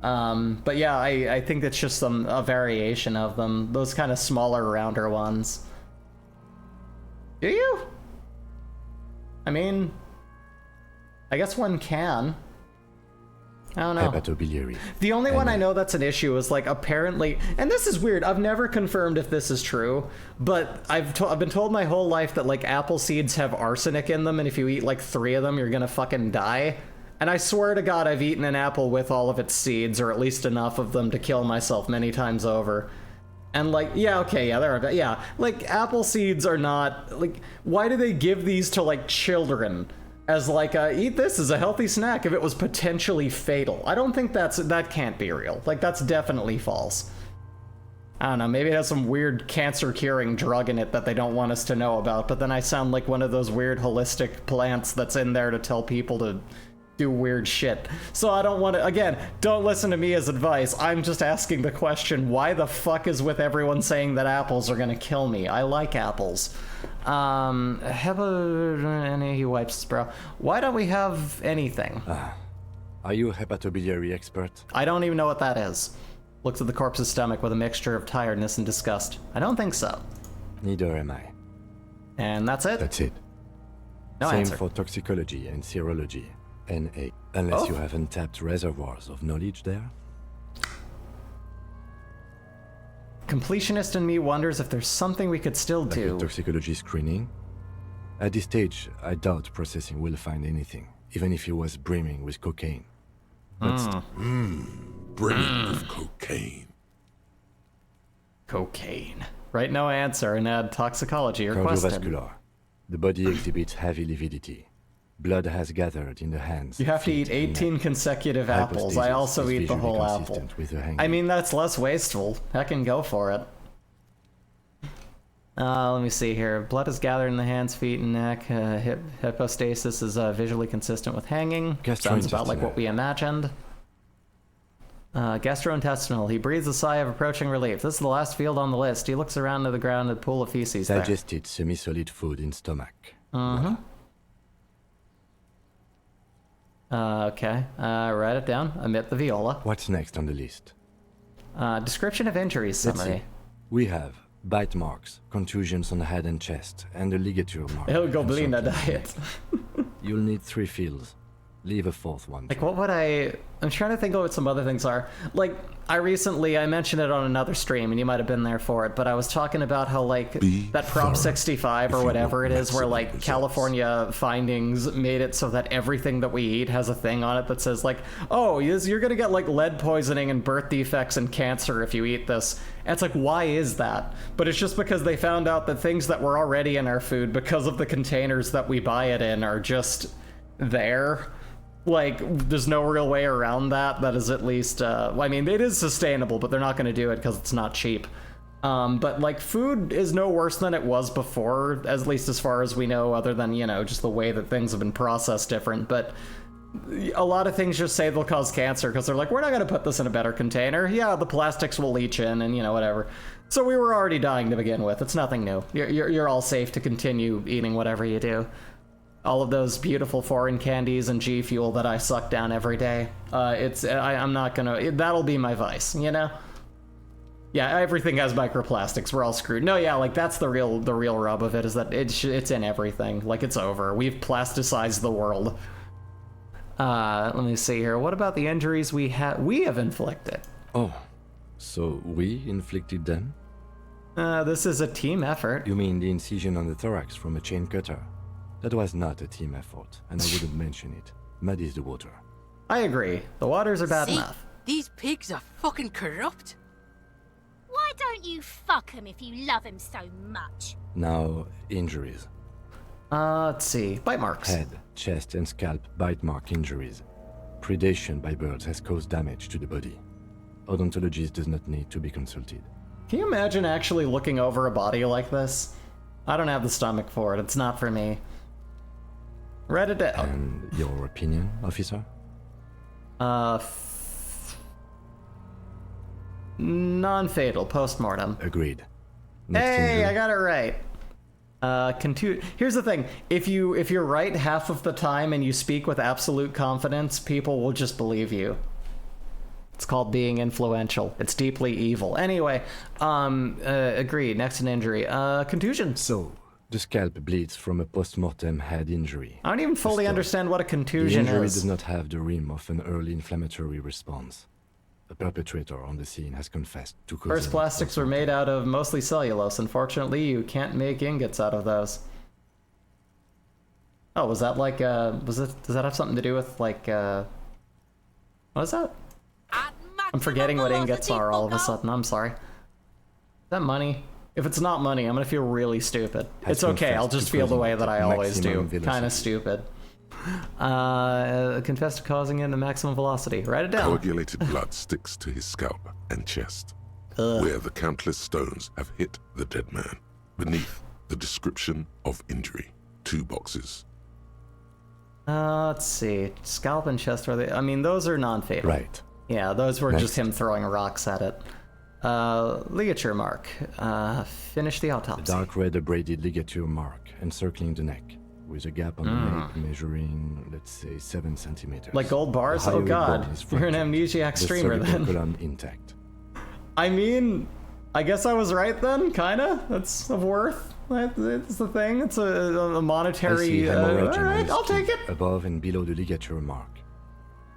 But yeah, I think it's just a variation of them, those kind of smaller, rounder ones. Do you? I mean, I guess one can. I don't know. Hepatobiliary. The only one I know that's an issue is like apparently, and this is weird, I've never confirmed if this is true, but I've been told my whole life that like apple seeds have arsenic in them, and if you eat like 3 of them, you're gonna fucking die. And I swear to God, I've eaten an apple with all of its seeds, or at least enough of them to kill myself many times over. And like, yeah, okay, yeah, there are, yeah, like apple seeds are not, like, why do they give these to like children? As like, eat this as a healthy snack if it was potentially fatal. I don't think that can't be real. Like, that's definitely false. I don't know, maybe it has some weird cancer-curing drug in it that they don't want us to know about, but then I sound like one of those weird holistic plants that's in there to tell people to do weird shit. So I don't want to, again, don't listen to me as advice. I'm just asking the question, why the fuck is with everyone saying that apples are gonna kill me? I like apples. He wipes his brow. Why don't we have anything? Are you a hepatobiliary expert? I don't even know what that is. Looks at the corpse's stomach with a mixture of tiredness and disgust. I don't think so. Neither am I. And that's it? That's it. No Same answer. for toxicology and serology. NA. Unless you have untapped reservoirs of knowledge there. Completionist in me wonders if there's something we could still do. Like a toxicology screening? At this stage, I doubt processing will find anything, even if he was brimming with cocaine. But Brimming with cocaine. Cocaine. Right, no answer, and add toxicology requested. Cardiovascular. The body exhibits heavy lividity. Blood has gathered in the hands. You have to eat 18 consecutive apples. I also eat the whole apple. I mean, that's less wasteful. I can go for it. Let me see here. Blood is gathered in the hands, feet, and neck. Hypostasis is visually consistent with hanging. Sounds about like what we imagined. Gastrointestinal. He breathes a sigh of approaching relief. This is the last field on the list. He looks around to the ground at the pool of feces there. Digested semi-solid food in stomach. Okay. Write it down. Omit the viola. What's next on the list? Description of injuries summary. We have bite marks, contusions on the head and chest, and a ligature mark. El Goblina diet. You'll need 3 fields. Leave a fourth one. Like, what would I'm trying to think of what some other things are. Like, I mentioned it on another stream, and you might have been there for it, but I was talking about how, like, that Prop 65 or whatever it is, where, like, California findings made it so that everything that we eat has a thing on it that says, like, oh, you're gonna get, like, lead poisoning and birth defects and cancer if you eat this. And it's like, why is that? But it's just because they found out that things that were already in our food, because of the containers that we buy it in, are just there. Like, there's no real way around that. That is at least, I mean, it is sustainable, but they're not going to do it because it's not cheap. But, like, food is no worse than it was before, at least as far as we know, other than, you know, just the way that things have been processed different. But a lot of things just say they'll cause cancer because they're like, we're not going to put this in a better container. Yeah, the plastics will leach in and, you know, whatever. So we were already dying to begin with. It's nothing new. You're all safe to continue eating whatever you do. All of those beautiful foreign candies and G Fuel that I suck down every day. I'm not gonna, that'll be my vice, you know? Yeah, everything has microplastics, we're all screwed. No, yeah, like, that's the real rub of it, is that it's in everything. Like, it's over. We've plasticized the world. Let me see here. What about the injuries we have inflicted? Oh, so we inflicted them? This is a team effort. You mean the incision on the thorax from a chain cutter? That was not a team effort, and I wouldn't mention it. Muddies the water. I agree. The waters are bad enough. These pigs are fucking corrupt. Why don't you fuck him if you love him so much? Now, injuries. Let's see. Bite marks. Head, chest, and scalp bite mark injuries. Predation by birds has caused damage to the body. Odontologist does not need to be consulted. Can you imagine actually looking over a body like this? I don't have the stomach for it. It's not for me. Read it down. And your opinion, officer? Non-fatal, post-mortem. Agreed. Hey, I got it right. Here's the thing. If you're right half of the time and you speak with absolute confidence, people will just believe you. It's called being influential. It's deeply evil. Anyway, agreed. Next an injury. Contusion. So, the scalp bleeds from a post-mortem head injury. I don't even fully understand what a contusion is. The injury does not have the rim of an early inflammatory response. The perpetrator on the scene has confessed to causing... First plastics were made out of mostly cellulose. Unfortunately, you can't make ingots out of those. Oh, was that like, does that have something to do with, like, what is that? I'm forgetting what ingots are all of a sudden. I'm sorry. Is that money? If it's not money, I'm gonna feel really stupid. It's okay, I'll just feel the way that I always do. Kinda stupid. Confessed to causing it in the maximum velocity. Write it down. Coagulated blood sticks to his scalp and chest, where the countless stones have hit the dead man. Beneath, the description of injury. 2 boxes. Let's see. Scalp and chest, I mean, those are non-fatal. Right. Yeah, those were just him throwing rocks at it. Ligature mark. Finish the autopsy. A dark red abraded ligature mark encircling the neck, with a gap on the neck measuring, let's say, 7 centimeters. Like gold bars? Oh god, you're an amnesiac streamer then. The column intact. I mean, I guess I was right then, kinda. That's of worth. It's the thing. It's a monetary... Alright, I'll take it. Above and below the ligature mark.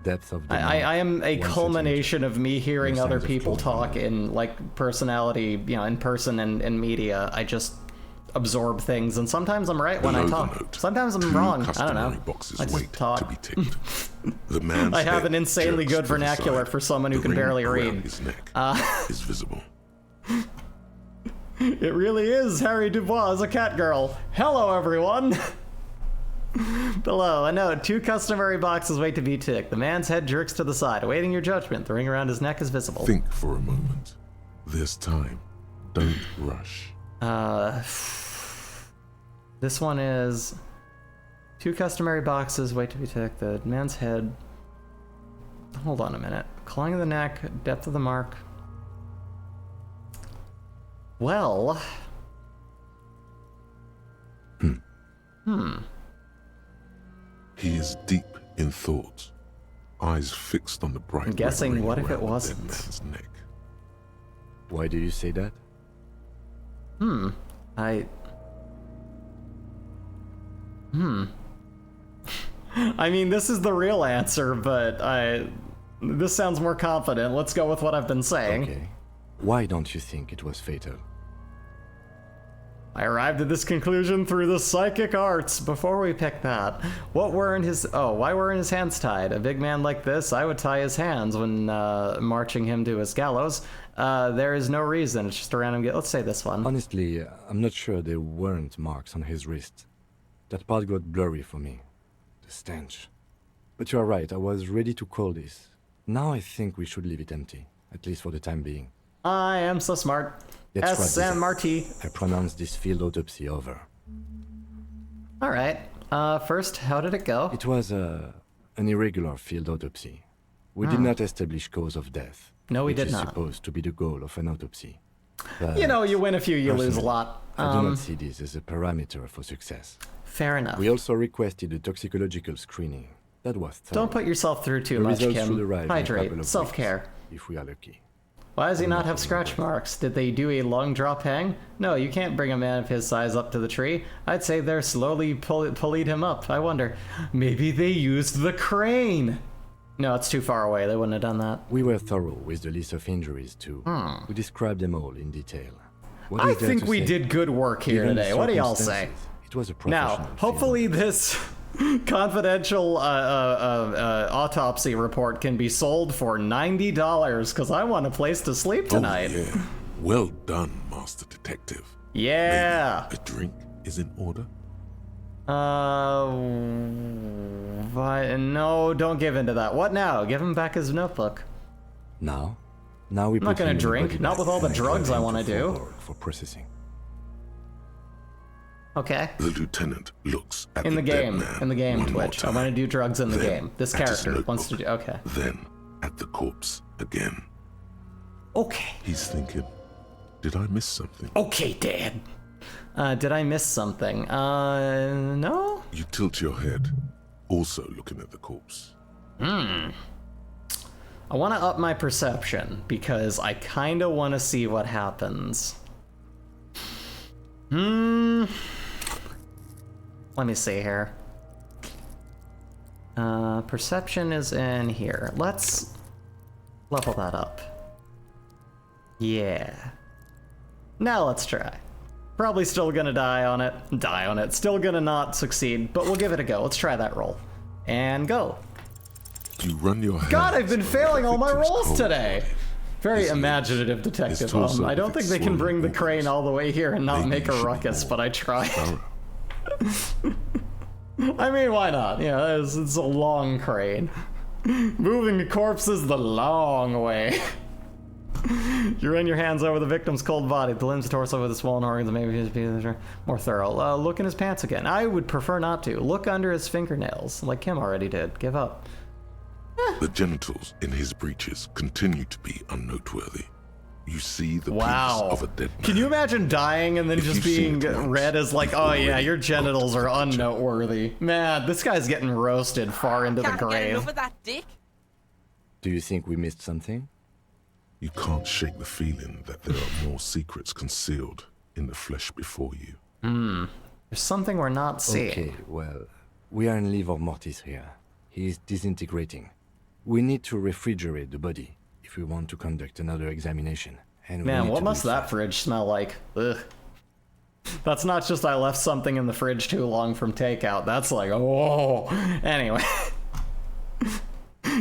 Depth of the I am a culmination of me hearing other people talk in, like, personality, you know, in person and in media. I just absorb things, and sometimes I'm right when I talk. Sometimes I'm wrong. I don't know. I just talk. To be ticked. The man's I have an insanely good vernacular for someone who can barely read. His neck is visible. It really is Harry Dubois as a catgirl. Hello, everyone. Below, a note. 2 customary boxes wait to be ticked. The man's head jerks to the side, awaiting your judgment. The ring around his neck is visible. Think for a moment. There's time. Don't rush. This one is 2 customary boxes wait to be ticked. The man's head... Hold on a minute. Clawing of the neck, depth of the mark. Well... He is deep in thought, eyes fixed on the bright I'm guessing red ring what if it around the wasn't? dead man's neck. Why do you say that? I mean, this is the real answer, but this sounds more confident. Let's go with what I've been saying. Okay. Why don't you think it was fatal? I arrived at this conclusion through the psychic arts. Before we pick that, why weren't his hands tied? A big man like this, I would tie his hands when marching him to his gallows. There is no reason. It's just a random let's say this one. Honestly, I'm not sure there weren't marks on his wrist. That part got blurry for me. The stench. But you are right, I was ready to call this. Now I think we should leave it empty, at least for the time being. I am so smart. S-M-R-T. I pronounce this field autopsy over. Alright. First, how did it go? It was an irregular field autopsy. We did not establish cause of death. No, we did which is not. supposed to be the goal of an autopsy. But you know, you win a few, you lose a lot. I do not see this as a parameter for success. Fair enough. We also requested a toxicological screening. That was thorough. Don't put yourself through too much, Kim. Hydrate. Self-care. If we are lucky. Why does he not have scratch marks? Did they do a long drop hang? No, you can't bring a man of his size up to the tree. I'd say they're slowly pullied him up. I wonder, maybe they used the crane. No, it's too far away. They wouldn't have done that. We were thorough with the list of injuries too. We described them all in detail. I think we did good work here today. What do y'all say? It was a professional now, hopefully this confidential autopsy report can be sold for $90 because I want a place to sleep tonight. Oh, yeah. Well done, Master Detective. Yeah. Maybe a drink is in order? No, don't give in to that. What now? Give him back his notebook. Now we. I'm not gonna drink. Not with all the drugs I want to do. For processing. Okay. The lieutenant looks at in the game. dead man In the game, one more Twitch. I time. want to do drugs in the Then game. This at his character wants to do. notebook. Okay. Then at the corpse again. Okay. He's thinking, did I miss something? Okay, Dad. Did I miss something? No? You tilt your head, also looking at the corpse. I want to up my perception because I kind of want to see what happens. Let me see here. Perception is in here. Let's level that up. Yeah. Now let's try. Probably still gonna die on it. Still gonna not succeed, but we'll give it a go. Let's try that roll. And go. You run your hands God, I've been failing all my victim's rolls cold today. body. Very His imaginative lips, detective. his torso I don't with think they can its bring the swollen crane organs. all the way here and not Maybe make you a should be ruckus, more but I tried. thorough. I mean, why not? Yeah, it's a long crane. Moving corpses the long way. You run your hands over the victim's cold body, the limbs, the torso with the swollen organs, maybe just be more thorough. Look in his pants again. I would prefer not to. Look under his fingernails, like Kim already did. Give up. The genitals in his breeches continue to be unnoteworthy. You see the Wow. penis of a dead man. Can you imagine dying and then If just you've seen being it once, read as like, you've oh yeah, already your got genitals the are temperature. unnoteworthy. Man, this guy's getting roasted far into the Can't get grave. enough of that dick. Do you think we missed something? You can't shake the feeling that there are more secrets concealed in the flesh before you. There's something we're not seeing. Okay, well, we are in livor mortis here. He is disintegrating. We need to refrigerate the body if we want to conduct another examination. And we Man, need what to must do that fridge smell like? Ugh. That's not just I left something in the fridge too long from takeout. That's like, oh. Anyway.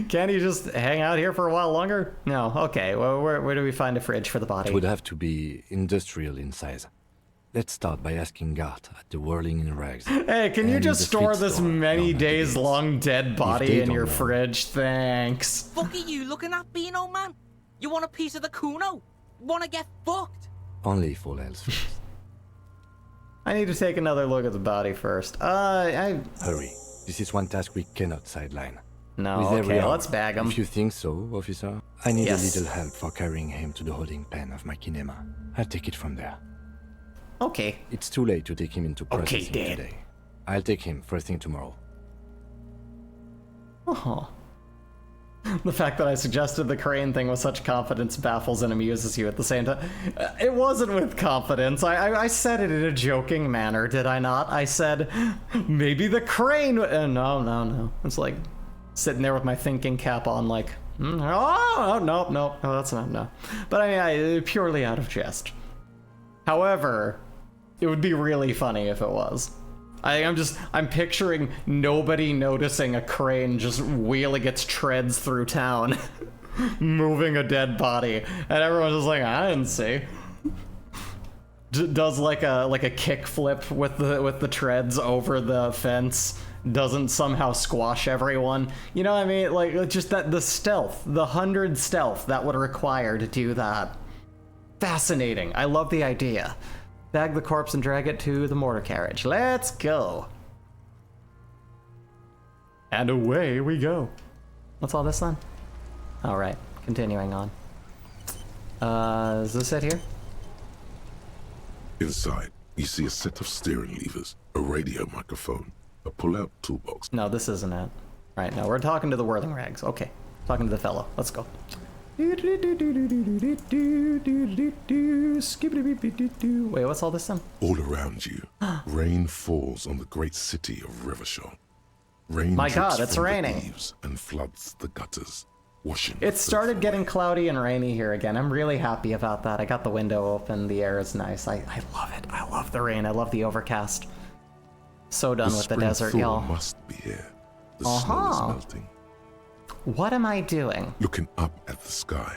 Can't you just hang out here for a while longer? No. Okay. Well, where do we find a fridge for the body? It would have to be industrial in size. Let's start by asking Gart at the Whirling in Rags. Hey, can you and just the store street this store many down at the days gates. long dead body they in don't your know. fridge? Thanks. Fuck are you looking at, Beano man? You want a piece of the Kuno? Want to get fucked? Only if all else fails. I need to take another look at the body first. Hurry. This is one task we cannot sideline. No, With every okay, hour. let's bag him. If you think so, officer, I need Yes. a little help for carrying him to the holding pen of my kinema. I'll take it from there. Okay. It's too late to take him into processing Dad. today. I'll take him first thing tomorrow. Uh-huh. The fact that I suggested the crane thing with such confidence baffles and amuses you at the same time. It wasn't with confidence. I said it in a joking manner, did I not? I said, maybe the crane... no. It's like sitting there with my thinking cap on like, no, that's not, no. But I mean, purely out of jest. However, it would be really funny if it was. I'm picturing nobody noticing a crane just wheeling its treads through town, moving a dead body, and everyone's just like, I didn't see. Does like a kick flip with the treads over the fence, doesn't somehow squash everyone. You know what I mean? Like just the stealth, the 100 stealth that would require to do that. Fascinating. I love the idea. Bag the corpse and drag it to the mortar carriage. Let's go. And away we go. What's all this then? All right, continuing on. Is this it here? Inside, you see a set of steering levers, a radio microphone, a pull-out toolbox. No, this isn't it. Right, no, we're talking to the whirling rags. Okay, talking to the fellow. Let's go. Wait, what's all this then? All around you, rain falls on the great city of Rivershaw. Rain My God, drips it's from raining. The leaves and floods the gutters, washing. It started getting cloudy and rainy here again. I'm really happy about that. I got the window open. The air is nice. I love it. I love the rain. I love the overcast. So done with the desert, y'all. Must be here. The snow is melting. What am I doing? Looking up at the sky,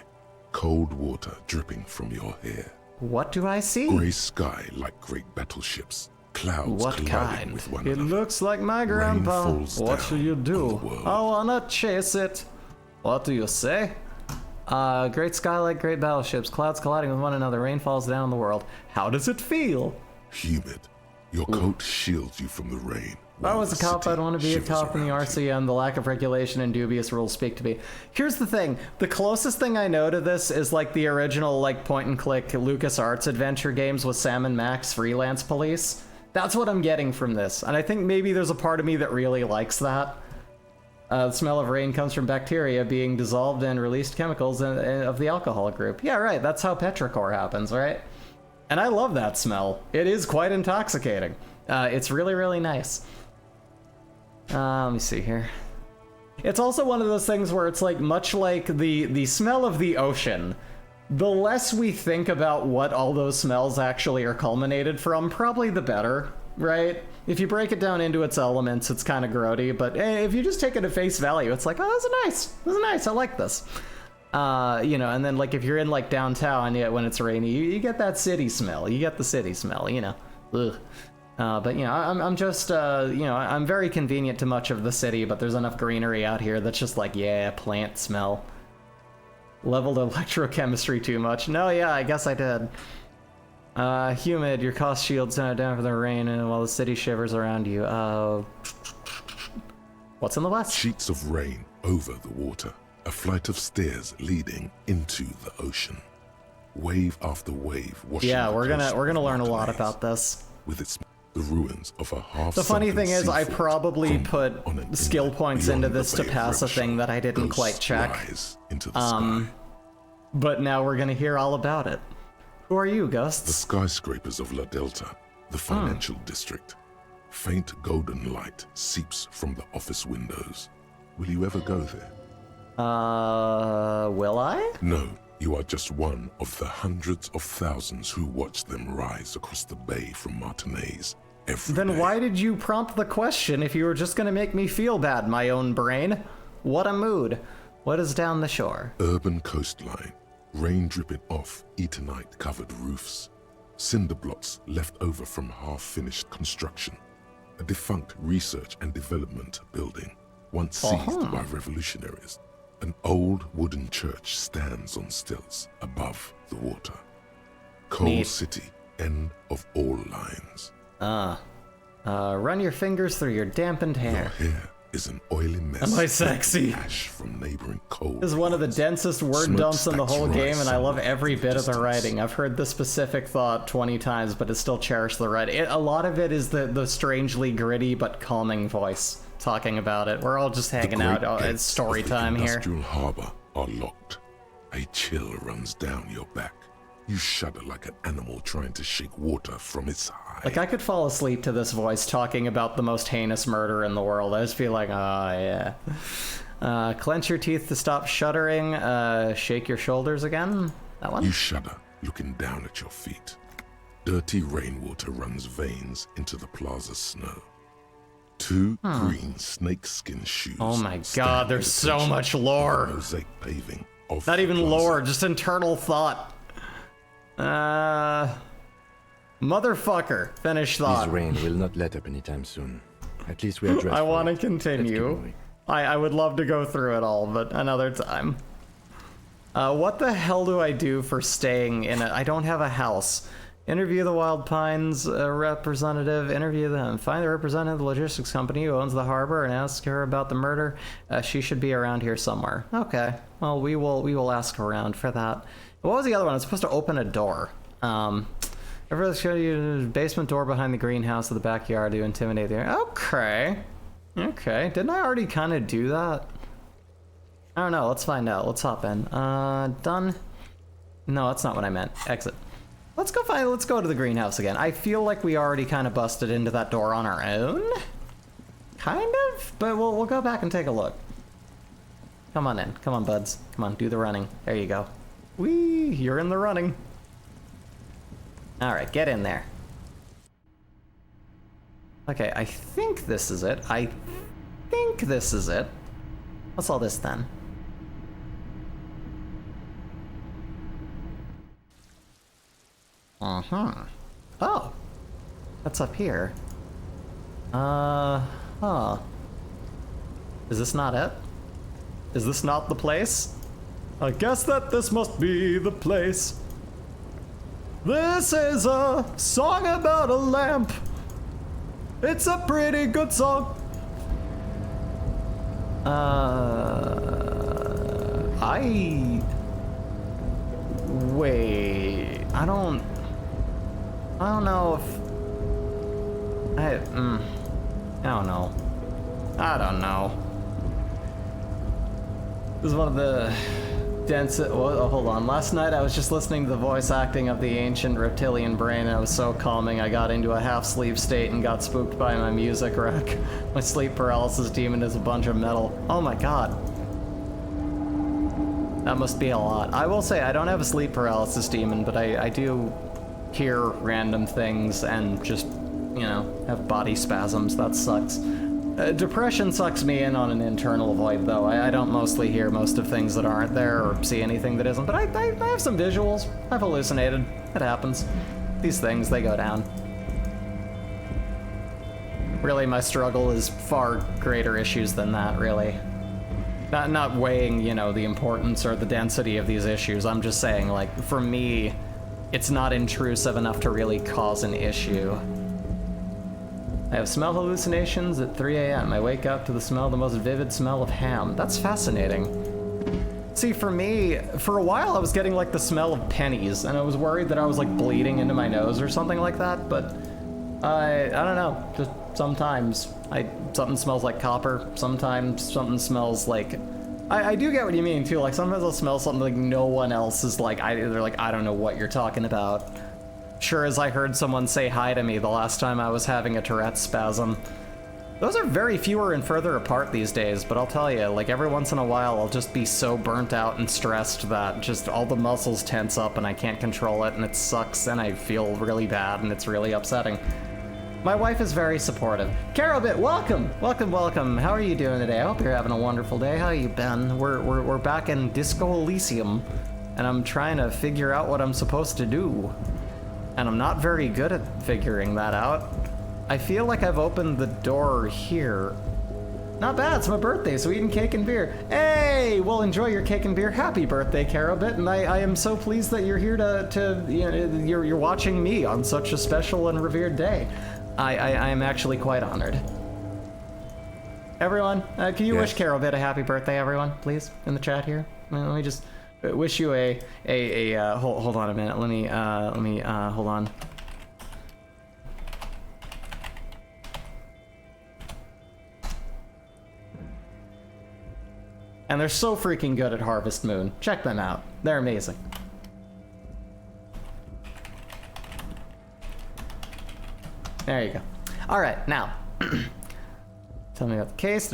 cold water dripping from your hair. What do I see? Grey sky like great battleships, clouds what colliding kind? with one It another. looks like my grandpa. What shall you do? I wanna chase it. What do you say? Great sky like great battleships, clouds colliding with one another, rain falls down on the world. How does it feel? Humid. Your coat shields you from the rain. If I was a cop, I'd want to be a cop in the RCM. The lack of regulation and dubious rules speak to me. Here's the thing. The closest thing I know to this is like the original like point-and-click LucasArts adventure games with Sam and Max Freelance Police. That's what I'm getting from this. And I think maybe there's a part of me that really likes that. The smell of rain comes from bacteria being dissolved and released chemicals of the alcohol group. Yeah, right. That's how petrichor happens, right? And I love that smell. It is quite intoxicating. It's really, really nice. Let me see here. It's also one of those things where it's like, much like the smell of the ocean, the less we think about what all those smells actually are culminated from, probably the better, right? If you break it down into its elements, it's kind of grody, but if you just take it at face value, it's like, oh, this is nice, I like this. You know, and then like if you're in like downtown, yeah, when it's rainy, you get that city smell, you get the city smell, you know. Ugh. But you know, I'm just, you know, I'm very convenient to much of the city, but there's enough greenery out here that's just like, yeah, plant smell. Leveled electrochemistry too much. No, yeah, I guess I did. Humid, your cost shields down for the rain, and while the city shivers around you. What's in the west? Sheets of rain over the water. A flight of stairs leading into the ocean. Wave after wave washing. Yeah, we're gonna learn a lot about this. With the ruins of a half. The funny thing is, I probably put skill points into this to pass a thing that I didn't quite check. Into the sky. But now we're gonna hear all about it. Who are you, Gust? The skyscrapers of La Delta, the financial district. Faint golden light seeps from the office windows. Will you ever go there? Will I? No, you are just one of the hundreds of thousands who watch them rise across the bay from Martinez every day. Then why did you prompt the question if you were just gonna make me feel bad, my own brain? What a mood. What is down the shore? Urban coastline, rain dripping off Eternite-covered roofs, cinder blocks left over from half-finished construction, a defunct research and development building, once seized by revolutionaries. An old wooden church stands on stilts above the water. Coal City, end of all lines. Run your fingers through your dampened hair. Your hair is an oily mess. Am I sexy? Ash from neighboring coal. This is one of the densest word dumps in the whole game, and I love every bit of the writing. I've heard this specific thought 20 times, but I still cherish the writing. A lot of it is the strangely gritty but calming voice talking about it. We're all just hanging out. It's story time here. The industrial harbor are locked. A chill runs down your back. You shudder like an animal trying to shake water from its hide. Like, I could fall asleep to this voice talking about the most heinous murder in the world. I just feel like, oh, yeah. Clench your teeth to stop shuddering. Shake your shoulders again. That one? You shudder, looking down at your feet. Dirty rainwater runs veins into the plaza snow. Two green snakeskin shoes. Oh my god, there's so much lore. Mosaic paving of Not even plaza. lore, just internal thought. Motherfucker. Finish thought. This rain will not let up anytime soon. At least we are dressed. I want to for it. continue. I would love to go through it all, but another time. What the hell do I do for staying in it? I don't have a house. Interview the Wild Pines representative. Interview them. Find the representative of the logistics company who owns the harbor and ask her about the murder. She should be around here somewhere. Okay. Well, we will ask around for that. What was the other one? I was supposed to open a door. Everyone's show you the basement door behind the greenhouse of the backyard to intimidate the. Okay. Okay. Didn't I already kind of do that? I don't know. Let's find out. Let's hop in. Done. No, that's not what I meant. Exit. Let's go to the greenhouse again. I feel like we already kind of busted into that door on our own. Kind of, but we'll go back and take a look. Come on in. Come on, buds. Come on, do the running. There you go. Whee! You're in the running. Alright, get in there. Okay, I think this is it. What's all this then? Oh. That's up here. Is this not it? Is this not the place? I guess that this must be the place. This is a song about a lamp. It's a pretty good song. Wait, I don't know if I don't know. This is one of the dense. Oh, hold on. Last night I was just listening to the voice acting of the ancient reptilian brain, and it was so calming. I got into a half-sleep state and got spooked by my music rack. My sleep paralysis demon is a bunch of metal. Oh my god. That must be a lot. I will say I don't have a sleep paralysis demon, but I do hear random things and just, you know, have body spasms. That sucks. Depression sucks me in on an internal void, though. I don't mostly hear most of things that aren't there or see anything that isn't, but I have some visuals. I've hallucinated. It happens. These things, they go down. Really, my struggle is far greater issues than that, really. Not weighing, you know, the importance or the density of these issues. I'm just saying, like, for me, it's not intrusive enough to really cause an issue. I have smell hallucinations at 3 a.m. I wake up to the smell, the most vivid smell of ham. That's fascinating. See, for me, for a while I was getting like the smell of pennies, and I was worried that I was like bleeding into my nose or something like that, but I don't know, just sometimes something smells like copper, sometimes something smells like, I do get what you mean too, like sometimes I'll smell something like no one else is like, they're like, I don't know what you're talking about. Sure as I heard someone say hi to me the last time I was having a Tourette's spasm. Those are very fewer and further apart these days, but I'll tell you, like every once in a while I'll just be so burnt out and stressed that just all the muscles tense up and I can't control it and it sucks and I feel really bad and it's really upsetting. My wife is very supportive. Carolbit, welcome! Welcome. How are you doing today? I hope you're having a wonderful day. How you been? We're back in Disco Elysium and I'm trying to figure out what I'm supposed to do. And I'm not very good at figuring that out. I feel like I've opened the door here. Not bad, it's my birthday, so eating cake and beer. Hey, well, enjoy your cake and beer. Happy birthday, Carobit, and I am so pleased that you're here to you know, you're watching me on such a special and revered day. I am actually quite honored. everyone, can you wish Carol Bit a happy birthday, everyone, please, in the chat here? Let me just wish you hold on a minute. Let me hold on. And they're so freaking good at Harvest Moon. Check them out. They're amazing. There you go. All right, now. Tell me about the case.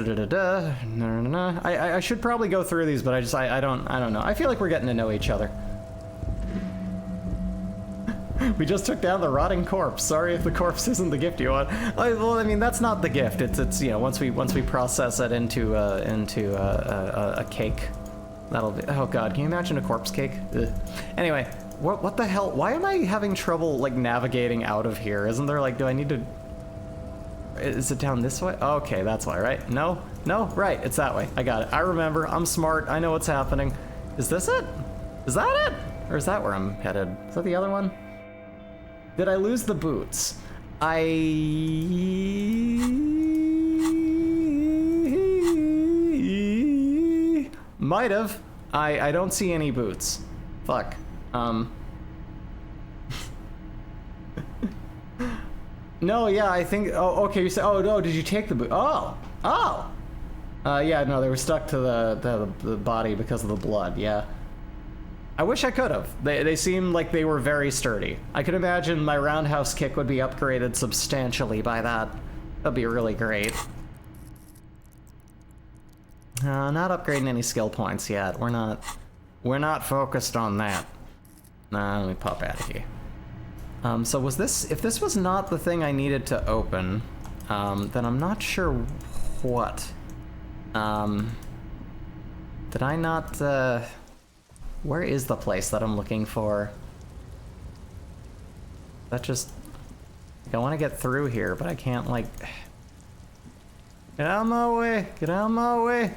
I should probably go through these, but I don't know. I feel like we're getting to know each other. We just took down the rotting corpse. Sorry if the corpse isn't the gift you want. Well, I mean, that's not the gift. It's you know, once we process it into a cake, that'll be. Oh God, can you imagine a corpse cake? Ugh. Anyway, what the hell? Why am I having trouble like navigating out of here? Isn't there like, do I need to? Is it down this way? Okay, that's why, right? No, right. It's that way. I got it. I remember. I'm smart. I know what's happening. Is this it? Is that it? Or is that where I'm headed? Is that the other one? Did I lose the boots? I might have. I don't see any boots. Fuck. No, yeah, I think. Oh, okay. You said. Oh no, did you take the boot? Oh. Yeah, no, they were stuck to the body because of the blood. Yeah. I wish I could have. They seemed like they were very sturdy. I could imagine my roundhouse kick would be upgraded substantially by that. That'd be really great. Not upgrading any skill points yet. We're not focused on that. Nah, let me pop out of here. So was this, if this was not the thing I needed to open, then I'm not sure what. Did I not, where is the place that I'm looking for? That just, like, I want to get through here, but I can't, like, get out of my way, get out of my way.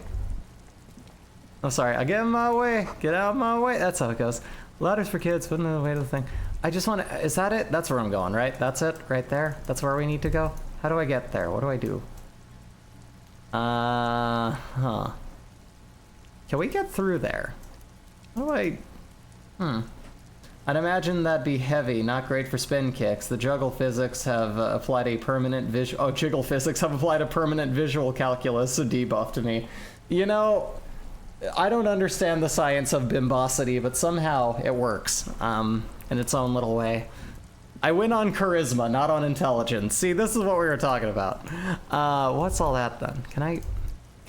Oh, sorry, I get in my way, get out of my way. That's how it goes. Ladders for kids, putting in the way to the thing. I just want to, is that it? That's where I'm going, right? That's it, right there? That's where we need to go? How do I get there? What do I do? Can we get through there? How do I... I'd imagine that'd be heavy, not great for spin kicks. The juggle physics have applied a permanent visual... Oh, jiggle physics have applied a permanent visual calculus, a debuff to me. You know, I don't understand the science of bimbosity, but somehow it works, in its own little way. I win on charisma, not on intelligence. See, this is what we were talking about. What's all that then? Can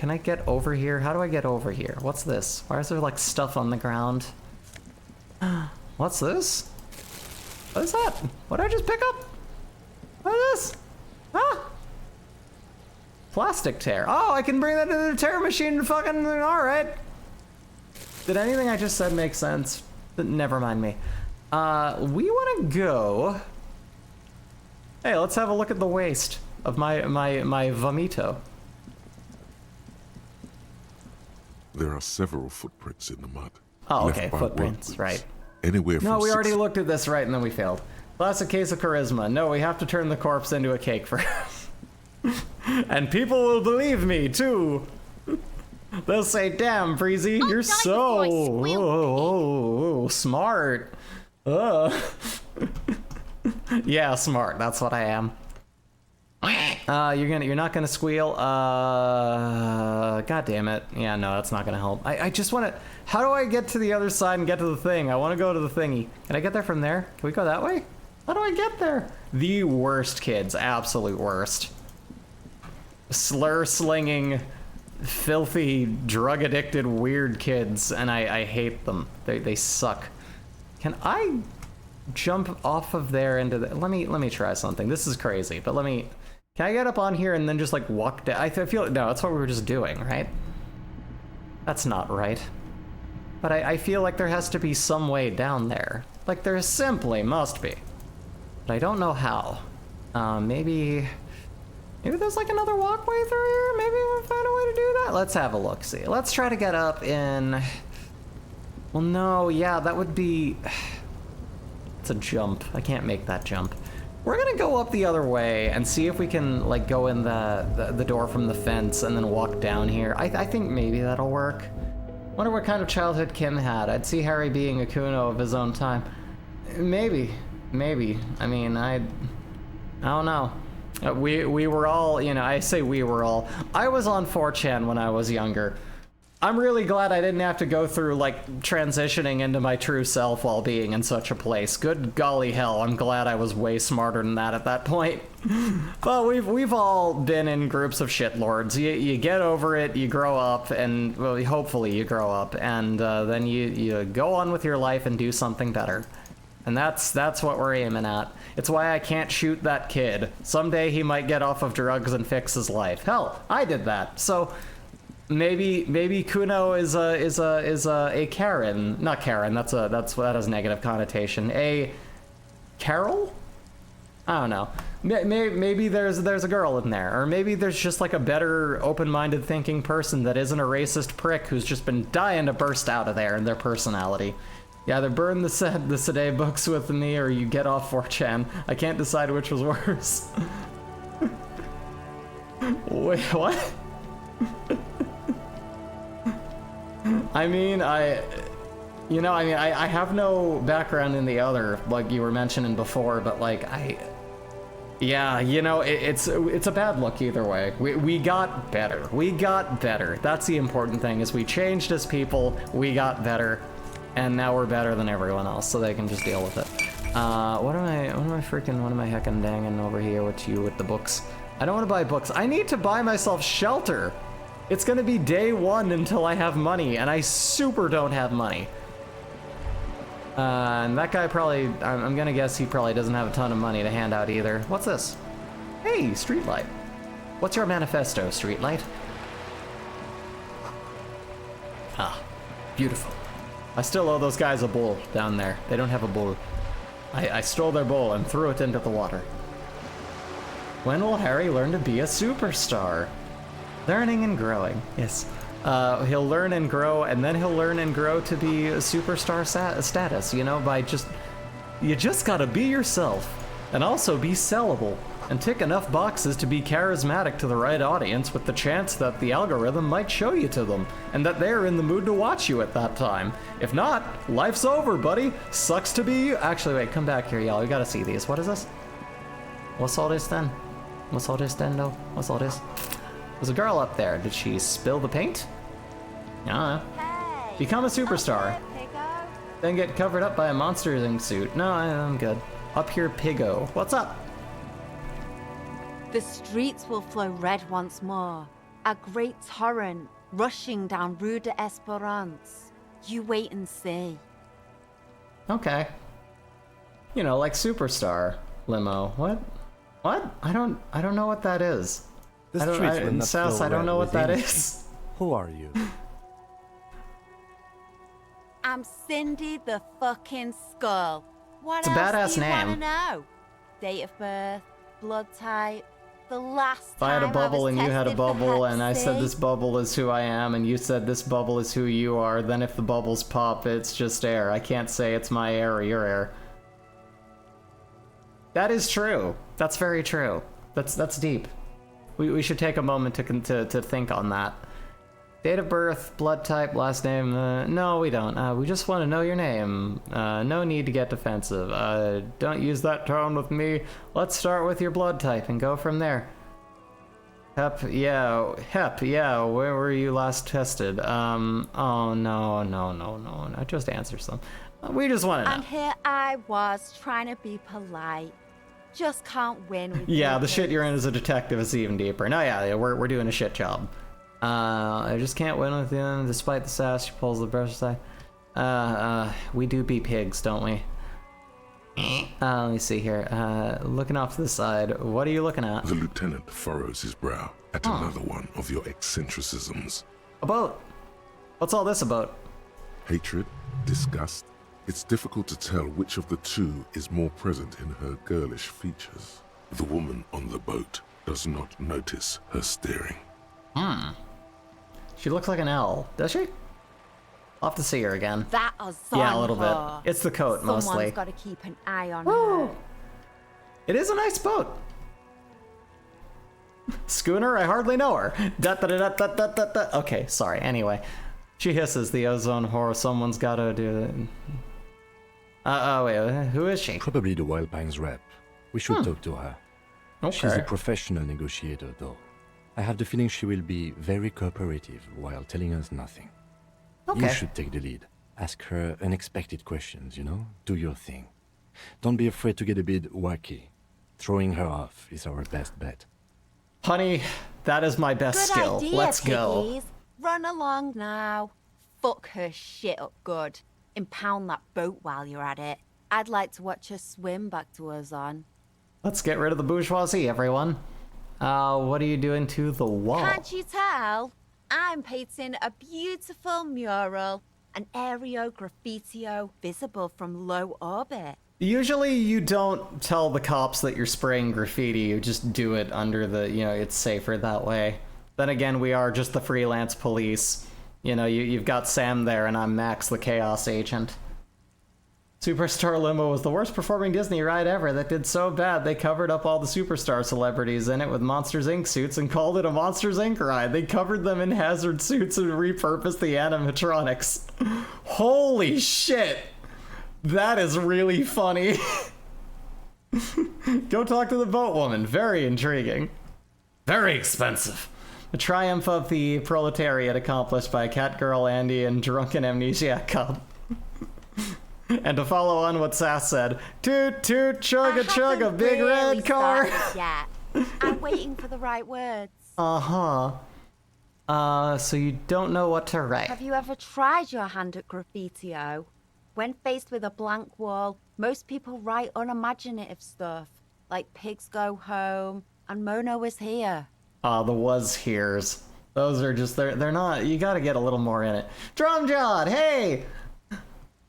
I get over here? How do I get over here? What's this? Why is there like stuff on the ground? What's this? What is that? What did I just pick up? What is this? Ah! Plastic tear. Oh, I can bring that to the tear machine and fucking, alright. Did anything I just said make sense? Never mind me. We want to go... Hey, let's have a look at the waist of my vomito. There are several footprints in the mud. Oh, okay, footprints, right. Anywhere from No, we already looked at this, right, and then we failed. Classic case of charisma. No, we have to turn the corpse into a cake first. And people will believe me, too. They'll say, damn, Breezy, you're so smart. Yeah, smart, that's what I am. You're not gonna squeal. God damn it. Yeah, no, that's not gonna help. I just wanna, how do I get to the other side and get to the thing? I wanna go to the thingy. Can I get there from there? Can we go that way? How do I get there? The worst kids, absolute worst. Slur slinging, filthy, drug addicted, weird kids, and I hate them. They suck. Can I jump off of there into the, let me try something. This is crazy, but can I get up on here and then just like walk down? I feel, no, that's what we were just doing, right? That's not right. But I feel like there has to be some way down there. Like there simply must be. But I don't know how. Maybe there's like another walkway through here? Maybe we'll find a way to do that? Let's have a look, see. Let's try to get up in, well, no, yeah, that would be, it's a jump. I can't make that jump. We're gonna go up the other way and see if we can like go in the door from the fence and then walk down here. I think maybe that'll work. Wonder what kind of childhood Kim had. I'd see Harry being a Kuno of his own time. Maybe. I mean, I don't know. We were all, you know, I say we were all. I was on 4chan when I was younger. I'm really glad I didn't have to go through, like, transitioning into my true self while being in such a place. Good golly hell, I'm glad I was way smarter than that at that point. But we've all been in groups of shitlords. You get over it, you grow up, and, well, hopefully you grow up, and then you go on with your life and do something better. And that's what we're aiming at. It's why I can't shoot that kid. Someday he might get off of drugs and fix his life. Hell, I did that, so... Maybe Kuno is a Karen, not Karen. That has a negative connotation. A Carol? I don't know. Maybe there's a girl in there, or maybe there's just like a better, open-minded thinking person that isn't a racist prick who's just been dying to burst out of there in their personality. You either burn the Sade books with me, or you get off 4chan. I can't decide which was worse. Wait, what? I mean, I have no background in the other, like you were mentioning before, but like, yeah, you know, it's a bad look either way. We got better. We got better. That's the important thing, is we changed as people, we got better, and now we're better than everyone else, so they can just deal with it. What am I heckin' dangin' over here with you with the books? I don't want to buy books. I need to buy myself shelter. It's gonna be day one until I have money, and I super don't have money. And that guy probably, I'm gonna guess he probably doesn't have a ton of money to hand out either. What's this? Hey, Streetlight. What's your manifesto, Streetlight? Ah, beautiful. I still owe those guys a bowl down there. They don't have a bowl. I stole their bowl and threw it into the water. When will Harry learn to be a superstar? Learning and growing, yes. He'll learn and grow, and then he'll learn and grow to be a superstar status, you know, by you just gotta be yourself, and also be sellable, and tick enough boxes to be charismatic to the right audience with the chance that the algorithm might show you to them, and that they're in the mood to watch you at that time. If not, life's over, buddy. Sucks to be you. Actually, wait, come back here, y'all. We gotta see these. What is this? What's all this then? What's all this then, though? What's all this? There's a girl up there. Did she spill the paint? I don't know. Hey, become a superstar. Then get covered up by a monster thing suit. No, I'm good. Up here, Piggo. What's up? The streets will flow red once more. A great torrent rushing down Rue d'Esperance. You wait and see. Okay. You know, like Superstar Limo. What? What? I don't know what that is. In South, I don't know what that is. Who are you? I'm Cindy the fucking Skull. What It's a else badass do you name. wanna know? Date of birth, blood type, the last If I had a time bubble was and you had a tested for bubble Hep and I said C. this bubble is who I am and you said this bubble is who you are, then if the bubbles pop, it's just air. I can't say it's my air or your air. That is true. That's very true. That's deep. We should take a moment to think on that. Date of birth, blood type, last name. No, we don't. We just want to know your name. No need to get defensive. Don't use that tone with me. Let's start with your blood type and go from there. Hep, yeah. Where were you last tested? Oh, no. Just answer some. We just want to know. And here I was trying to be polite. Just can't win with Yeah, you the shit kids. you're in as a detective is even deeper. No, yeah, we're doing a shit job. I just can't win with him, despite the sass. She pulls the brush aside. We do be pigs, don't we? Let me see here. Looking off to the side, what are you looking at? The lieutenant furrows his brow at another one of your eccentricisms. A boat. What's all this about? Hatred, disgust. It's difficult to tell which of the two is more present in her girlish features. The woman on the boat does not notice her staring. She looks like an L, does she? I'll have to see her again. That was Yeah, a little her. bit. It's the coat, mostly. Someone's got to keep an eye on her. It is a nice boat. Schooner, I hardly know her. Okay, sorry. Anyway, she hisses. The ozone horror. Someone's got to do it. Oh wait, who is she? Probably the Wild Pines rep. We should talk to her. Okay. She's a professional negotiator, though. I have the feeling she will be very cooperative while telling us nothing. Okay. You should take the lead. Ask her unexpected questions, you know? Do your thing. Don't be afraid to get a bit wacky. Throwing her off is our best bet. Honey, that is my best Good skill. idea, Let's go. piggies. Run along now. Fuck her shit up good. Impound that boat while you're at it. I'd like to watch her swim back to Ozon. Let's get rid of the bourgeoisie, everyone. What are you doing to the wall? Can't you tell? I'm painting a beautiful mural, an aereo graffitio visible from low orbit. Usually you don't tell the cops that you're spraying graffiti, you just do it under the, it's safer that way. Then again, we are just the freelance police. You've got Sam there and I'm Max, the chaos agent. Superstar Limo was the worst performing Disney ride ever that did so bad they covered up all the superstar celebrities in it with Monsters Inc. suits and called it a Monsters Inc. ride. They covered them in hazard suits and repurposed the animatronics. Holy shit! That is really funny. Go talk to the boat woman. Very intriguing. Very expensive. The triumph of the proletariat accomplished by Catgirl Andy and drunken amnesiac cop. And to follow on what Sass said, toot toot chugga chugga big red car. Yeah, I'm waiting for the right words. So you don't know what to write. Have you ever tried your hand at graffitio? When faced with a blank wall, most people write unimaginative stuff, like pigs go home and Mono is here. The was here's. Those are just, they're not, you gotta get a little more in it. Drumjod, hey!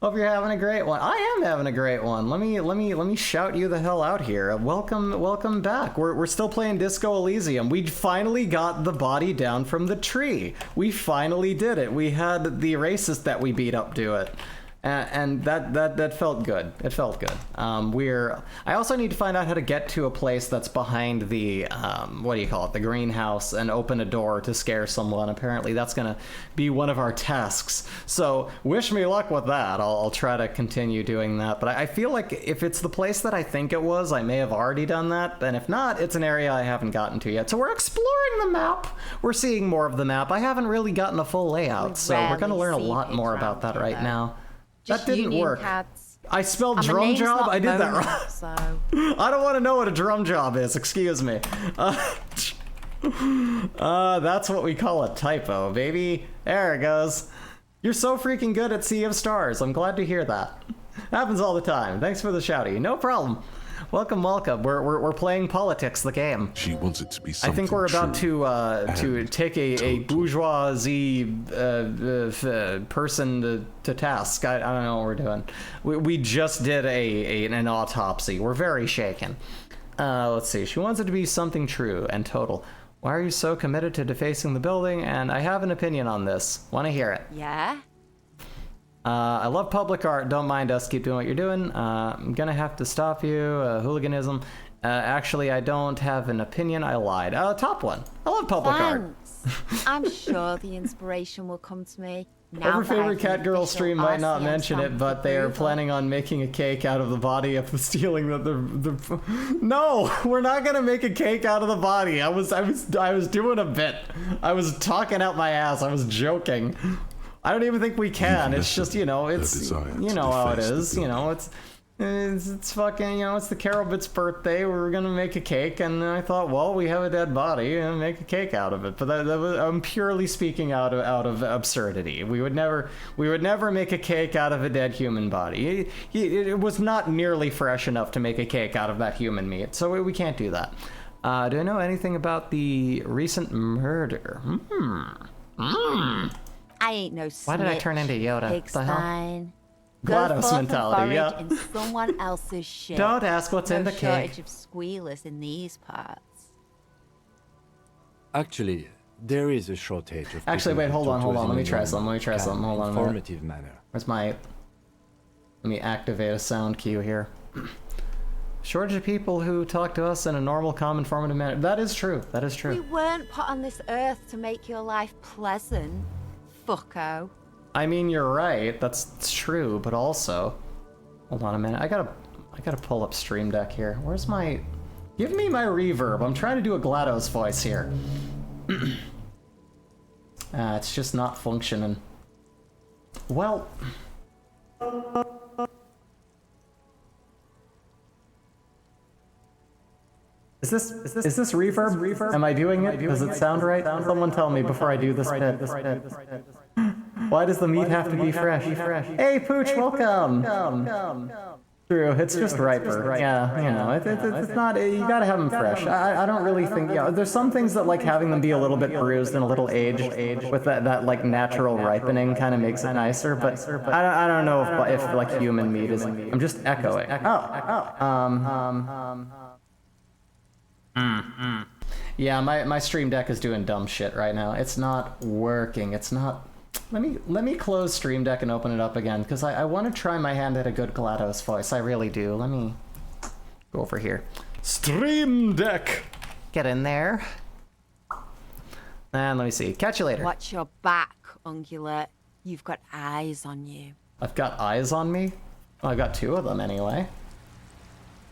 Hope you're having a great one. I am having a great one. Let me shout you the hell out here. Welcome back. We're still playing Disco Elysium. We finally got the body down from the tree. We finally did it. We had the racist that we beat up do it. And that felt good. It felt good. I also need to find out how to get to a place that's behind the the greenhouse and open a door to scare someone. Apparently that's gonna be one of our tasks. So wish me luck with that. I'll try to continue doing that. But I feel like if it's the place that I think it was, I may have already done that. And if not, it's an area I haven't gotten to yet. So we're exploring the map. We're seeing more of the map. I haven't really gotten a full layout, so we're gonna learn a lot more about that right now. Just that didn't work. Cats. I spelled drum job? I did that wrong. So. I don't want to know what a drum job is, excuse me. That's what we call a typo, baby. There it goes. You're so freaking good at Sea of Stars. I'm glad to hear that. Happens all the time. Thanks for the shouty. No problem. Welcome. We're playing politics, the game. She wants it to be something I think we're about to take a bourgeoisie person to task. I don't know what we're doing. We just did an autopsy. We're very shaken. Let's see. She wants it to be something true and total. Why are you so committed to defacing the building? And I have an opinion on this. Want to hear it? Yeah? I love public art. Don't mind us. Keep doing what you're doing. I'm gonna have to stop you. Hooliganism. Actually, I don't have an opinion. I lied. Top one. I love public art. I'm sure the inspiration will come to me. Now Every favorite catgirl stream might not mention it, but they are planning on making a cake out of the body of the stealing the. No, we're not gonna make a cake out of the body. I was doing a bit. I was talking out my ass. I was joking. I don't even think we can. It's just, it's, how it is. It's fucking, it's the Carolbit's birthday. We were going to make a cake, and I thought, well, we have a dead body, and make a cake out of it. But that was, I'm purely speaking out of absurdity. We would never make a cake out of a dead human body. It was not nearly fresh enough to make a cake out of that human meat, so we can't do that. Do I know anything about the recent murder? I ain't no snitch. Why did I turn into Yoda? Pigstein. GLaDOS mentality, yeah. In someone else's shit. Don't ask what's in the cake. No shortage of squealers in these parts. Actually, there is a shortage of. Actually, wait, hold on. Let me try some. Hold on a minute. Informative manner. Where's my? Let me activate a sound cue here. Shortage of people who talk to us in a normal, calm, informative manner. That is true. That is true. We weren't put on this earth to make your life pleasant, fucko. I mean, you're right. That's true, but also... Hold on a minute. I gotta pull up Stream Deck here. Where's my... Give me my reverb. I'm trying to do a GLaDOS voice here. It's just not functioning. Well... Is this reverb? Am I doing it? Does it sound right? Someone tell me before I do this bit. Why does the meat have to be fresh? Hey, Pooch, welcome. True, it's just riper. Yeah, you know, it's not. You gotta have them fresh. I don't really think. Yeah, there's some things that like having them be a little bit bruised and a little aged with that like natural ripening kind of makes it nicer. But I don't know if like human meat is. I'm just echoing. Yeah, my Stream Deck is doing dumb shit right now. It's not working. It's not. Let me close Stream Deck and open it up again because I want to try my hand at a good GLaDOS voice. I really do. Let me go over here. Stream Deck. Get in there. And let me see. Catch you later. Watch your back, Ungulate. You've got eyes on you. I've got eyes on me? Well, I've got 2 of them anyway.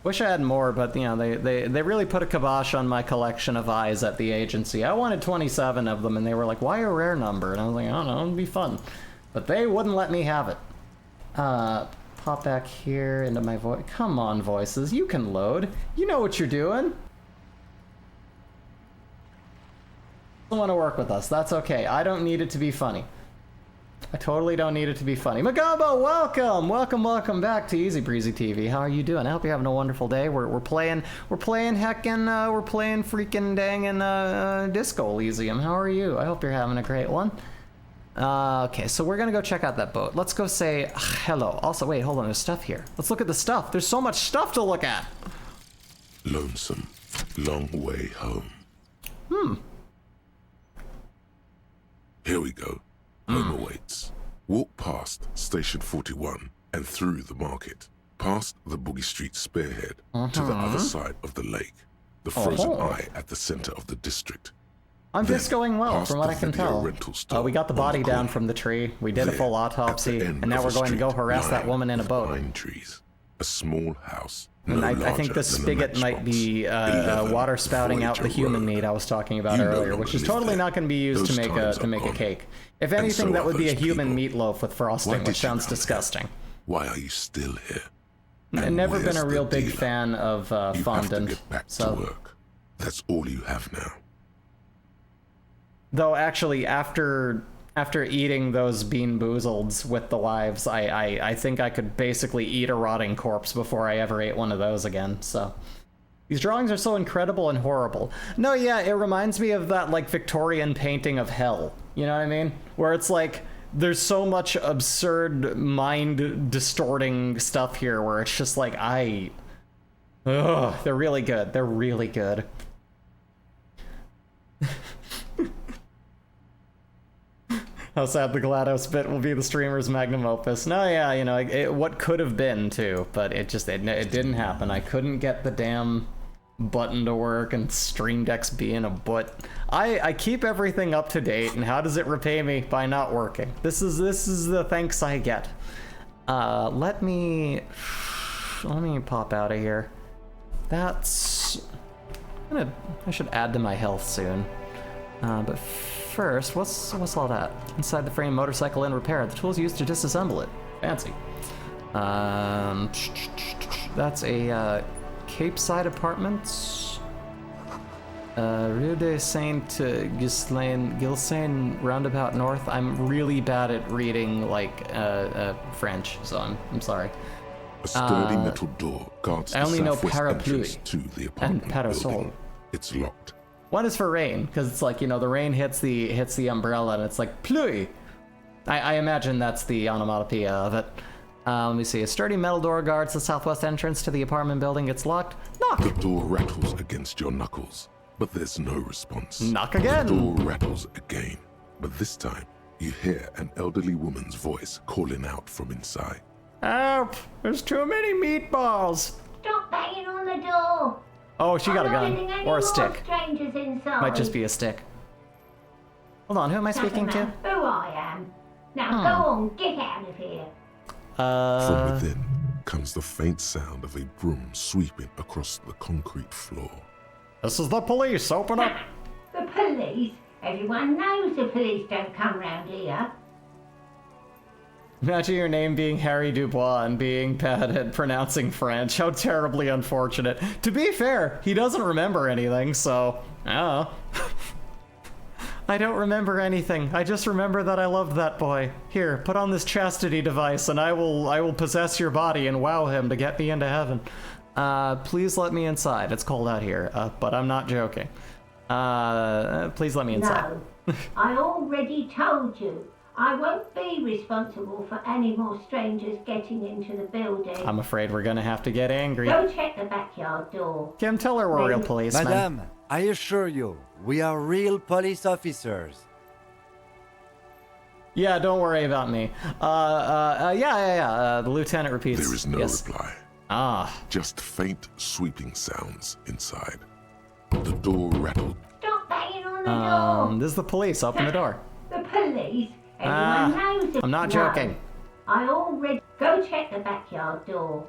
Wish I had more, but you know, they really put a kibosh on my collection of eyes at the agency. I wanted 27 of them, and they were like, why a rare number? And I was like, I don't know, it'd be fun. But they wouldn't let me have it. Pop back here into my voice. Come on, voices, you can load. You know what you're doing. Don't want to work with us, that's okay. I don't need it to be funny. I totally don't need it to be funny. Magabo, welcome back to Easy Breezy TV. How are you doing? I hope you're having a wonderful day. We're playing freaking dang and Disco Elysium. How are you? I hope you're having a great one. Okay, so we're gonna go check out that boat. Let's go say hello. Also, wait, hold on, there's stuff here. Let's look at the stuff. There's so much stuff to look at. Lonesome, long way home. Here we go. Home awaits. Walk past Station 41 and through the market, past the Boogie Street spearhead to the other side of the lake, the frozen eye at the center of the district. I'm just going well, from what I can tell. We got the body down from the tree, we did a full autopsy, and now we're going to go harass that woman in a boat. Pine trees, a small house. And I think the spigot might be water spouting out the human meat I was talking about earlier, which is totally not going to be used to make a cake. If anything, that would be a human meatloaf with frosting, which sounds disgusting. Why are you still here? I've never been a real big fan of fondant. You have to get back to work. That's all you have now. Though actually, after eating those bean boozleds with the wives, I think I could basically eat a rotting corpse before I ever ate one of those again, so. These drawings are so incredible and horrible. No, yeah, it reminds me of that, like, Victorian painting of hell. You know what I mean? Where it's like, there's so much absurd, mind-distorting stuff here where it's just like, ugh, they're really good. They're really good. How sad the GLaDOS bit will be the streamer's magnum opus. No, yeah, you know, what could have been, too, but it didn't happen. I couldn't get the damn button to work and Stream Deck's being a butt. I keep everything up to date, and how does it repay me? By not working. This is the thanks I get. Let me pop out of here. I should add to my health soon. But first, what's all that? Inside the frame, motorcycle in repair. The tools used to disassemble it. Fancy. That's a Cape Side Apartments. Rue de Saint Gilsane Roundabout North. I'm really bad at reading like French, so I'm sorry. A sturdy metal door guards the southwest entrance to the apartment and parasol. building. It's locked. One is for rain, because it's like, you know, the rain hits the umbrella and it's like pluie. I imagine that's the onomatopoeia of it. Let me see. A sturdy metal door guards the southwest entrance to the apartment building. It's locked. Knock! The door rattles against your knuckles, but there's no response. Knock again! The door rattles again, but this time you hear an elderly woman's voice calling out from inside. Help! There's too many meatballs! Stop Stop banging on the door. Oh, she got a I'm not gun. letting any Or a more stick. strangers inside. Might just be a stick. Hold on, who am I speaking to? Doesn't matter who I am. Now go on, get out of here. From within comes the faint sound of a broom sweeping across the concrete floor. This is the police, open up! The police? Everyone knows the police don't come round here. Imagine your name being Harry Dubois and being bad at pronouncing French. How terribly unfortunate. To be fair, he doesn't remember anything, so... Oh. I don't remember anything. I just remember that I loved that boy. Here, put on this chastity device and I will possess your body and wow him to get me into heaven. Please let me inside. It's cold out here, but I'm not joking. Please let me inside. No, I already told you. I won't be responsible for any more strangers getting into the building. I'm afraid we're gonna have to get angry. Go check the backyard door. Kim, tell her we're real policemen. Madame, I assure you, we are real police officers. Yeah, don't worry about me. The lieutenant repeats. There is no yes. reply. Ah. Just faint sweeping sounds inside. The door rattled. Stop banging on the door. This is the police. Open the door. The police? Everyone knows it. I'm not No, joking. I already... Go check the backyard door.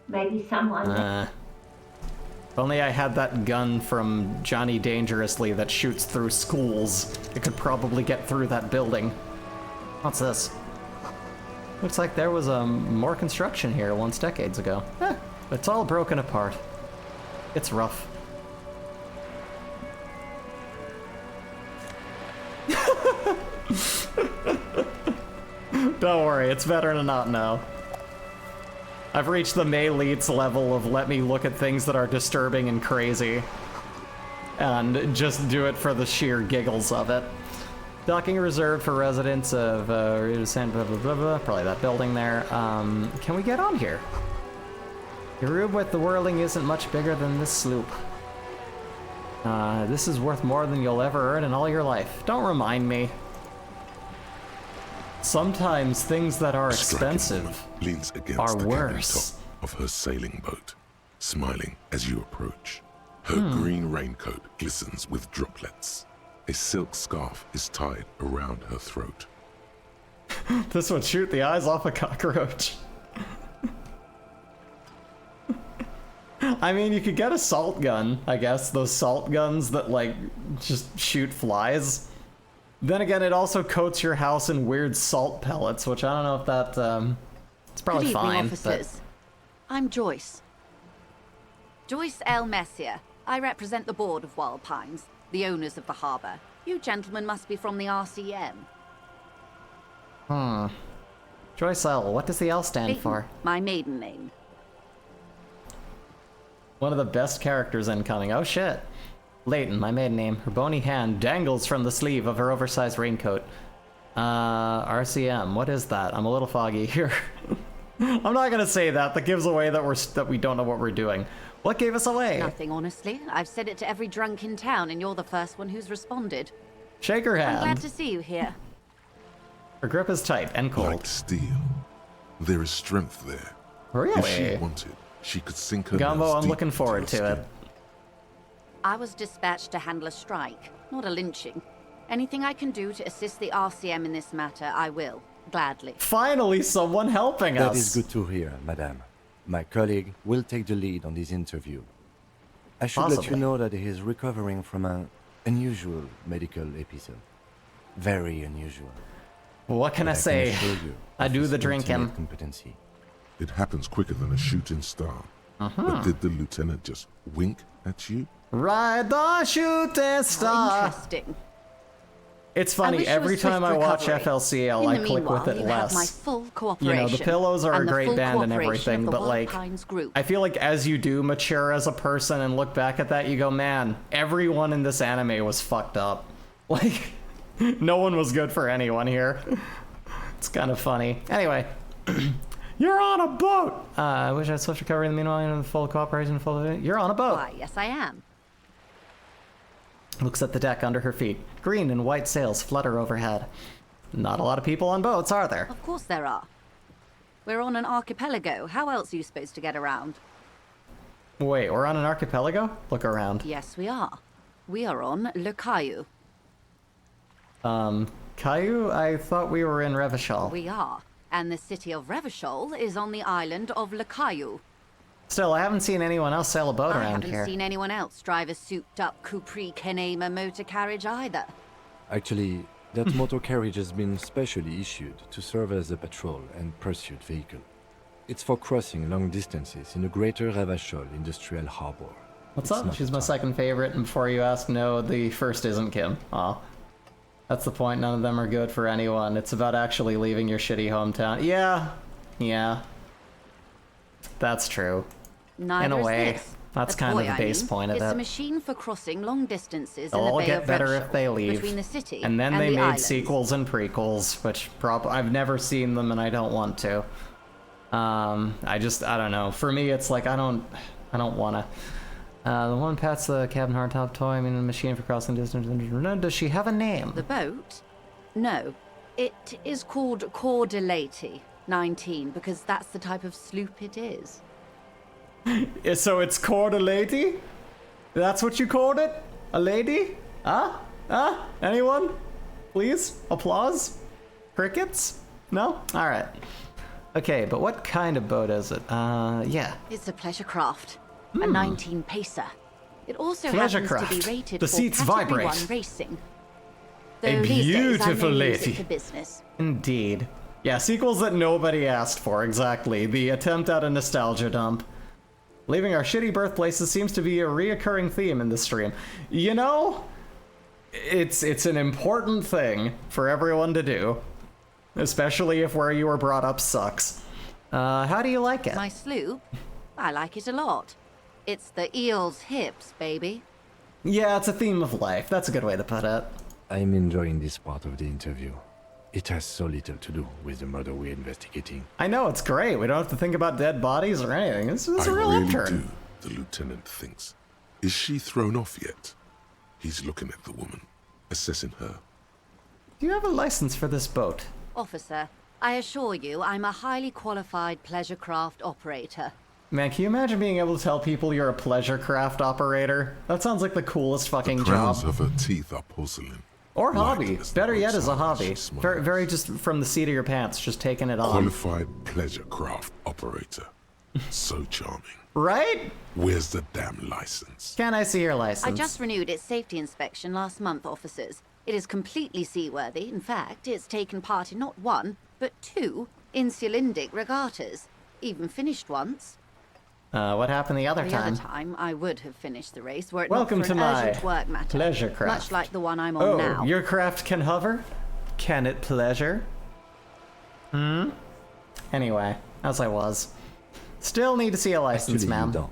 Maybe someone... If only I had that gun from Johnny Dangerously that shoots through schools. It could probably get through that building. What's this? Looks like there was more construction here once decades ago. It's all broken apart. It's rough. Don't worry, it's better to not know. I've reached the Mayleets level of let me look at things that are disturbing and crazy. And just do it for the sheer giggles of it. Docking reserved for residents of blah, blah, blah, blah. Probably that building there. Can we get on here? Your room with the whirling isn't much bigger than this sloop. This is worth more than you'll ever earn in all your life. Don't remind me. Sometimes things that are expensive leans against are the worse. top of her sailing boat, smiling as you approach. Her green raincoat glistens with droplets. A silk scarf is tied around her throat. This would shoot the eyes off a cockroach. I mean, you could get a salt gun, I guess. Those salt guns that, like, just shoot flies. Then again, it also coats your house in weird salt pellets, which I don't know if that, it's probably Good evening, fine. officers. I'm Joyce. Joyce L. Messier. I represent the board of Wild Pines, the owners of the harbour. You gentlemen must be from the RCM. Joyce L. What does the L stand for? My maiden name. One of the best characters incoming. Oh shit. Leighton, my maiden name. Her bony hand dangles from the sleeve of her oversized raincoat. RCM, what is that? I'm a little foggy here. I'm not gonna say that. That gives away that we don't know what we're doing. What gave us away? Nothing, honestly. I've said it to every drunk in town, and you're the first one who's responded. Shake her hand. I'm glad to see you here. Her grip is tight and cold. Like steel, there is strength there. Really? If she wanted, she could sink her Gumbo, nose I'm deep looking forward into to your it. I was dispatched to handle a strike, not a lynching. Anything I can do to assist the RCM in this matter, I will. Gladly. Finally, someone helping us. That is good to hear, madame. My colleague will take the lead on this interview. I should let you know that he is recovering from an unusual medical episode. Very unusual. What can I say? I do the drinking. Competency. It happens quicker than a shooting star. But did the lieutenant just wink at you? Ride the shooting star. Interesting. It's funny, every time I watch FLCL, I click with it less. My full You know, the Pillows are a great band and everything, but like, group. I feel like as you do mature as a person and look back at that, you go, man, everyone in this anime was fucked up. Like, no one was good for anyone here. It's kind of funny. Anyway, you're on a boat! I wish I had swift recovery in the meanwhile, in full cooperation, You're on a boat! Why, yes I am. Looks at the deck under her feet. Green and white sails flutter overhead. Not a lot of people on boats, are there? Of course there are. We're on an archipelago. How else are you supposed to get around? Wait, we're on an archipelago? Look around. Yes, we are. We are on Le Caillou. Caillou? I thought we were in Revachol. We are. And the city of Revachol is on the island of Le Caillou. Still, I haven't seen anyone else sail a boat around here. I haven't seen anyone else drive a souped-up Capri Canema motor carriage either. Actually, that motor carriage has been specially issued to serve as a patrol and pursuit vehicle. It's for crossing long distances in the greater Revachol industrial harbor. What's up? She's my second favorite, and before you ask, no, the first isn't Kim. Aw. That's the point, none of them are good for anyone. It's about actually leaving your shitty hometown. Yeah. That's true. Neither in a way. This. That's kind of the base point of it's it. a machine for crossing long distances in They'll the Bay get of better Revachol, if they leave. between the city and then they the made islands. sequels and prequels, which I've never seen them and I don't want to. I don't know. For me, it's like I don't wanna. The one pats the cabin hardtop toy. I mean, the machine for crossing distance. Does she have a name? The boat? No. It is called Cordelati 19 because that's the type of sloop it is. So it's called a lady? That's what you called it? A lady? Anyone? Please? Applause? Crickets? No? Alright. Okay, but what kind of boat is it? Yeah. It's a pleasure craft. A 19 pacer. It also Pleasure happens craft. to be rated The for seats Category vibrate. 1 racing. A Though these days, I beautiful may use it lady. for business. Indeed. Yeah, sequels that nobody asked for, exactly. The attempt at a nostalgia dump. Leaving our shitty birthplaces seems to be a reoccurring theme in this stream. You know, it's an important thing for everyone to do. Especially if where you were brought up sucks. How do you like it? My sloop? I like it a lot. It's the eel's hips, baby. Yeah, it's a theme of life. That's a good way to put it. I'm enjoying this part of the interview. It has so little to do with the murder we're investigating. I know, it's great. We don't have to think about dead bodies or anything. It's a real I really upturn. do, the lieutenant thinks. Is she thrown off yet? He's looking at the woman, assessing her. Do you have a license for this boat? Officer, I assure you I'm a highly qualified pleasure craft operator. Man, can you imagine being able to tell people you're a pleasure craft operator? That sounds like the coolest fucking The job. crowns of her teeth are porcelain. Or Light hobby. as the Better yet, boat's as a eye, hobby. she smiles. Very just from the seat of your pants, just taking it on. Qualified pleasure craft operator. So charming. Right? Where's the damn license? Can I see your license? I just renewed its safety inspection last month, officers. It is completely seaworthy. In fact, it's taken part in not one, but two insulindic regattas. Even finished once. What happened the other The time? other time, I would have finished the race were it Welcome not for to an my urgent work matter. pleasure craft. Much like the one I'm on Oh, now. your craft can hover? Can it pleasure? Anyway, as I was. Still need to see a license, Actually, ma'am. you don't.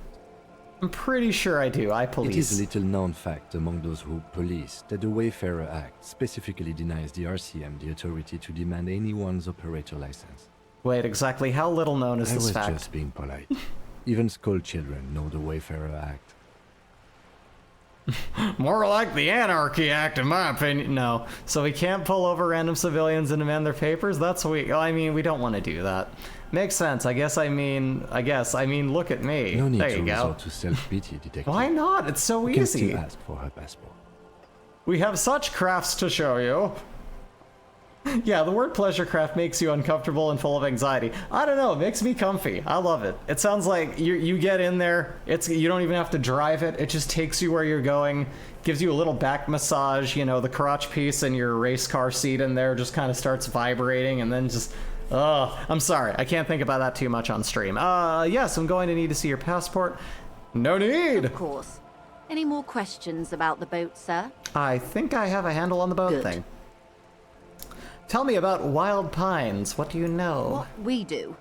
I'm pretty sure I do. I police. It is a little known fact among those who police that the Wayfarer Act specifically denies the RCM the authority to demand anyone's operator license. Wait, exactly how little known is I this was fact? just being polite. Even school children know the Wayfarer Act. More like the Anarchy Act, in my opinion. No. So we can't pull over random civilians and demand their papers? That's weak. I mean, we don't want to do that. Makes sense. I mean, look at me. No need there to you go. resort to self-pity, detective. Why not? It's so You can easy. still ask for her passport. We have such crafts to show you. Yeah, the word pleasure craft makes you uncomfortable and full of anxiety. I don't know, it makes me comfy. I love it. It sounds like you get in there, you don't even have to drive it. It just takes you where you're going, gives you a little back massage, you know, the crotch piece and your race car seat in there just kind of starts vibrating and then just... I'm sorry, I can't think about that too much on stream. Yes, I'm going to need to see your passport. No need! Of course. Any more questions about the boat, sir? I think I have a handle on the boat thing. Tell me about Wild Pines. What do you know? What we do.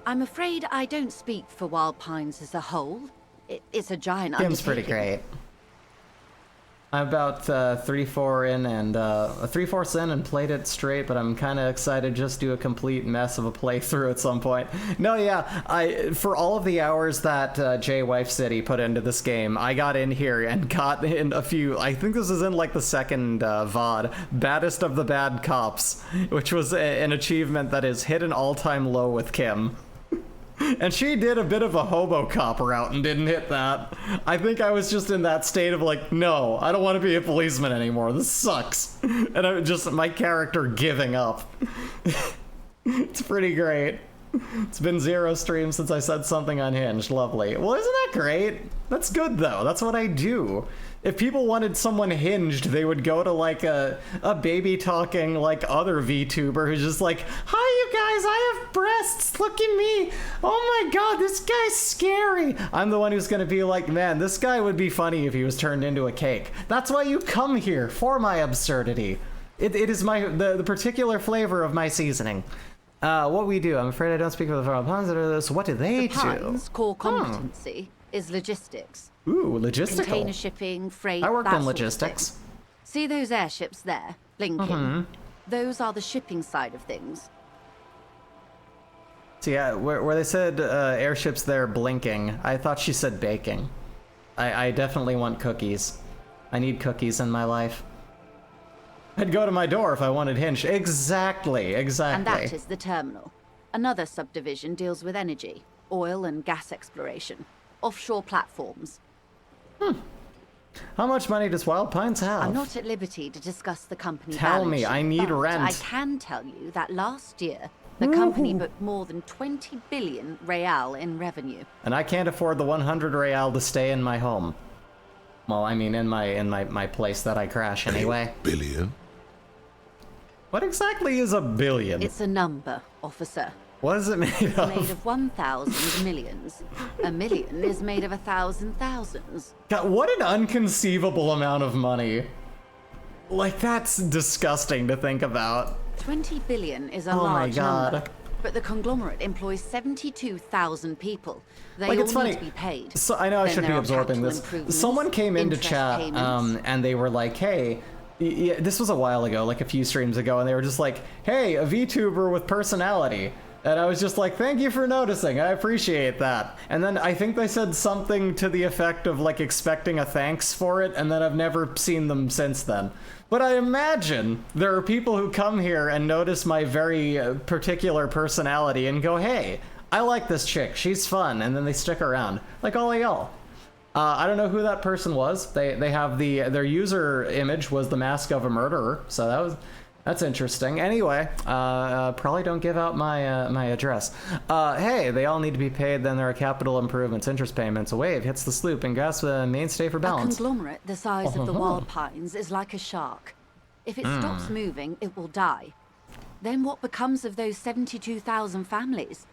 I'm afraid I don't speak for Wild Pines as a whole. It's a giant Kim's pretty undertaking. great. I'm about 3/4 in and 3/4 in and played it straight, but I'm kind of excited to just do a complete mess of a playthrough at some point. No, yeah, for all of the hours that Jay Wife City put into this game, I got in here and got in a few. I think this is in like the second VOD, Baddest of the Bad Cops, which was an achievement that has hit an all-time low with Kim. And she did a bit of a hobo cop route and didn't hit that. I think I was just in that state of like, no, I don't want to be a policeman anymore. This sucks. And I just, my character giving up. It's pretty great. It's been 0 streams since I said something unhinged. Lovely. Well, isn't that great? That's good, though. That's what I do. If people wanted someone hinged, they would go to, like, a baby-talking, like, other VTuber who's just like, hi, you guys, I have breasts. Look at me. Oh, my God, this guy's scary. I'm the one who's going to be like, man, this guy would be funny if he was turned into a cake. That's why you come here, for my absurdity. It is the particular flavor of my seasoning. What we do, I'm afraid I don't speak for the Pronouns. What do they do? The Pronouns' core competency is logistics. Ooh, logistical. Container shipping, freight, I worked that on sort of logistics. thing. See those airships there, blinking? Those are the shipping side of things. So yeah, where they said airships there blinking, I thought she said baking. I definitely want cookies. I need cookies in my life. I'd go to my door if I wanted hinged. Exactly. And that is the terminal. Another subdivision deals with energy, oil and gas exploration, offshore platforms. How much money does Wild Pines have? I'm not at liberty to discuss the company Tell me, I need but rent. I can tell you that last year, the company booked more than 20 billion real in revenue. And I can't afford the 100 real to stay in my home. Well, I mean, in my place that I crash anyway. Billion? What exactly is a billion? It's a number, officer. What is it made of? It's made of 1,000 millions. A million is made of 1,000 thousands. God, what an unconceivable amount of money. Like, that's disgusting to think about. 20 billion is a Oh my large God. number. But the conglomerate employs 72,000 people. They Like, all it's funny. need to be paid. So I know I Then should be there are absorbing capital this. improvements, Someone came into interest chat, payments. and they were like, "Hey, this was a while ago, like a few streams ago," and they were just like, "Hey, a VTuber with personality." And I was just like, "Thank you for noticing. I appreciate that." And then I think they said something to the effect of like expecting a thanks for it, and then I've never seen them since then. But I imagine there are people who come here and notice my very particular personality and go, "Hey, I like this chick. She's fun," and then they stick around, like all of y'all. I don't know who that person was. They have their user image was the mask of a murderer, so that's interesting. Anyway, probably don't give out my address. Hey, they all need to be paid. Then there are capital improvements, interest payments. A wave hits the sloop and grasps the mainstay for balance. A conglomerate the size of the Wild Pines is like a shark. If it stops moving, it will die. Then what becomes of those 72,000 families?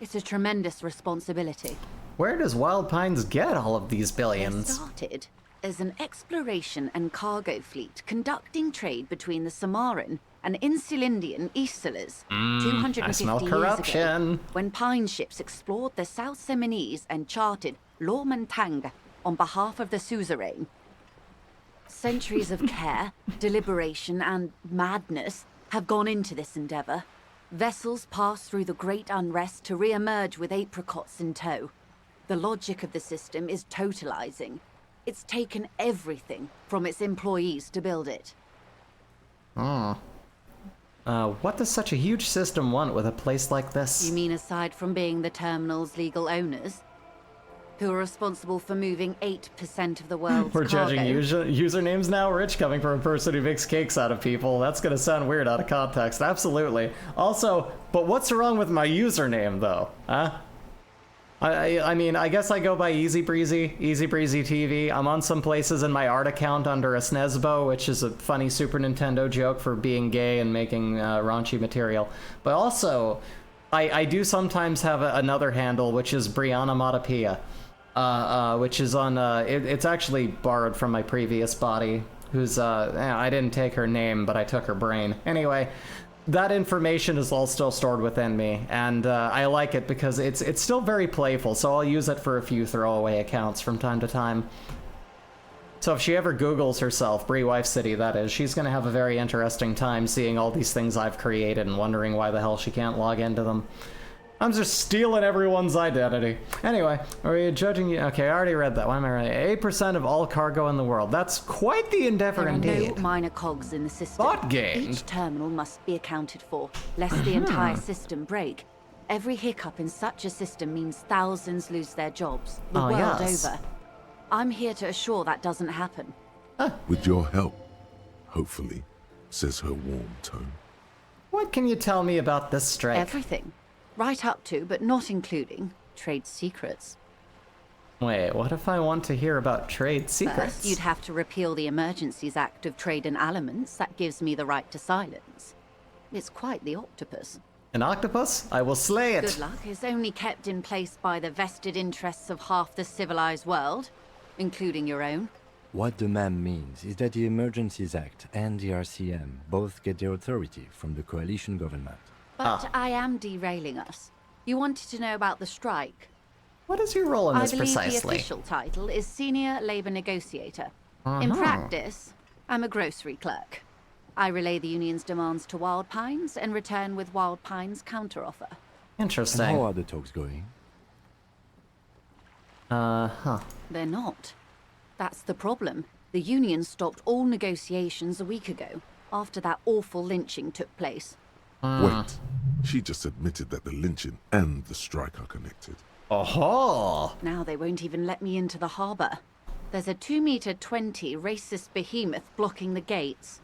It's a tremendous responsibility. Where does Wild Pines get all of these It billions? started as an exploration and cargo fleet conducting trade between the Samaran and Insulindian Easterlers 250 I smell years corruption. ago, when pine ships explored the South Seminese and charted Lomantang on behalf of the suzerain. Centuries of care, deliberation, and madness have gone into this endeavor. Vessels pass through the great unrest to re-emerge with apricots in tow. The logic of the system is totalizing. It's taken everything from its employees to build it. What does such a huge system want with a place like this? You mean aside from being the terminal's legal owners? Who are responsible for moving 8% of the world's We're cargo? judging usernames now, Rich, coming from a person who makes cakes out of people. That's gonna sound weird out of context. Absolutely. Also, but what's wrong with my username, though? Huh? I mean, I guess I go by Easy Breezy TV. I'm on some places in my art account under a SNESBO, which is a funny Super Nintendo joke for being gay and making raunchy material. But also, I do sometimes have another handle, which is Brianna Matapia, which is on, it's actually borrowed from my previous body, who's, I didn't take her name, but I took her brain. Anyway, that information is all still stored within me, and I like it because it's still very playful, so I'll use it for a few throwaway accounts from time to time. So if she ever Googles herself, Brie Wife City that is, she's gonna have a very interesting time seeing all these things I've created and wondering why the hell she can't log into them. I'm just stealing everyone's identity. Anyway, are we judging you? Okay, I already read that. Why am I right? 8% of all cargo in the world. That's quite the endeavor indeed. There are no minor cogs in the system. Bot gained. Each terminal must be accounted for, lest the entire system break. Every hiccup in such a system means thousands lose their jobs, the world yes. over. I'm here to assure that doesn't happen. With your help, hopefully, says her warm tone. What can you tell me about this strike? Everything. Right up to, but not including, trade secrets. Wait, what if I want to hear about trade secrets? First, you'd have to repeal the Emergencies Act of Trade in Elements. That gives me the right to silence. It's quite the octopus. An octopus? I will slay it. Good luck is only kept in place by the vested interests of half the civilized world, including your own. What the ma'am means is that the Emergencies Act and the RCM both get their authority from the coalition government. But I am derailing us. You wanted to know about the strike. What is your role in this I believe precisely? the official title is Senior Labor Negotiator. In practice, I'm a grocery clerk. I relay the union's demands to Wild Pines and return with Wild Pines' counteroffer. Interesting. And how are the talks going? They're not. That's the problem. The union stopped all negotiations a week ago, after that awful lynching took place. Wait, she just admitted that the lynching and the strike are connected. Oh-ho! Now they won't even let me into the harbor. There's a 2-meter-20 racist behemoth blocking the gates.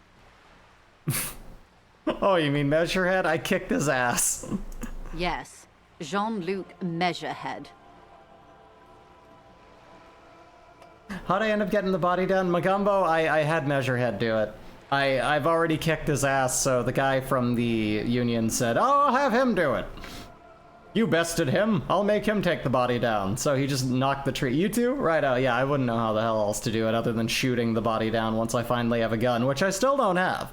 Oh, you mean Measurehead? I kicked his ass. Yes, Jean-Luc Measurehead. How'd I end up getting the body down? Magumbo, I had Measurehead do it. I've already kicked his ass, so the guy from the union said, "Oh, I'll have him do it. You bested him. I'll make him take the body down." So he just knocked the tree. You too? Right, yeah, I wouldn't know how the hell else to do it other than shooting the body down once I finally have a gun, which I still don't have.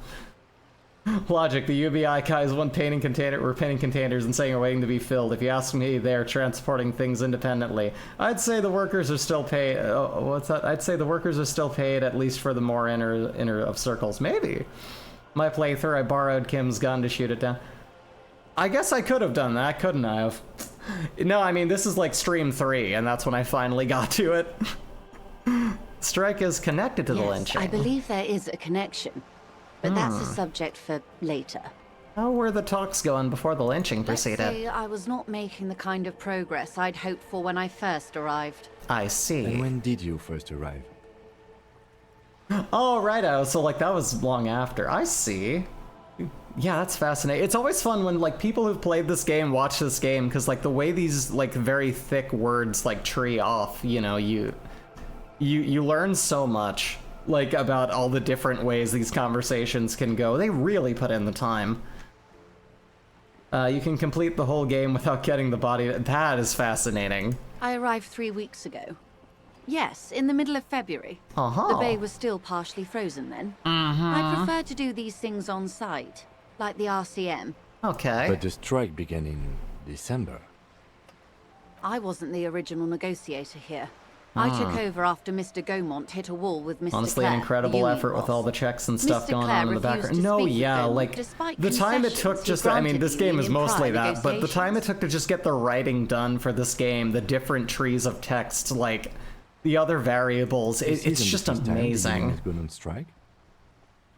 Logic, the UBI guys were painting containers and saying are waiting to be filled. If you ask me, they're transporting things independently. I'd say the workers are still paid. What's that? I'd say the workers are still paid, at least for the more inner of circles. Maybe. My playthrough, I borrowed Kim's gun to shoot it down. I guess I could have done that, couldn't I have? No, I mean, this is like stream 3, and that's when I finally got to it. Strike is connected to the lynching. I believe there is a connection. But that's a subject for later. How were the talks going before the lynching proceeded? Let's say I was not making the kind of progress I'd hoped for when I first arrived. I see. And when did you first arrive? Oh, right. So, like, that was long after. I see. Yeah, that's fascinating. It's always fun when, like, people who've played this game watch this game, because, like, the way these, like, very thick words, like, tree off, you know, you learn so much. Like, about all the different ways these conversations can go. They really put in the time. You can complete the whole game without getting the body. That is fascinating. I arrived 3 weeks ago. Yes, in the middle of February. Uh-huh. The bay was still partially frozen then. I prefer to do these things on site, like the RCM. Okay. But the strike began in December. I wasn't the original negotiator here. I took over after Mr. Gaumont hit a wall with Mr. Honestly, Clare, an incredible the effort with all the checks and stuff going on in the background. No, yeah, like, the time it took just, I mean, this game is mostly that, but the time it took to just get the writing done for this game, the different trees of text, like, the other variables, it's just amazing. Has gone on strike?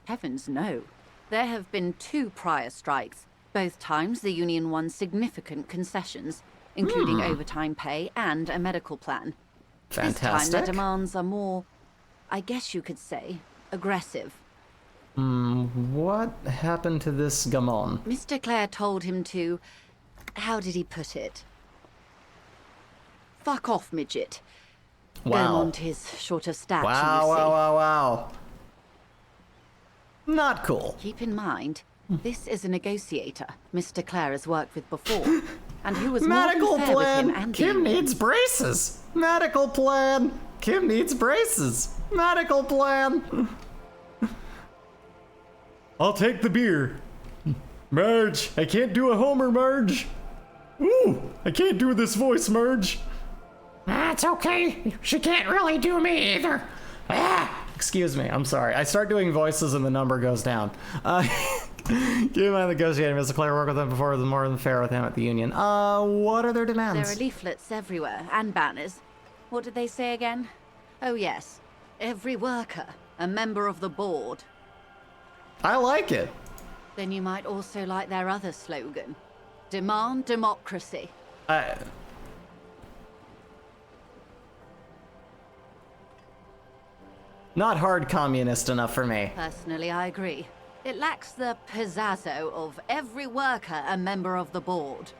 Heavens, no. There have been 2 prior strikes. Both times the union won significant concessions, including overtime pay and a medical plan. Fantastic. This time their demands are more, I guess you could say, aggressive. What happened to this Gamon? Mr. Clare told him to, how did he put it? Fuck off, midget. Wow. Gaumont is short of stature, Wow. Not cool. Keep in mind, this is a negotiator Mr. Clare has worked with before, and who was Medical more than fair with him plan. and Kim needs braces. Medical plan. Kim needs braces. Medical plan. I'll take the beer. Marge, I can't do a Homer, Marge. Ooh, I can't do this voice, Marge. That's okay. She can't really do me either. Excuse me, I'm sorry. I start doing voices and the number goes down. Keep in mind negotiating Mr. Clare worked with them before, was more than fair with him at the union. What are their demands? There are leaflets everywhere, and banners. What did they say again? Oh yes, every worker, a member of the board. I like it. Then you might also like their other slogan. Demand democracy. Not hard communist enough for me. Personally, I agree. It lacks the pizzazzo of every worker a member of the board.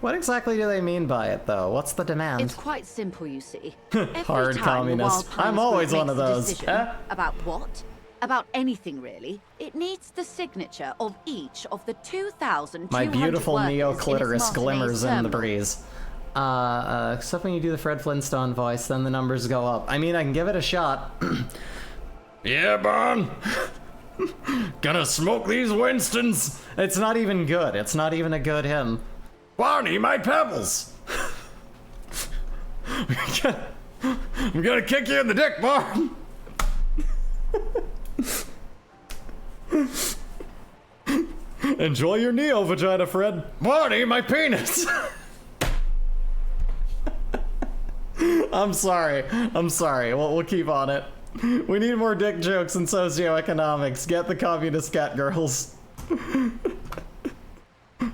What exactly do they mean by it, though? What's the demand? It's quite simple, you see. Hard communist. I'm always one of those. Huh? About what? About anything, really. It needs the signature of each of the 2,200 My beautiful neo-clitoris glimmers in the terminal. breeze. Except when you do the Fred Flintstone voice, then the numbers go up. I mean, I can give it a shot. Yeah, Bon. Gonna smoke these Winstons. It's not even good. It's not even a good hymn. Barney, my pebbles. I'm gonna kick you in the dick, Barn. Enjoy your neo vagina, Fred. Barney, my penis. I'm sorry. We'll keep on it. We need more dick jokes in socioeconomics. Get the communist cat girls.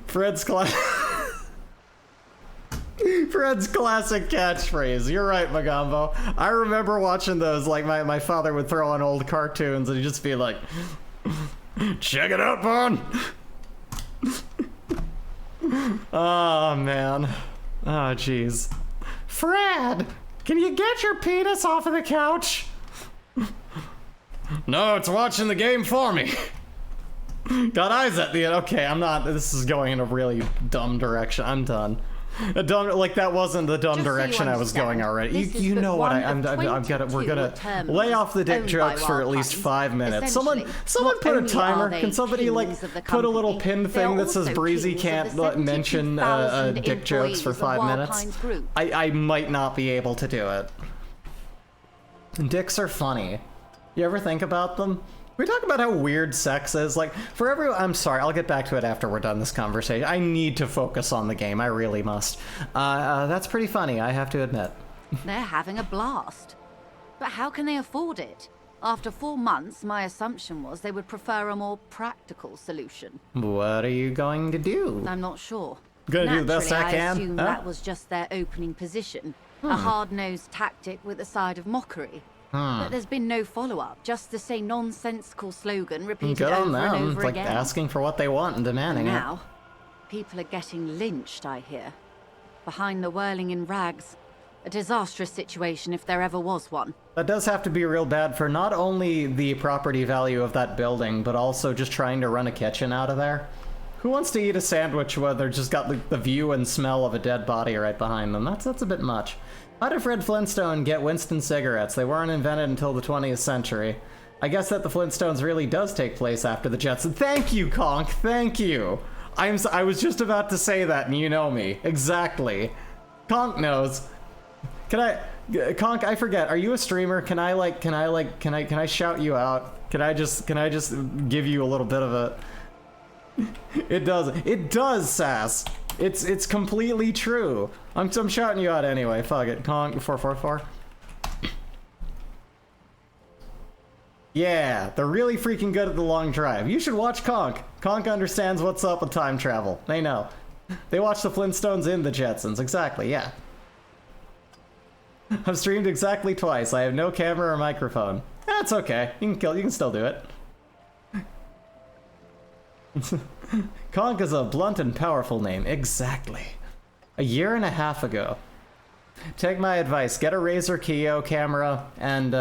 Fred's classic catchphrase. You're right, Magambo. I remember watching those. Like my father would throw on old cartoons and he'd just be like, "Check it out, Bon." Oh man. Oh jeez. Fred, can you get your penis off of the couch? No, it's watching the game for me. Got eyes at the end. Okay, I'm not. This is going in a really dumb direction. I'm done. A dumb, like that wasn't the dumb direction I was going already. You know what? I'm gonna. We're gonna lay off the dick jokes for at least 5 minutes. Someone put a timer. Can somebody like put a little pin thing that says Breezy can't mention dick jokes for 5 minutes? I might not be able to do it. Dicks are funny. You ever think about them? We talk about how weird sex is. Like, for everyone, I'm sorry, I'll get back to it after we're done this conversation. I need to focus on the game, I really must. That's pretty funny, I have to admit. They're having a blast. But how can they afford it? After 4 months, my assumption was they would prefer a more practical solution. What are you going to do? I'm not sure. Gonna do the best I can? I assume that was just their opening position. A hard-nosed tactic with a side of mockery. But there's been no follow-up, just the same nonsensical slogan repeated Good on over and them. over It's like again. asking for what they want and demanding Now, people are getting lynched, I hear. Behind the whirling in rags. A disastrous situation if there ever was one. That does have to be real bad for not only the property value of that building, but also just trying to run a kitchen out of there. Who wants to eat a sandwich where they're just got the view and smell of a dead body right behind them? That's a bit much. How did Fred Flintstone get Winston cigarettes? They weren't invented until the 20th century. I guess that the Flintstones really does take place after the Jetsons. Thank you, Conk. Thank you. I was just about to say that, and you know me exactly. Conk knows. Conk, I forget. Are you a streamer? Can I shout you out? Can I just give you a little bit of a? It does, Sass. It's completely true. I'm shouting you out anyway. Fuck it. Conk 444. Yeah, they're really freaking good at the long drive. You should watch Conk. Conk understands what's up with time travel. They know. They watch the Flintstones in the Jetsons. Exactly, yeah. I've streamed exactly twice. I have no camera or microphone. That's okay. You can still do it. Conk is a blunt and powerful name. Exactly. A year and a half ago. Take my advice. Get a Razer Kiyo camera and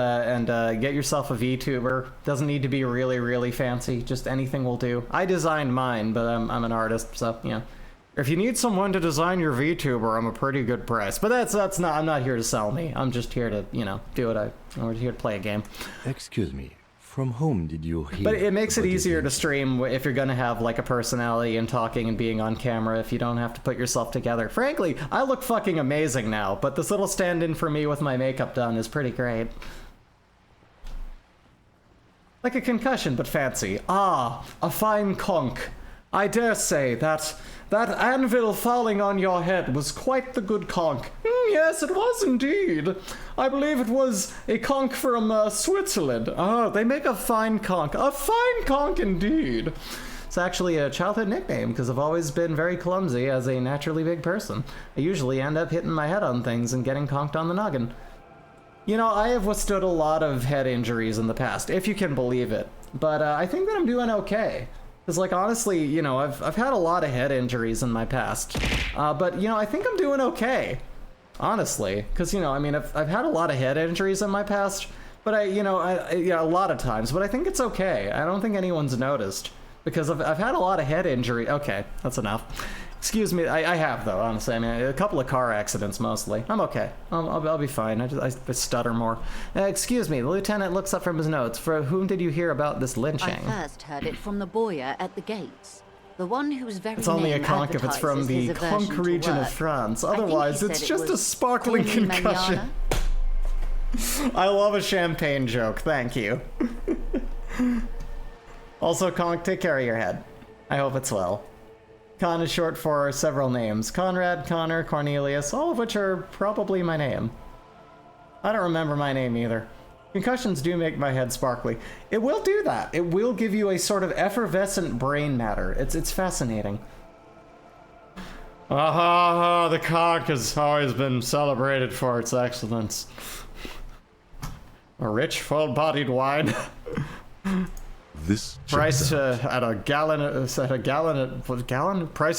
get yourself a VTuber. Doesn't need to be really, really fancy. Just anything will do. I designed mine, but I'm an artist, so yeah. If you need someone to design your VTuber, I'm a pretty good price. But that's not. I'm not here to sell me. I'm just here to do what I'm here to play a game. Excuse me. From whom did you hear? But it makes it easier to stream if you're gonna have like a personality and talking and being on camera if you don't have to put yourself together. Frankly, I look fucking amazing now, but this little stand-in for me with my makeup done is pretty great. Like a concussion, but fancy. Ah, a fine conch. I dare say that anvil falling on your head was quite the good conch. Yes, it was indeed. I believe it was a conch from Switzerland. Oh, they make a fine conch. A fine conch indeed. It's actually a childhood nickname because I've always been very clumsy as a naturally big person. I usually end up hitting my head on things and getting conked on the noggin. You know, I have withstood a lot of head injuries in the past, if you can believe it. But I think that I'm doing okay. Because, like, honestly, you know, I've had a lot of head injuries in my past. But, you know, I think I'm doing okay. Honestly. Because, you know, I mean, I've had a lot of head injuries in my past. But yeah, a lot of times. But I think it's okay. I don't think anyone's noticed. Because I've had a lot of head injury. Okay, that's enough. Excuse me, I have though, honestly. I mean, a couple of car accidents mostly. I'm okay. I'll be fine. I stutter more. Excuse me, the lieutenant looks up from his notes. For whom did you hear about this lynching? I first heard it from the boyer at the gates. The one whose very It's only a name conch if it's from the advertises his aversion conch to region work. of France. I think he Otherwise, said it's it just a was sparkling Corny concussion. I love a champagne joke, thank you. Also, conch, take care of your head. I hope it's well. Con is short for several names. Conrad, Connor, Cornelius, all of which are probably my name. I don't remember my name either. Concussions do make my head sparkly. It will do that. It will give you a sort of effervescent brain matter. It's fascinating. Aha, the conch has always been celebrated for its excellence. A rich, full-bodied wine. This priced at a gallon, priced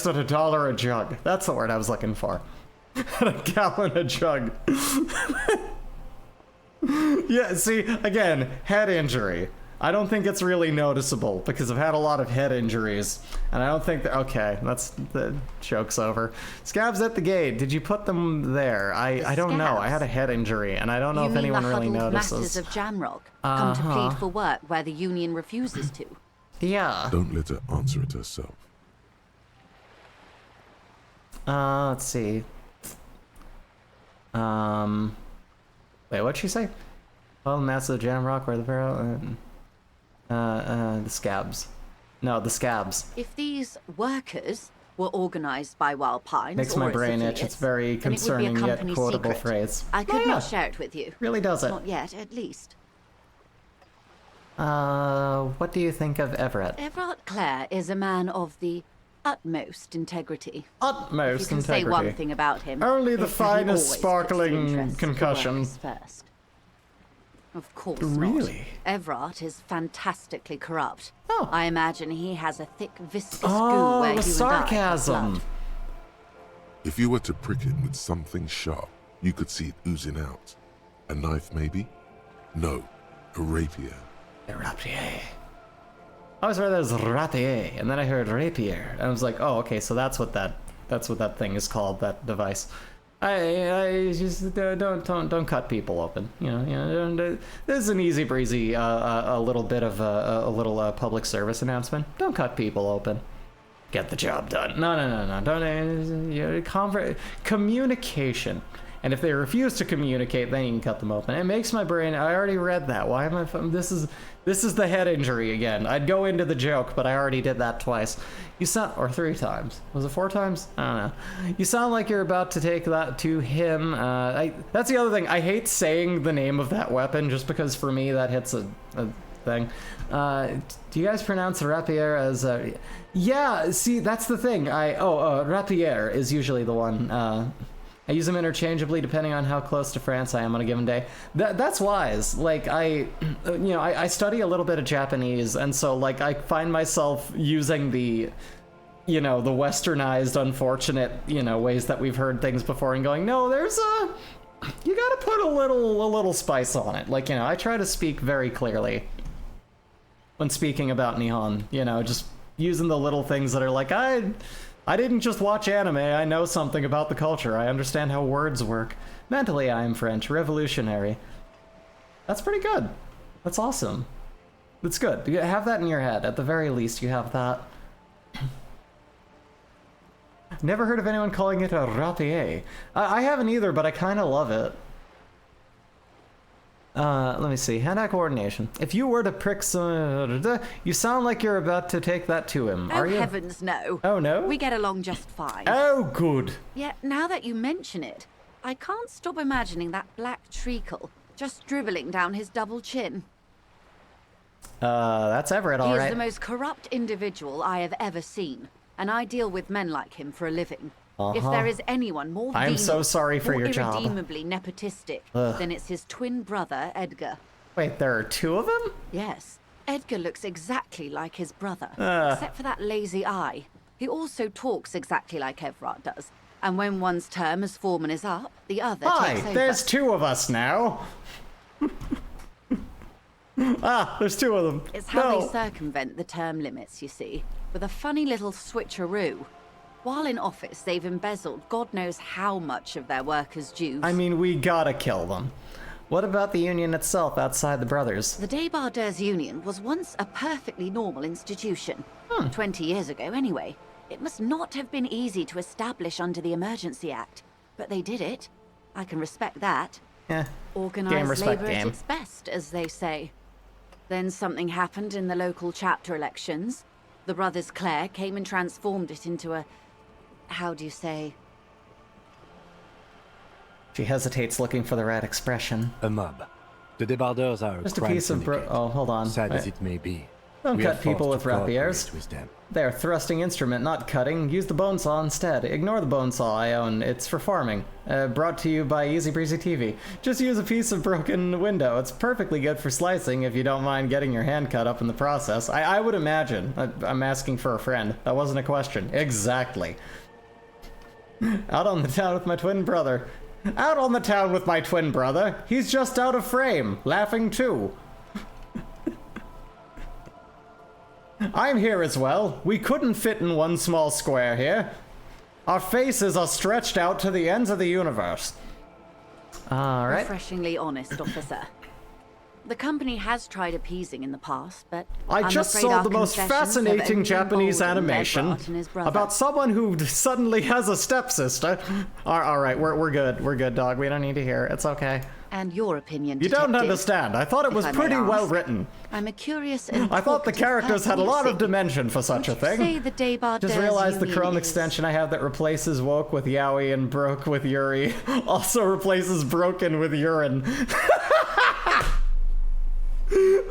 at $1 a jug. That's the word I was looking for. At a gallon a jug. Yeah, see, again, head injury. I don't think it's really noticeable because I've had a lot of head injuries, and I don't think that. Okay, that's the joke's over. Scabs at the gate. Did you put them there? I don't know. I had a head injury, and I don't know if anyone really notices. Masses of Jamrock come to plead for work where the union refuses to. Yeah. Don't let her answer it herself. Let's see. Wait, what'd she say? Oh, massive Jamrock where the barrel. The scabs. No, the scabs. If these workers were organized by Wild Pines Makes or my its brain itch. affiliates, It's very then it would be a concerning yet company quotable secret. phrase. I could Yeah. not share it with you. Really does it. Not yet, at least. What do you think of Everett? Everett Clare is a man of the utmost integrity. Utmost if you can integrity. say one thing about him. Only the it's that he finest always puts the sparkling interests of the concussion. workers first. Of course Really? not. Everett is fantastically corrupt. Oh. I imagine he has a thick, viscous goo Oh, where the you and I have sarcasm. blood. If you were to prick it with something sharp, you could see it oozing out. A knife, maybe? No, a rapier. A rapier. I always heard that was rapier, and then I heard rapier, and I was like, oh, okay, so that's what that thing is called, that device. I just don't cut people open. You know. This is an easy breezy, a little bit of a little public service announcement. Don't cut people open. Get the job done. No. Don't. Communication. And if they refuse to communicate, then you can cut them open. It makes my brain. I already read that. Why am I? This is the head injury again. I'd go into the joke, but I already did that twice. You sound, or 3 times. Was it 4 times? I don't know. You sound like you're about to take that to him. That's the other thing. I hate saying the name of that weapon just because for me that hits a thing. Do you guys pronounce rapier as? Yeah. See, that's the thing. Rapier is usually the one. I use them interchangeably depending on how close to France I am on a given day. That's wise. Like, I study a little bit of Japanese, and so, like, I find myself using the westernized, unfortunate, ways that we've heard things before and going, no, you gotta put a little spice on it. Like, I try to speak very clearly when speaking about Nihon, just using the little things that are like, I didn't just watch anime, I know something about the culture. I understand how words work. Mentally, I am French. Revolutionary. That's pretty good. That's awesome. That's good. You have that in your head. At the very least, you have that. Never heard of anyone calling it a rapier. I haven't either, but I kind of love it. Let me see. Hand-eye coordination. If you were to prick some... You sound like you're about to take that to him. Are you? Oh, heavens, no. Oh, no? We get along just fine. Oh, good. Yet, now that you mention it, I can't stop imagining that black treacle just dribbling down his double chin. That's Everett, all He right. is the most corrupt individual I have ever seen, and I deal with men like him for a living. If there is anyone more I'm so sorry for your job. irredeemably nepotistic, then it's his twin brother, Edgar. Wait, there are two of them? Yes. Edgar looks exactly like his brother, except for that lazy eye. He also talks exactly like Everett does. And when one's term as foreman is up, the other takes over. There's two of us now. There's two of them. It's how they circumvent the term limits, you see, with a funny little switcheroo. While in office, they've embezzled God knows how much of their workers' dues. I mean, we gotta kill them. What about the union itself outside the brothers? The Debardeurs Union was once a perfectly normal institution. 20 years ago, anyway. It must not have been easy to establish under the Emergency Act, but they did it. I can respect that. Organized labor at its best, as they say. Then something happened in the local chapter elections. The brothers Clare came and transformed it into a... how do you say? She hesitates, looking for the right expression. A mob. The Debardeurs are just a piece of oh, hold on. Sad as it may be. Don't cut people with rapiers. With them. They're thrusting instrument, not cutting. Use the bone saw instead. Ignore the bone saw I own. It's for farming. Brought to you by Easy Breezy TV. Just use a piece of broken window. It's perfectly good for slicing if you don't mind getting your hand cut up in the process. I would imagine. I'm asking for a friend. That wasn't a question. Exactly. Out on the town with my twin brother. Out on the town with my twin brother. He's just out of frame, laughing too. I'm here as well. We couldn't fit in one small square here. Our faces are stretched out to the ends of the universe. All right. Refreshingly honest, officer. The company has tried appeasing in the past, but I just saw the most fascinating Japanese animation about someone who suddenly has a stepsister. All right, we're good. We're good, dog. We don't need to hear it. It's okay. And your opinion, You don't understand. I thought it was pretty well written. I'm a curious and I thought the characters had a lot of dimension for such a thing. Say the Debardeurs Just realized the Chrome Union extension I have that replaces woke with yaoi and broke with yuri also replaces broken with urine.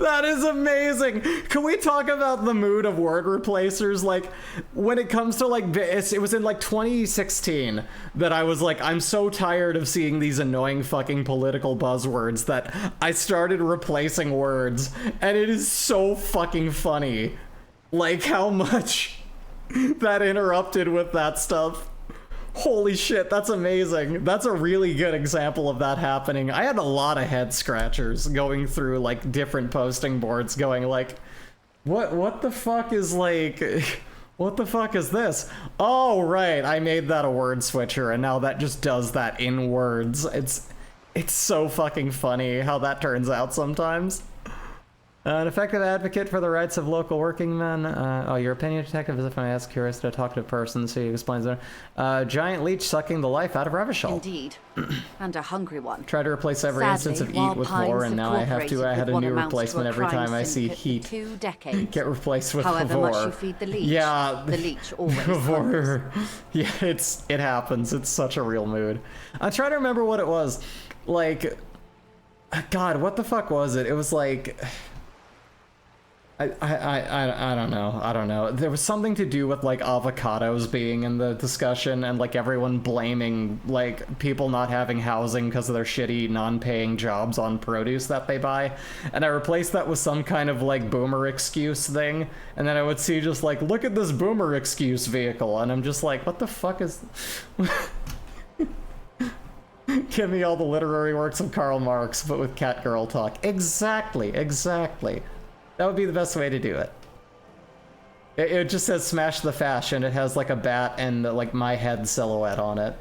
That is amazing. Can we talk about the mood of word replacers? Like, when it comes to like, it was in like 2016 that I was like, I'm so tired of seeing these annoying fucking political buzzwords that I started replacing words, and it is so fucking funny. Like how much that interrupted with that stuff. Holy shit, that's amazing. That's a really good example of that happening. I had a lot of head scratchers going through like different posting boards going like, what the fuck is like, what the fuck is this? Oh, right, I made that a word switcher and now that just does that in words. It's so fucking funny how that turns out sometimes. An effective advocate for the rights of local working men. Your opinion, detective, is if I ask curious to talk to a person, so he explains it. Giant leech sucking the life out of Revachol. Indeed. And a hungry one. Try to replace every Sadly, instance of eat Wild with Pines vor, and now I have to add a new replacement every time I see heat. 2 decades. Get replaced with However vor. much you feed the leech, yeah, the leech always vor. Yeah, it happens. It's such a real mood. I'm trying to remember what it was. Like, God, what the fuck was it? It was like... I don't know. I don't know. There was something to do with like avocados being in the discussion and like everyone blaming like people not having housing because of their shitty non-paying jobs on produce that they buy. And I replaced that with some kind of like boomer excuse thing. And then I would see just like, look at this boomer excuse vehicle. And I'm just like, what the fuck is... Give me all the literary works of Karl Marx, but with catgirl talk. Exactly. That would be the best way to do it. It just says smash the fashion. It has like a bat and like my head silhouette on it.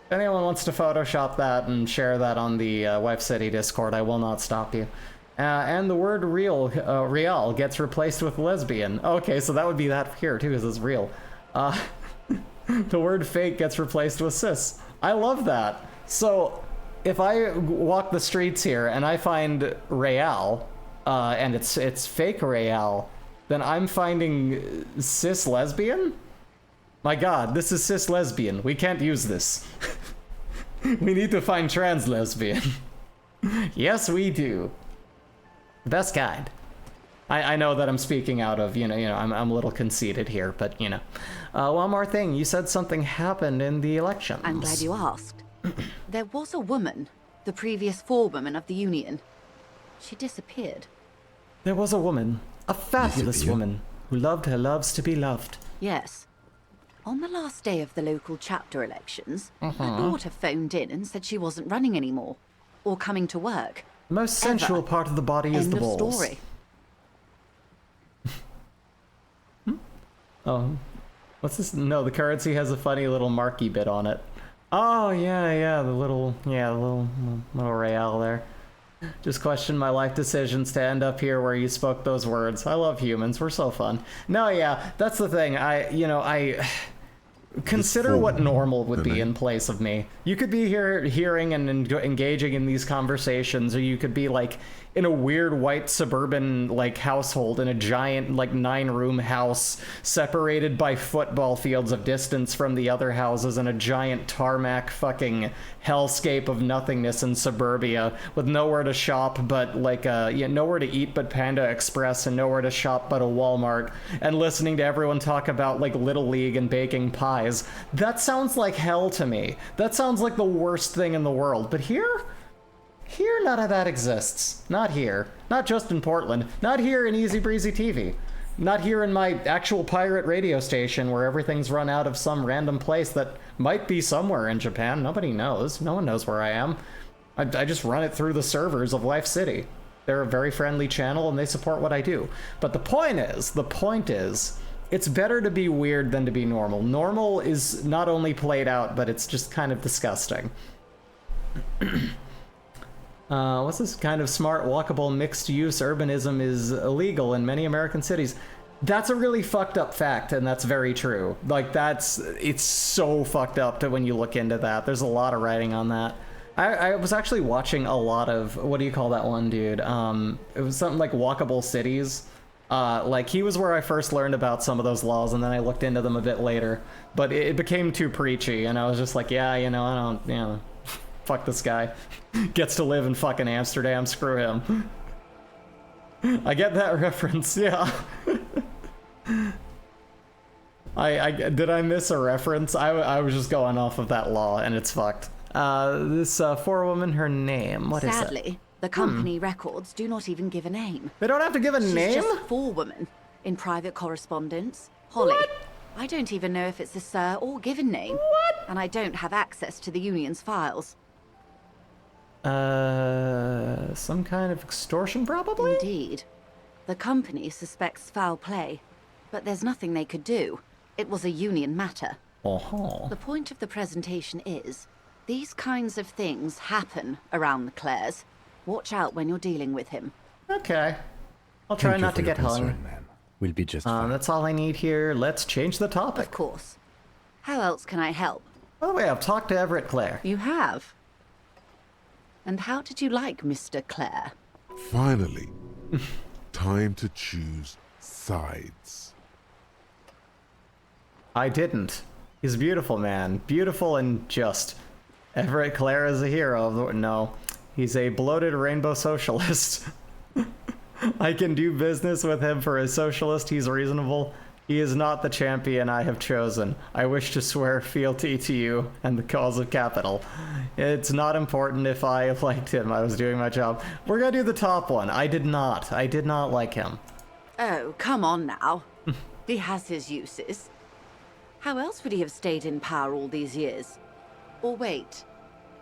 If anyone wants to Photoshop that and share that on the Wife City Discord, I will not stop you. And the word real gets replaced with lesbian. Okay, so that would be that here too, because it's real. The word fake gets replaced with cis. I love that. So if I walk the streets here and I find real, and it's fake Real, then I'm finding cis lesbian? My god, this is cis lesbian. We can't use this. We need to find trans lesbian. Yes, we do. Best guide. I know that I'm speaking out of, I'm a little conceited here, but, one more thing. You said something happened in the elections. I'm glad you asked. There was a woman, the previous forewoman of the Union. She disappeared. There was a woman, a fabulous woman, who loved her loves to be loved. Yes. On the last day of the local chapter elections, her daughter phoned in and said she wasn't running anymore, or coming to work. The most sensual part of the body is the balls. End of story. Oh, what's this? No, the currency has a funny little marquee bit on it. Oh, yeah, the little real there. Just questioned my life decisions to end up here where you spoke those words. I love humans. We're so fun. No, yeah, that's the thing. I consider what normal would be in place of me. You could be here hearing and engaging in these conversations, or you could be like in a weird white suburban like household in a giant like 9-room house separated by football fields of distance from the other houses in a giant tarmac fucking hellscape of nothingness in suburbia with nowhere to shop but like nowhere to eat but Panda Express and nowhere to shop but a Walmart, and listening to everyone talk about like Little League and baking pies. That sounds like hell to me. That sounds like the worst thing in the world. But here none of that exists. Not here. Not just in Portland. Not here in Easy Breezy TV. Not here in my actual pirate radio station where everything's run out of some random place that might be somewhere in Japan. Nobody knows. No one knows where I am. I just run it through the servers of Life City. They're a very friendly channel and they support what I do. But the point is, it's better to be weird than to be normal. Normal is not only played out, but it's just kind of disgusting. What's this? Kind of smart, walkable, mixed-use urbanism is illegal in many American cities. That's a really fucked up fact, and that's very true. Like, it's so fucked up to when you look into that. There's a lot of writing on that. I was actually watching a lot of, what do you call that one, dude? It was something like Walkable Cities. Like, he was where I first learned about some of those laws, and then I looked into them a bit later. But it became too preachy, and I was just like, yeah, I don't, fuck this guy. Gets to live in fucking Amsterdam, screw him. I get that reference, yeah. Did I miss a reference? I was just going off of that law, and it's fucked. This forewoman, her name, what is it? Sadly, the company records do not even give a name. They don't have to give a name? She's just forewoman in private correspondence. Holly. What? I don't even know if it's a sir or given name. What? And I don't have access to the union's files. Some kind of extortion, probably? Indeed. The company suspects foul play, but there's nothing they could do. It was a union matter. The point of the presentation is, these kinds of things happen around the Clares. Watch out when you're dealing with him. Okay. I'll try not to get hung. Man. We'll be just fine. That's all I need here. Let's change the topic. Of course. How else can I help? By the way, I've talked to Everett Clare. You have? And how did you like Mr. Clare? Finally, time to choose sides. I didn't. He's a beautiful man. Beautiful and just. Everett Clare is a hero. No, he's a bloated rainbow socialist. I can do business with him for a socialist. He's reasonable. He is not the champion I have chosen. I wish to swear fealty to you and the cause of capital. It's not important if I liked him. I was doing my job. We're gonna do the top one. I did not like him. Oh, come on now. He has his uses. How else would he have stayed in power all these years? Or wait,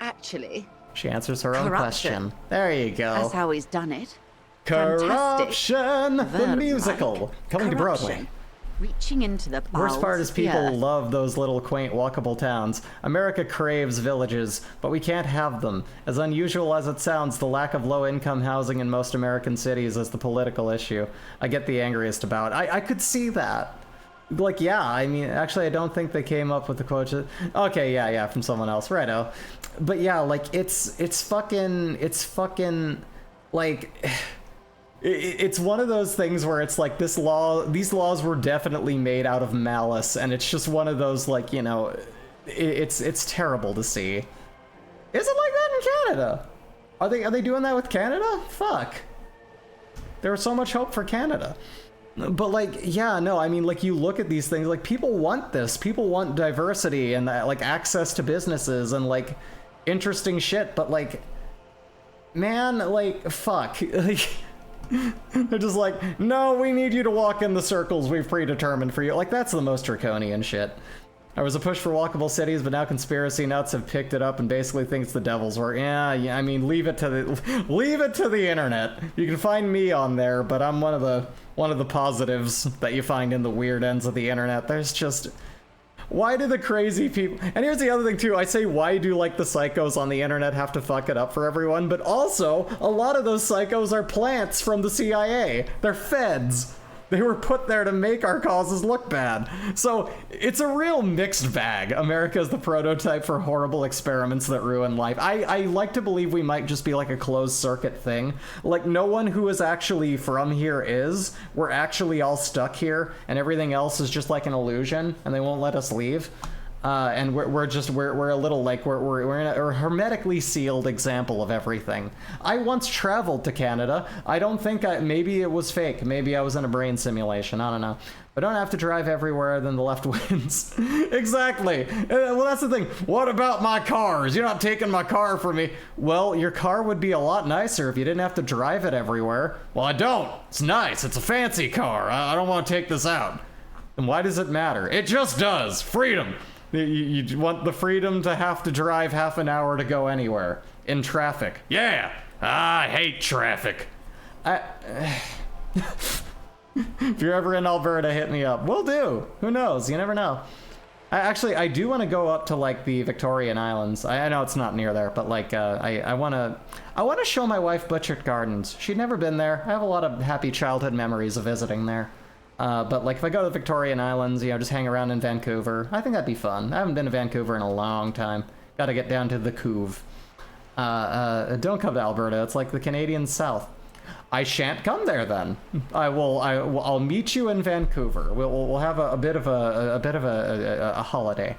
actually... She answers her own question. There you go. That's how he's done it. Corruption! The musical. Coming to Broadway. Reaching into the bowels Worst part is people love those little quaint walkable towns. America craves villages, but we can't have them. As unusual as it sounds, the lack of low-income housing in most American cities is the political issue I get the angriest about. I could see that. Like, yeah, I mean, actually, I don't think they came up with the quote. Okay, yeah, from someone else, righto. But yeah, like, it's fucking, like... It's one of those things where it's like these laws were definitely made out of malice, and it's just one of those, like, it's terrible to see. Is it like that in Canada? Are they doing that with Canada? Fuck. There was so much hope for Canada. But like, yeah, no, I mean, like, you look at these things, like, people want this. People want diversity and like access to businesses and like interesting shit. But like, man, like, fuck. Like, they're just like, no, we need you to walk in the circles we've predetermined for you. Like, that's the most draconian shit. There was a push for walkable cities, but now conspiracy nuts have picked it up and basically thinks the devil's work. Yeah, I mean, leave it to the internet. You can find me on there, but I'm one of the positives that you find in the weird ends of the internet. There's just, why do the crazy people, and here's the other thing too, I say why do like the psychos on the internet have to fuck it up for everyone, but also a lot of those psychos are plants from the CIA. They're feds. They were put there to make our causes look bad. So it's a real mixed bag. America is the prototype for horrible experiments that ruin life. I like to believe we might just be like a closed circuit thing. Like, no one who is actually from here is. We're actually all stuck here, and everything else is just like an illusion, and they won't let us leave. And we're a little like, we're in a hermetically sealed example of everything. I once traveled to Canada. I don't think maybe it was fake. Maybe I was in a brain simulation. I don't know. I don't have to drive everywhere, then the left wins. Exactly. Well, that's the thing. What about my cars? You're not taking my car from me. Well, your car would be a lot nicer if you didn't have to drive it everywhere. Well, I don't. It's nice. It's a fancy car. I don't want to take this out. And why does it matter? It just does. Freedom. You want the freedom to have to drive half an hour to go anywhere in traffic. Yeah, I hate traffic. If you're ever in Alberta, hit me up. Will do. Who knows? You never know. I do want to go up to like the Victorian Islands. I know it's not near there, but like I want to show my wife Butchert Gardens. She'd never been there. I have a lot of happy childhood memories of visiting there. But like if I go to the Victorian Islands, you know, just hang around in Vancouver, I think that'd be fun. I haven't been to Vancouver in a long time. Got to get down to the Couve. Don't come to Alberta. It's like the Canadian South. I shan't come there then. I'll meet you in Vancouver. We'll have a bit of a holiday.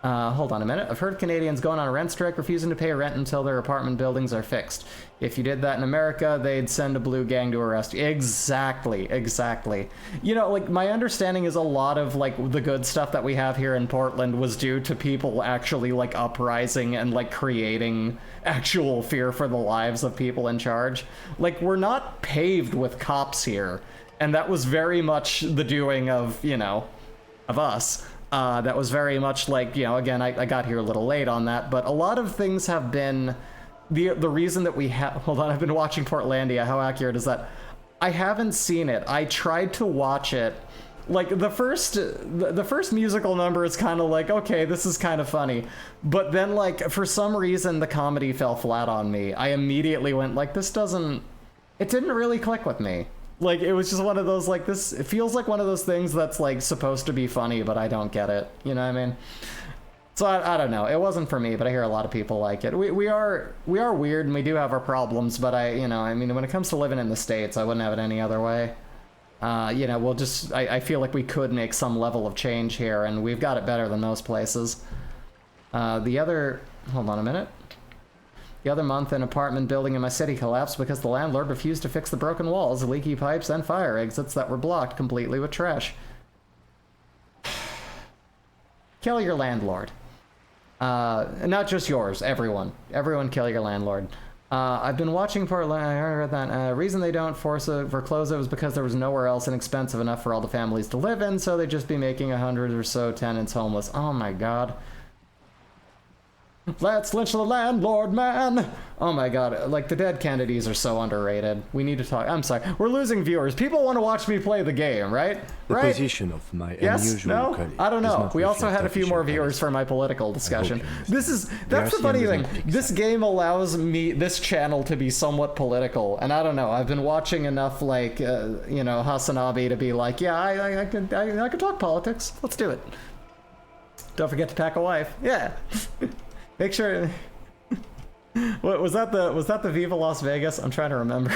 Hold on a minute. I've heard Canadians going on a rent strike, refusing to pay rent until their apartment buildings are fixed. If you did that in America, they'd send a blue gang to arrest you. Exactly. You know, like, my understanding is a lot of, like, the good stuff that we have here in Portland was due to people actually, like, uprising and, like, creating actual fear for the lives of people in charge. Like, we're not paved with cops here. And that was very much the doing of, you know, of us. That was very much like, you know, again, I got here a little late on that, but a lot of things have been, the reason that we have, hold on, I've been watching Portlandia, how accurate is that? I haven't seen it. I tried to watch it. Like, the first musical number is kind of like, okay, this is kind of funny. But then, like, for some reason, the comedy fell flat on me. I immediately went, like, it didn't really click with me. Like, it was just one of those, like, it feels like one of those things that's, like, supposed to be funny, but I don't get it. You know what I mean? So, I don't know. It wasn't for me, but I hear a lot of people like it. We are weird, and we do have our problems, but I mean, when it comes to living in the States, I wouldn't have it any other way. You know, I feel like we could make some level of change here, and we've got it better than most places. Hold on a minute. The other month, an apartment building in my city collapsed because the landlord refused to fix the broken walls, leaky pipes, and fire exits that were blocked completely with trash. Kill your landlord. Not just yours, everyone. Everyone kill your landlord. I've been watching Portland. I heard that. Reason they don't foreclose it was because there was nowhere else inexpensive enough for all the families to live in, so they'd just be making 100 or so tenants homeless. Oh my god. Let's lynch the landlord, man! Oh my god, like, the dead Kennedys are so underrated. We need to talk. I'm sorry. We're losing viewers. People want to watch me play the game, right? The position of my unusual colleague. I don't know. We also had a few more viewers for my political discussion. That's the funny thing. This game allows me, this channel, to be somewhat political, and I don't know. I've been watching enough, like, you know, Hasanabe to be like, yeah, I could talk politics. Let's do it. Don't forget to pack a wife. Yeah. Make sure. What was that? The Viva Las Vegas? I'm trying to remember.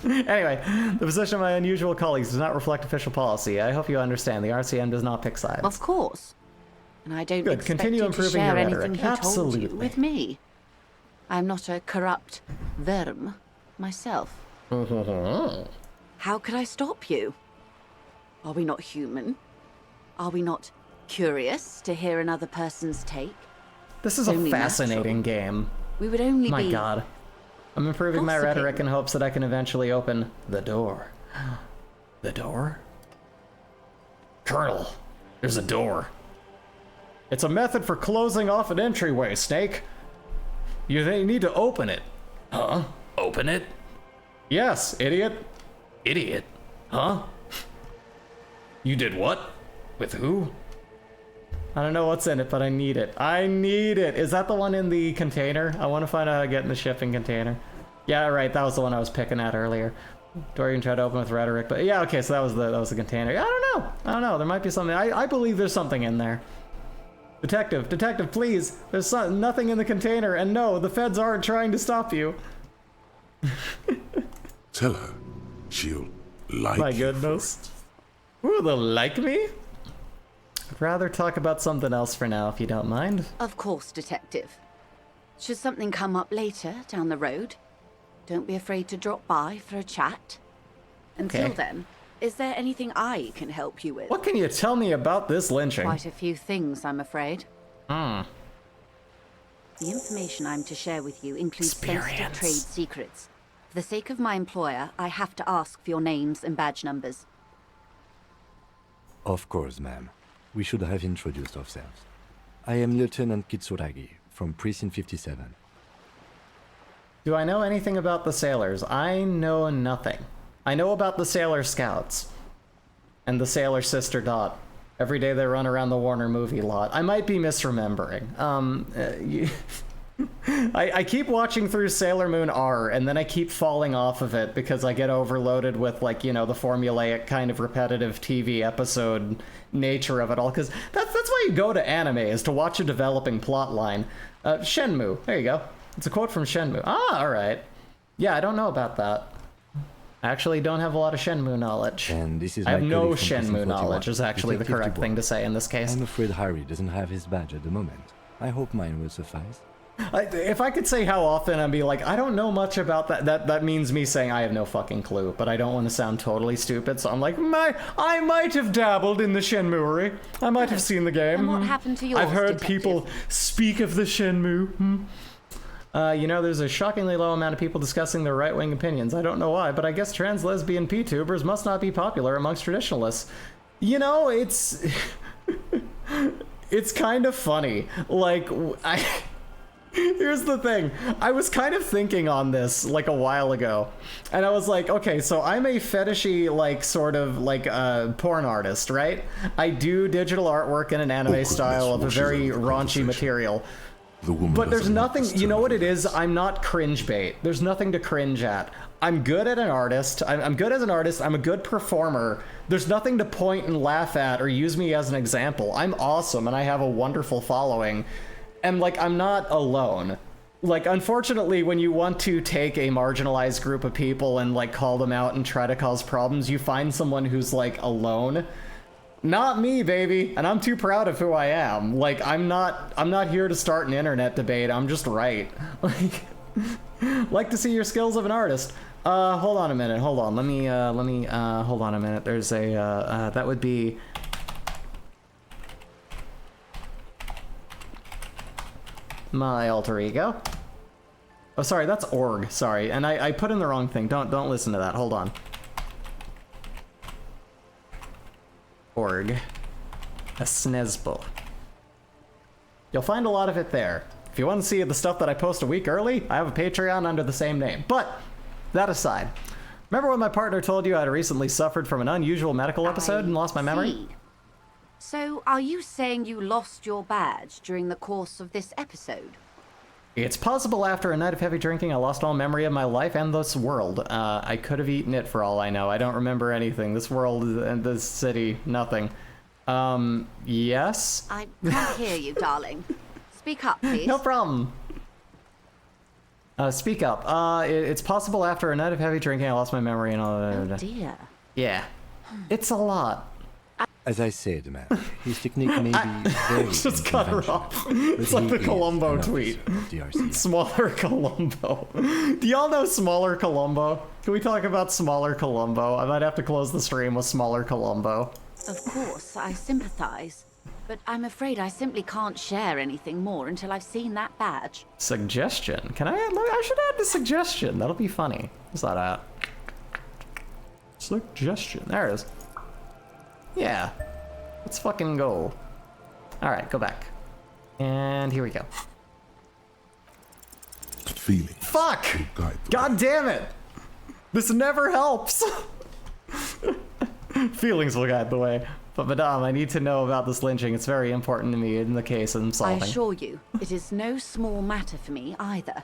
Anyway, the position of my unusual colleagues does not reflect official policy. I hope you understand. The RCM does not pick sides. Of course. And I don't expect Continue you improving to share your anything rhetoric. he Absolutely. told you with me. I'm not a corrupt verm myself. How could I stop you? Are we not human? Are we not curious to hear another person's take? This is a fascinating game. We would only My be... God. I'm improving my gossiping. rhetoric in hopes that I can eventually open the door. The door? Colonel, there's a door. It's a method for closing off an entryway, Snake. You need to open it. Huh? Open it? Yes, idiot. Idiot? Huh? You did what? With who? I don't know what's in it, but I need it. I need it. Is that the one in the container? I want to find out how to get in the shipping container. Yeah, right. That was the one I was picking at earlier. Door you can try to open with rhetoric, but yeah, okay. So that was the container. I don't know. There might be something. I believe there's something in there. Detective, please. There's nothing in the container, and no, the feds aren't trying to stop you. Tell her she'll like My you goodness. Ooh, they'll like me? I'd rather talk about something else for now, if you don't mind. Of course, Detective. Should something come up later down the road, don't be afraid to drop by for a chat. Until Okay. then, is there anything I can help you with? What can you tell me about this lynching? Quite a few things, I'm afraid. Hmm. The information I'm to share with you includes sensitive trade secrets. For the sake of my employer, I have to ask for your names and badge numbers. Of course, ma'am. We should have introduced ourselves. I am Lieutenant Kitsuragi from Precinct 57. Do I know anything about the sailors? I know nothing. I know about the Sailor Scouts. And the Sailor Sister Dot. Every day they run around the Warner movie lot. I might be misremembering. I keep watching through Sailor Moon R, and then I keep falling off of it because I get overloaded with, like, you know, the formulaic kind of repetitive TV episode nature of it all. Because that's why you go to anime, is to watch a developing plot line. Shenmue. There you go. It's a quote from Shenmue. Ah, alright. Yeah, I don't know about that. I actually don't have a lot of Shenmue knowledge. And this is I have my no colleague from Precinct Shenmue 41, knowledge, is actually the Detective correct Dubois. thing to say in this case. I'm afraid Harry doesn't have his badge at the moment. I hope mine will suffice. If I could say how often, I'd be like, I don't know much about that. That means me saying I have no fucking clue, but I don't want to sound totally stupid, so I'm like, I might have dabbled in the Shenmuery. I might have seen the game. And what happened to yours, I've heard Detective? people speak of the Shenmue. You know, there's a shockingly low amount of people discussing their right-wing opinions. I don't know why, but I guess trans lesbian Ptubers must not be popular amongst traditionalists. You know, it's... it's kind of funny. Like, here's the thing. I was kind of thinking on this, like, a while ago. And I was like, okay, so I'm a fetishy, like, sort of, like, porn artist, right? I do digital artwork in an anime style of a very raunchy material. But there's nothing, you know what it is? I'm not cringe bait. There's nothing to cringe at. I'm good at an artist. I'm good as an artist. I'm a good performer. There's nothing to point and laugh at or use me as an example. I'm awesome and I have a wonderful following. And, like, I'm not alone. Like, unfortunately, when you want to take a marginalized group of people and, like, call them out and try to cause problems, you find someone who's, like, alone. Not me, baby, and I'm too proud of who I am. Like, I'm not here to start an internet debate. I'm just right. Like to see your skills of an artist. Hold on a minute. Hold on. Let me hold on a minute. There's a that would be my alter ego. Oh, sorry, that's org. Sorry, and I put in the wrong thing. Don't listen to that. Hold on. Org. A SNESBO. You'll find a lot of it there. If you want to see the stuff that I post a week early, I have a Patreon under the same name. But, that aside, remember when my partner told you I had recently suffered from an unusual medical episode and lost my memory? See. So, are you saying you lost your badge during the course of this episode? It's possible after a night of heavy drinking, I lost all memory of my life and this world. I could have eaten it for all I know. I don't remember anything. This world and this city, nothing. Yes? I can't hear you, darling. Speak up, please. No problem. Speak up. It's possible after a night of heavy drinking, I lost my memory and all that. Oh dear. Yeah. It's a lot. As I said, man, his technique may be very just cut her off. It's like the Columbo tweet. Smaller Columbo. Do y'all know Smaller Columbo? Can we talk about Smaller Columbo? I might have to close the stream with Smaller Columbo. Of course, I sympathize. But I'm afraid I simply can't share anything more until I've seen that badge. Suggestion. Can I should add the suggestion. That'll be funny. What's that at? Suggestion. There it is. Yeah. Let's fucking go. Alright, go back. And here we go. Feelings. Fuck! God damn it! This never helps! Feelings will guide the way. But Madame, I need to know about this lynching. It's very important to me in the case I'm solving. I assure you, it is no small matter for me either.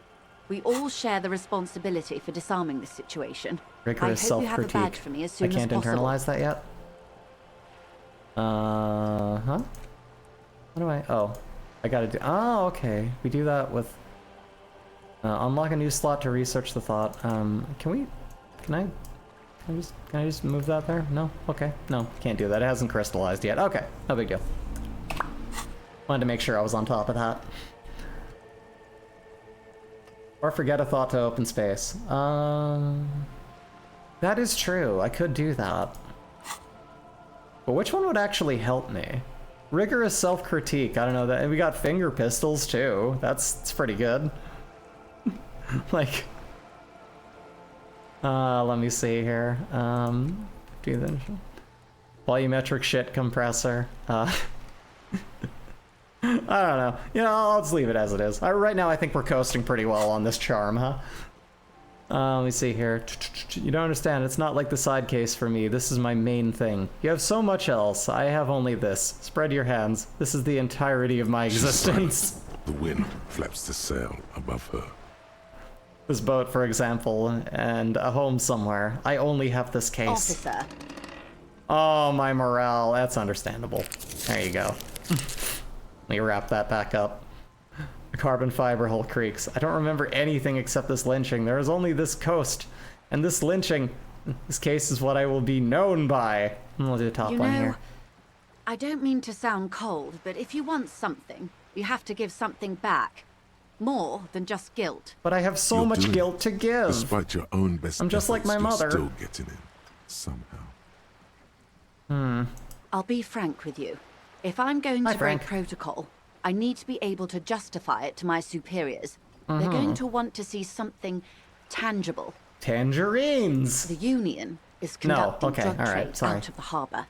We all share the responsibility for disarming this situation. Rigorous I hope you have a self-critique. badge for me as soon as I can't possible. internalize that yet? Huh? What do I... Oh. I gotta do... Oh, okay. We do that with... unlock a new slot to research the thought. Can I just move that there? No? Okay. No, can't do that. It hasn't crystallized yet. Okay. No big deal. Wanted to make sure I was on top of that. Or forget a thought to open space. That is true. I could do that. But which one would actually help me? Rigorous self-critique. I don't know that. And we got finger pistols too. That's pretty good. Like, let me see here. Do the volumetric shit compressor. I don't know. You know, I'll just leave it as it is. Right now, I think we're coasting pretty well on this charm, huh? Let me see here. You don't understand. It's not like the side case for me. This is my main thing. You have so much else. I have only this. Spread your hands. This is the entirety of my existence. The wind flaps the sail above her. This boat, for example, and a home somewhere. I only have this case. Officer. Oh, my morale. That's understandable. There you go. Let me wrap that back up. The carbon fiber hull creaks. I don't remember anything except this lynching. There is only this coast. And this lynching, this case is what I will be known by. We'll do the top one here. I don't mean to sound cold, but if you want something, you have to give something back. More than just guilt. But I have so much guilt to give. Despite your own best I'm just like my mother. You're still getting in. Somehow. I'll be frank with you. If I'm going to break protocol, I need to be able to justify it to my superiors. They're going to want to see something tangible. Tangerines! The Union is conducting drug trade sorry. out of the harbour.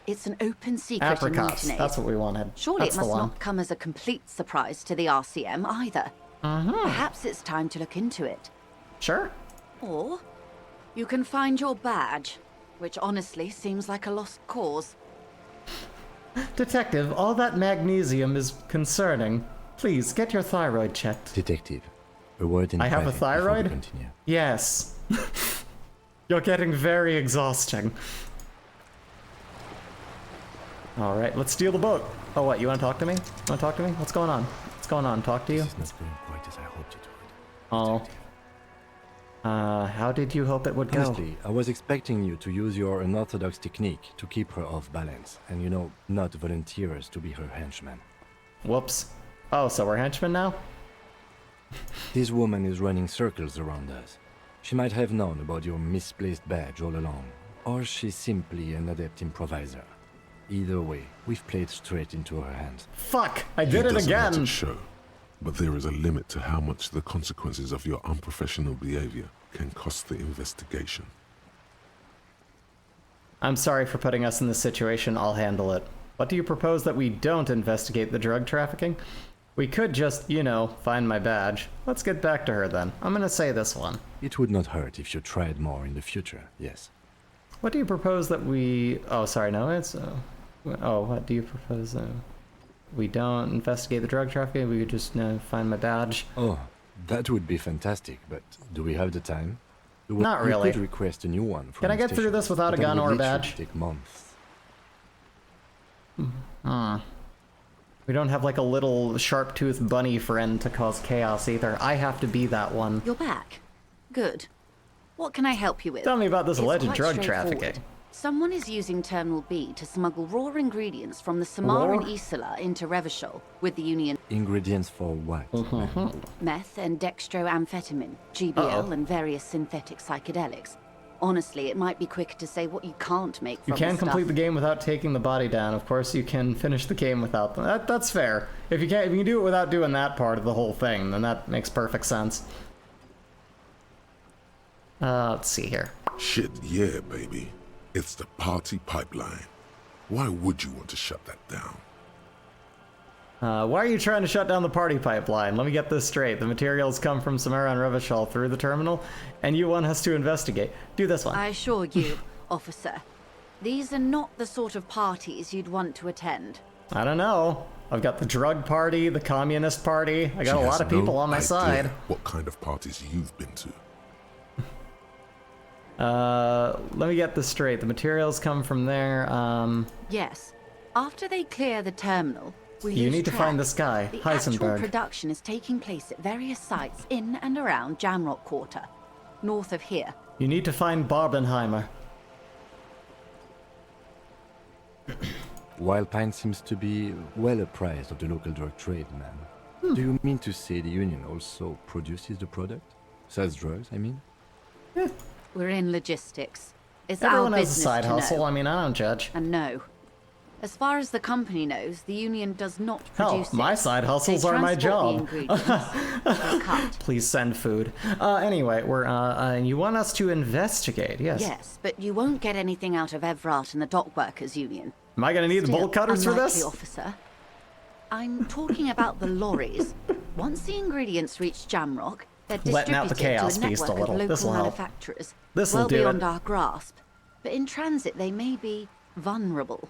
It's an open secret in Apricots, mutiny. that's what we wanted. Surely that's it must not come as a complete surprise to the RCM either. Perhaps it's time to look into it. Sure. Or you can find your badge, which honestly seems like a lost cause. Detective, all that magnesium is concerning. Please, get your thyroid checked. Detective, a word in I have a private before we thyroid? continue. Yes. You're getting very exhausting. Alright, let's steal the boat. Oh, what, you want to talk to me? Want to talk to me? What's going on? What's going on? Talk to you? This is not going quite as I hoped it would. Oh. How did you hope it would go? Honestly, I was expecting you to use your unorthodox technique to keep her off balance, and not volunteer us to be her henchman. Whoops. Oh, so we're henchmen now? This woman is running circles around us. She might have known about your misplaced badge all along, or she's simply an adept improviser. Either way, we've played straight into her hands. Fuck! I did it again! Let it show, but there is a limit to how much the consequences of your unprofessional behavior can cost the investigation. I'm sorry for putting us in this situation. I'll handle it. What do you propose that we don't investigate the drug trafficking? We could just, find my badge. Let's get back to her then. I'm gonna say this one. It would not hurt if you tried more in the future, yes. What do you propose that we... Oh, sorry, no, it's... what do you propose? We don't investigate the drug trafficking, we could just find my badge. Oh, that would be fantastic, but do we have the time? Not really. We could request a new one from Can I get through this without a gun or a badge? Take months. We don't have like a little sharp-toothed bunny friend to cause chaos either. I have to be that one. You're back. Good. What can I help you with? Tell me about this It's alleged quite drug straightforward. trafficking. Someone is using Terminal B to smuggle raw ingredients from the Samaran Isla into Revachol with the Union. Ingredients for what? Meth and dextroamphetamine, GBL, and various synthetic psychedelics. Honestly, it might be quicker to say what you can't make from You can the stuff. complete the game without taking the body down. Of course, you can finish the game without them. That's fair. If you can do it without doing that part of the whole thing, then that makes perfect sense. Let's see here. Shit, yeah, baby. It's the party pipeline. Why would you want to shut that down? Why are you trying to shut down the party pipeline? Let me get this straight. The materials come from Samara and Revachol through the terminal, and you want us to investigate. Do this one. I assure you, officer, these are not the sort of parties you'd want to attend. I don't know. I've got the drug party, the communist party. I got a lot of people on my side. What kind of parties you've been to? Let me get this straight. The materials come from there. Yes. After they clear the terminal, we You lose need to track. find this guy, The actual Heisenberg. production is taking place at various sites in and around Jamrock Quarter, north of here. You need to find Barbenheimer. Wildpine seems to be well apprised of the local drug trade, man. Do you mean to say the Union also produces the product? Sells drugs, I mean? We're in logistics. It's Everyone our has a business side to hustle. know. I mean, I don't judge. And no. As far as the company knows, the Union does not Hell, produce my it. side hustles They are my transport the job. ingredients for a cut. Please send food. Anyway, you want us to investigate, yes. Yes, but you won't get anything out of Evrat and the Dock Workers Union. Am I gonna need the Still, bolt cutters for unlikely, this? officer. I'm talking about the lorries. Once the ingredients reach Jamrock, they're Letting out the distributed chaos to a beast a network little. of local This'll help. manufacturers, This'll well do beyond it. our grasp. But in transit, they may be vulnerable.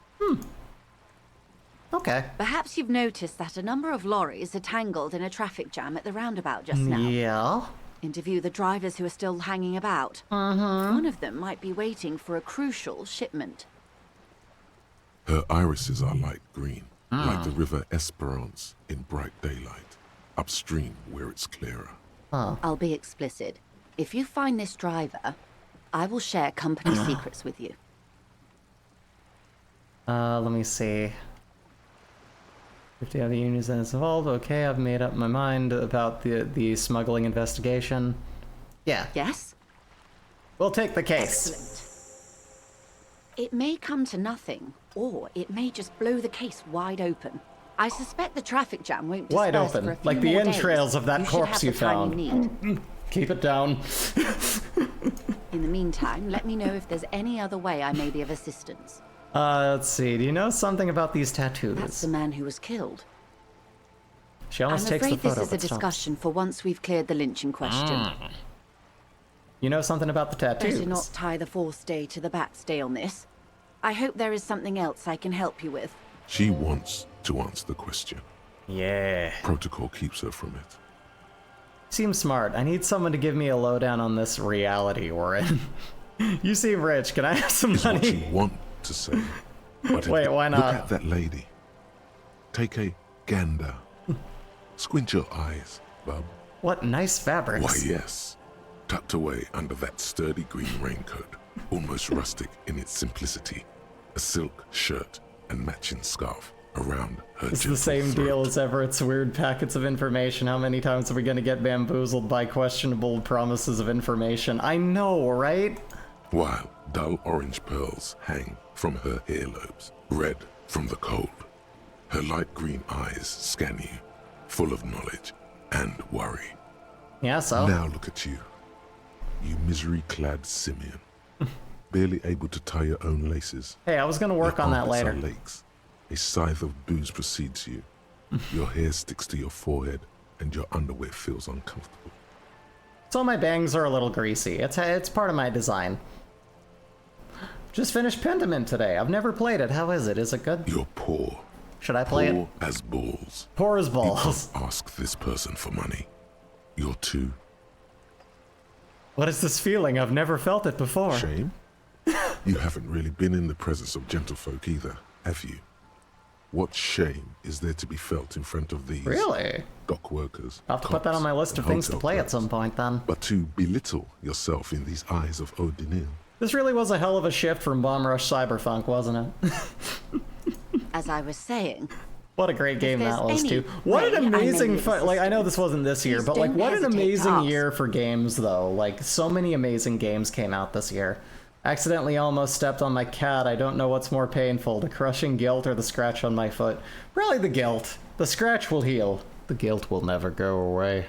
Okay. Perhaps you've noticed that a number of lorries are tangled in a traffic jam at the roundabout just now. Yeah. Interview the drivers who are still hanging about. One of them might be waiting for a crucial shipment. Her irises are light green, like the river Esperance in bright daylight, upstream where it's clearer. I'll be explicit. If you find this driver, I will share company secrets with you. Let me see. 50 other unions that's involved. Okay, I've made up my mind about the smuggling investigation. Yeah. Yes? We'll take the case. Excellent. It may come to nothing, or it may just blow the case wide open. I suspect the traffic jam won't disperse Wide for a open, few like the more entrails days. of that You should corpse have you the time found. you need. Keep it down. In the meantime, let me know if there's any other way I may be of assistance. Let's see. Do you know something about these tattoos? That's the man who was killed. She almost I'm takes the afraid photo, this is a but stops. discussion for once we've cleared the lynching question. You know something about the tattoos? Better not tie the fourth day to the bat's day on this. I hope there is something else I can help you with. She wants to answer the question. Yeah. Protocol keeps her from it. Seems smart. I need someone to give me a lowdown on this reality we're in. You seem rich. Can I have some Is what you money? want to say. But Wait, why Look not? at that lady. Take a gander. Squint your eyes, bub. What nice fabrics. Why, yes. Tucked away under that sturdy green raincoat, almost rustic in its simplicity, a silk shirt and matching scarf around her It's the gentle same throat. deal as Everett's weird packets of information. How many times are we gonna get bamboozled by questionable promises of information? I know, right? While dull orange pearls hang from her earlobes, red from the cold. Her light green eyes scan you, full of knowledge and worry. Yeah, so? Now look at you. You misery-clad simian. Barely able to tie your own laces. Hey, I was gonna work Your on that armpits later. are lakes. A scythe of booze precedes you. Your hair sticks to your forehead and your underwear feels uncomfortable. So my bangs are a little greasy. It's part of my design. Just finished Pentiment today. I've never played it. How is it? Is it good? You're poor. Should I play Poor it? as balls. Poor as You balls. can't ask this person for money. You're too What is this feeling? I've never felt it before. shame. You haven't really been in the presence of gentlefolk either, have you? What shame is there to be felt in front of these Really? dock workers? I'll have to put that cops, on my list of and things to hotel play at clerks? some point then. But to belittle yourself in these eyes of Odinil, This really was a hell of a shift from Bomb Rush Cyberpunk, wasn't it? As I was saying. What a great game that was, too. What an amazing... Like, I know this wasn't this year, but, like, what an amazing year for games, though. Like, so many amazing games came out this year. Accidentally almost stepped on my cat. I don't know what's more painful, the crushing guilt or the scratch on my foot. Probably the guilt. The scratch will heal. The guilt will never go away.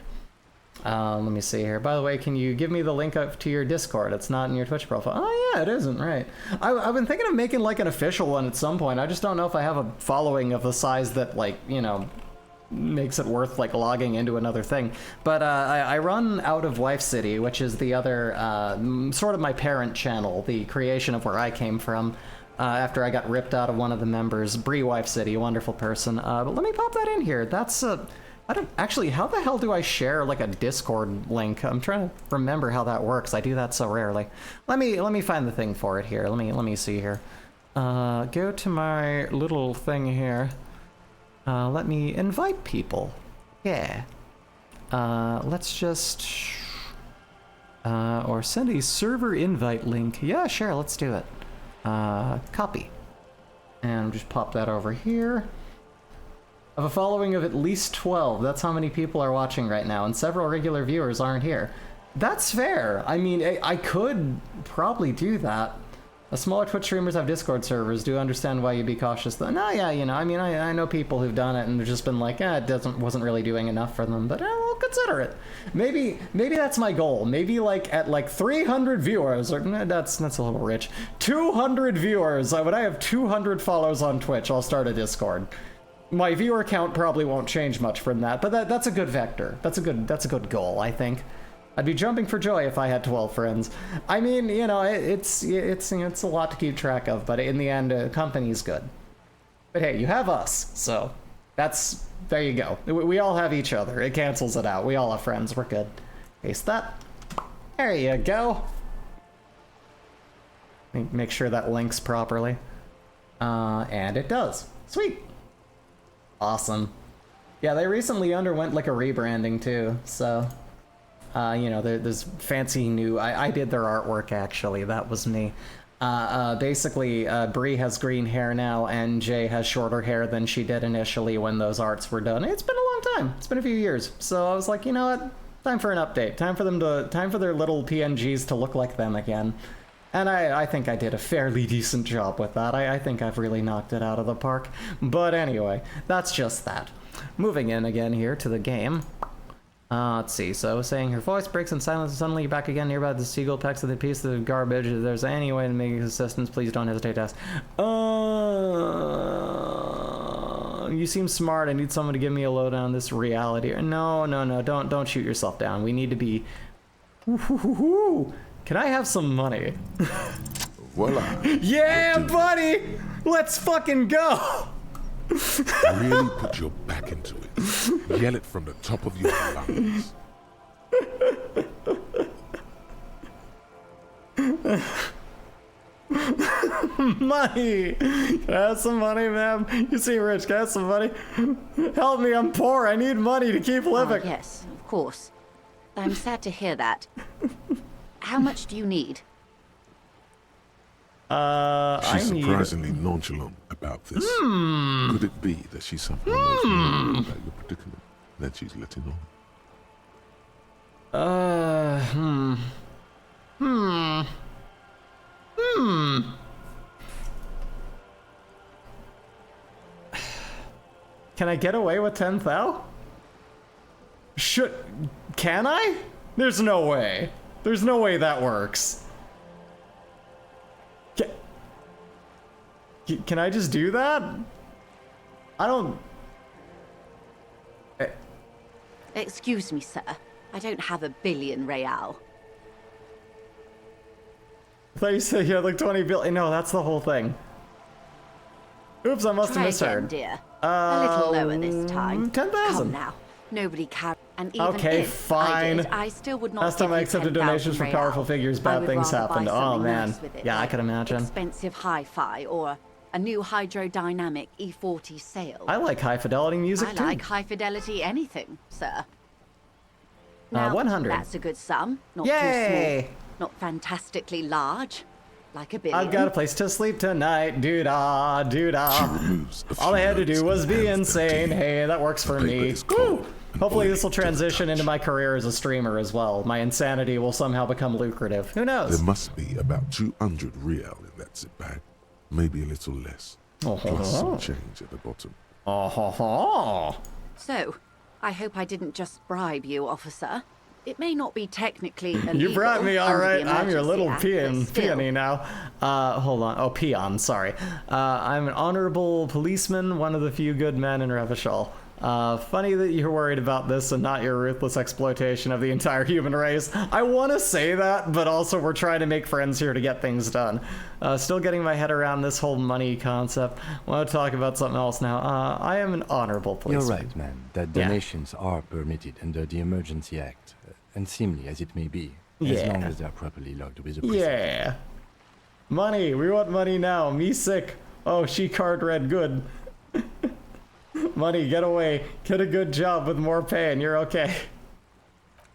Let me see here. By the way, can you give me the link up to your Discord? It's not in your Twitch profile. Oh, yeah, it isn't, right. I've been thinking of making, like, an official one at some point. I just don't know if I have a following of the size that, like, you know, makes it worth, like, logging into another thing. But I run Out of Wife City, which is the other, sort of my parent channel, the creation of where I came from. After I got ripped out of one of the members, Bree Wife City, a wonderful person. But let me pop that in here. That's I don't actually. How the hell do I share like a Discord link? I'm trying to remember how that works. I do that so rarely. Let me find the thing for it here. Let me see here. Go to my little thing here. Let me invite people. Yeah. Let's just or send a server invite link. Yeah, sure. Let's do it. Copy. And just pop that over here. I have a following of at least 12. That's how many people are watching right now, and several regular viewers aren't here. That's fair. I mean, I could probably do that. The smaller Twitch streamers have Discord servers. Do understand why you'd be cautious, though. No, yeah, you know, I mean, I know people who've done it, and they've just been like, it wasn't really doing enough for them, but we'll consider it. Maybe that's my goal. Maybe like at like 300 viewers, or that's a little rich. 200 viewers. When I have 200 follows on Twitch, I'll start a Discord. My viewer count probably won't change much from that, but that's a good vector. That's a good goal, I think. I'd be jumping for joy if I had 12 friends. I mean, you know, it's a lot to keep track of, but in the end, company's good. But hey, you have us, so there you go. We all have each other. It cancels it out. We all have friends. We're good. Paste that. There you go. Make sure that links properly. And it does. Sweet. Awesome. Yeah, they recently underwent like a rebranding too, so you know, there's fancy new. I did their artwork actually. That was me. Basically, Bree has green hair now, and Jay has shorter hair than she did initially when those arts were done. It's been a long time. It's been a few years. So I was like, you know what? Time for an update. Time for their little PNGs to look like them again. And I think I did a fairly decent job with that. I think I've really knocked it out of the park. But anyway, that's just that. Moving in again here to the game. Let's see. So I was saying her voice breaks in silence and suddenly you're back again nearby the seagull pecks with a piece of garbage. If there's any way to make assistance, please don't hesitate to ask. You seem smart. I need someone to give me a lowdown on this reality. No, don't shoot yourself down. We need to be... Can I have some money? Voila. Yeah, buddy! Let's fucking go! Really put your back into it. Yell it from the top of your lungs. Money! Can I have some money, ma'am? You seem rich. Can I have some money? Help me, I'm poor. I need money to keep living. Oh, yes, of course. I'm sad to hear that. How much do you need? She's surprisingly nonchalant about this. Could it be that she somehow knows more about your predicament than she's letting on? Can I get away with 10,000? Can I? There's no way. There's no way that works. Can I just do that? I don't... Excuse me, sir. I don't have $1 billion real. I thought you said you had like 20 billion. No, that's the whole thing. Oops, I must have misheard. Dear. A little lower this time. 10,000. Come now. Nobody can. And even okay, if fine. I still would not. Last time I accepted donations for powerful figures, bad things happened. Oh man. Yeah, I could imagine. Expensive hi-fi or a new hydrodynamic E40 sail. I like high fidelity music too. I like high fidelity anything, sir. Now, 100. That's a good sum. Not Yay! too small. Not fantastically large. Like a billion. I've got a place to sleep tonight. Doo-dah, doo-dah. All I had to do was be insane. Hey, that works for me. Woo! Hopefully this will transition into my career as a streamer as well. My insanity will somehow become lucrative. Who knows? There must be about 200 real in that zip bag. Maybe a little less. Plus some change at the bottom. So, I hope I didn't just bribe you, officer. It may not be technically illegal. You brought me all right. I'm your little Emergency Act, peony now. Hold on. Oh, peon, sorry. I'm an honorable policeman, one of the few good men in Revachol. Funny that you're worried about this and not your ruthless exploitation of the entire human race. I want to say that, but also we're trying to make friends here to get things done. Still getting my head around this whole money concept. Want to talk about something else now. I am an honorable policeman. You're right, man, that donations are permitted under the Emergency Act, unseemly as it may be, as long as they're properly logged with a precinct. Yeah. Money. We want money now. Me sick. Oh, she card read good. Money, get away. Get a good job with more pay and you're okay.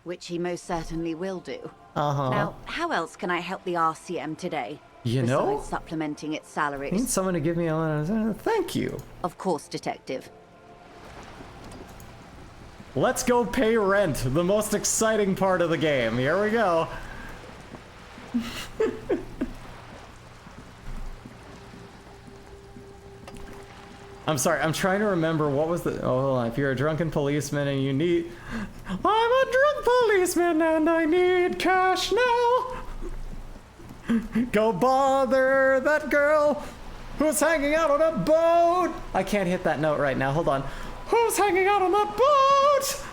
which he most certainly will do. Uh-huh. Now, how else can I help the RCM today? You know? Besides supplementing its salaries. I need someone to give me a thank you. Of course, Detective. Let's go pay rent, the most exciting part of the game. Here we go. I'm sorry, I'm trying to remember what was the... Oh, hold on. If you're a drunken policeman and you need... I'm a drunk policeman and I need cash now. Go bother that girl who's hanging out on a boat. I can't hit that note right now. Hold on. Who's hanging out on that boat?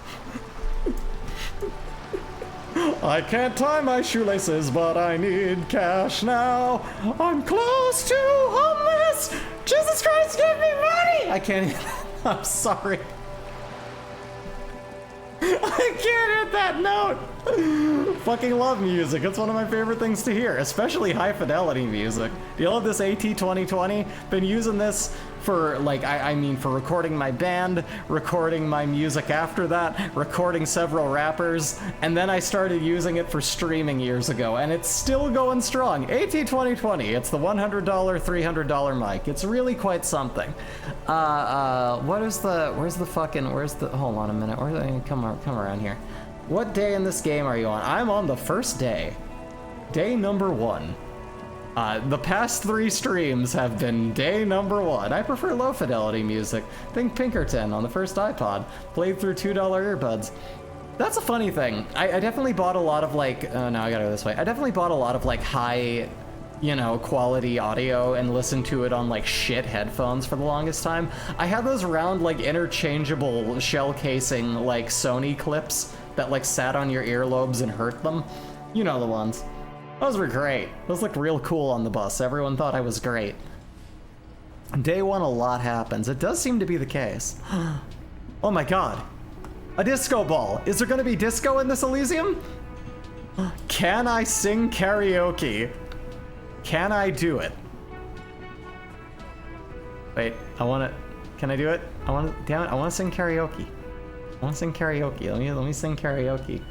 I can't tie my shoelaces, but I need cash now. I'm close to homeless. Jesus Christ, give me money! I can't. I'm sorry. I can't hit that note. Fucking love music. It's one of my favorite things to hear, especially high fidelity music. Do you love this AT2020? Been using this for, like, I mean, for recording my band, recording my music after that, recording several rappers, and then I started using it for streaming years ago, and it's still going strong. AT2020, it's the $100, $300 mic. It's really quite something. Where's the fucking, hold on a minute, come around here. What day in this game are you on? I'm on the first day. Day number 1. The past 3 streams have been day number 1. I prefer low fidelity music. Think Pinkerton on the first iPod. Played through $2 earbuds. That's a funny thing. I definitely bought a lot of like, no, I gotta go this way. I definitely bought a lot of like high, you know, quality audio and listened to it on like shit headphones for the longest time. I had those round like interchangeable shell casing like Sony clips that like sat on your earlobes and hurt them. You know the ones. Those were great. Those looked real cool on the bus. Everyone thought I was great. Day 1, a lot happens. It does seem to be the case. Oh my god. A disco ball. Is there gonna be disco in this Elysium? Can I sing karaoke? Can I do it? Wait, can I do it? Damn it, I wanna sing karaoke. I wanna sing karaoke. Let me sing karaoke.